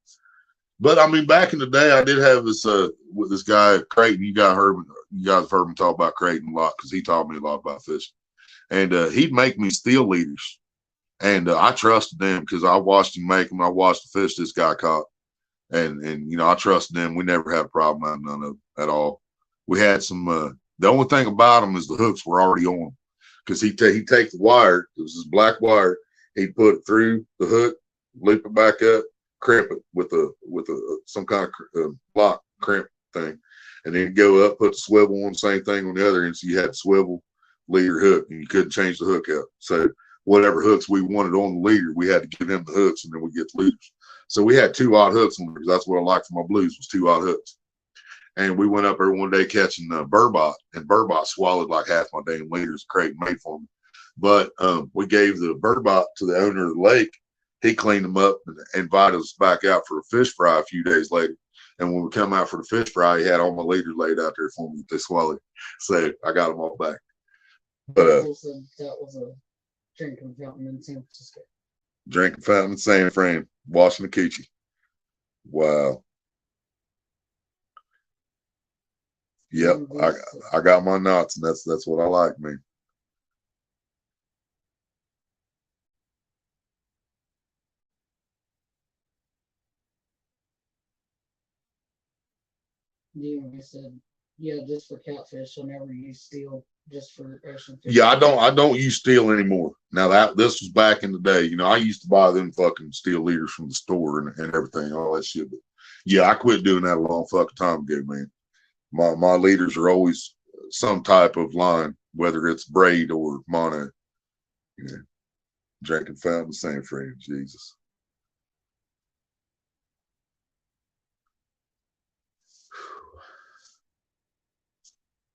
But I mean, back in the day, I did have this with this guy Creighton. You guys have heard me talk about Creighton a lot, because he taught me a lot about fishing. And he'd make me steel leaders, and I trusted them because I watched him make them. I watched the fish this guy caught, and you know, I trusted them. We never had a problem out of none of it at all. We had some. The only thing about them is the hooks were already on them, because he'd take the wire. It was this black wire. He'd put it through the hook, loop it back up, crimp it with some kind of lock crimp thing, and then go up, put the swivel on, the same thing on the other end. So you had swivel leader hook, and you couldn't change the hook out. So whatever hooks we wanted on the leader, we had to give him the hooks, and then we get the leaders. So we had 2 odd hooks on there, because that's what I liked for my blues, was 2 odd hooks. And we went up there one day catching burbot, and burbot swallowed like half my damn leaders Creighton made for me. But we gave the burbot to the owner of the lake. He cleaned them up and invited us back out for a fish fry a few days later. And when we come out for the fish fry, he had all my leaders laid out there for me that they swallowed. So I got them all back. But that was a drinking fountain in San Francisco. Drinking fountain in San Fran, washing the coochie. Wow. Yep, I got my knots, and that's what I like, man. Yeah, I said, yeah, just for catfish, I never use steel. just for Ocean. Yeah, I don't use steel anymore. Now this was back in the day. You know, I used to buy them fucking steel leaders from the store and everything, all that shit. But yeah, I quit doing that a long fucking time ago, man. My leaders are always some type of line, whether it's braid or mono. Yeah. Drinking fountain, same friend, Jesus.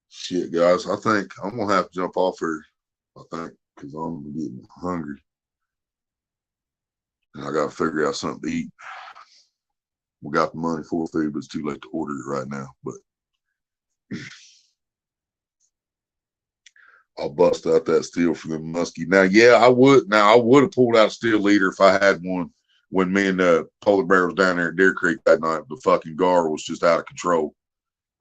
Shit, guys, I think I'm gonna have to jump off here. I think because I'm getting hungry, and I gotta figure out something to eat. We got the money for food, but it's too late to order it right now. But I'll bust out that steel for the muskie. Now, yeah, I would. Now, I would have pulled out a steel leader if I had one when me and Polar Bear was down there at Deer Creek that night. The fucking gar was just out of control.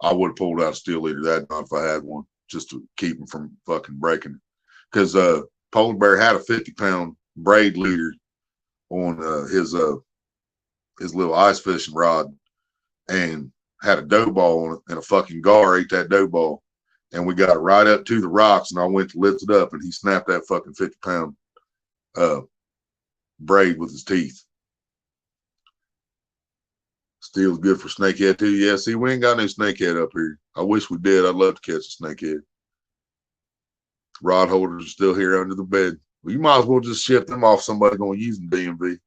I would have pulled out a steel leader that night if I had one, just to keep him from fucking breaking it. Because Polar Bear had a 50-pound braid leader on his little ice fishing rod and had a dough ball on it, and a fucking gar ate that dough ball. And we got it right up to the rocks, and I went to lift it up, and he snapped that fucking 50-pound braid with his teeth. Steel's good for snakehead too. Yeah, see, we ain't got no snakehead up here. I wish we did. I'd love to catch a snakehead. Rod holders are still here under the bed. Well, you might as well just ship them off. Somebody gonna use them, DMV.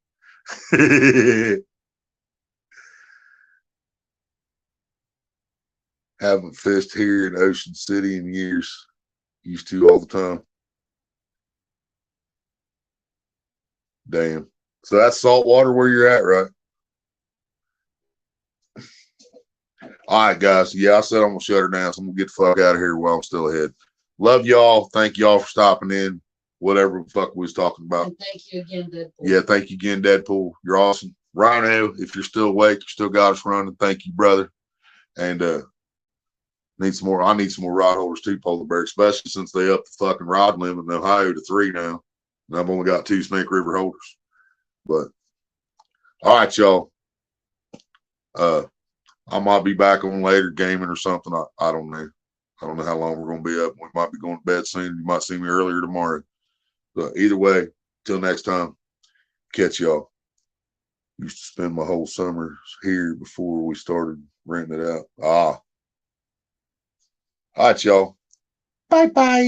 Haven't fished here in Ocean City in years. Used to all the time. Damn. So that's saltwater where you're at, right? All right, guys. Yeah, I said I'm gonna shut her down, so I'm gonna get the fuck out of here while I'm still ahead. Love y'all. Thank y'all for stopping in. Whatever the fuck we was talking about. And thank you again, Deadpool. Yeah, thank you again, Deadpool. You're awesome. Rhino, if you're still awake, you still got us running. Thank you, brother. And need some more. I need some more rod holders too, Polar Bear, especially since they upped the fucking rod limit in Ohio to 3 now. And I've only got 2 Snake River holders. But all right, y'all. I might be back on later gaming or something. I don't know. I don't know how long we're gonna be up. We might be going to bed soon. You might see me earlier tomorrow. But either way, till next time, catch y'all. Used to spend my whole summer here before we started renting it out. All right, y'all. Bye-bye.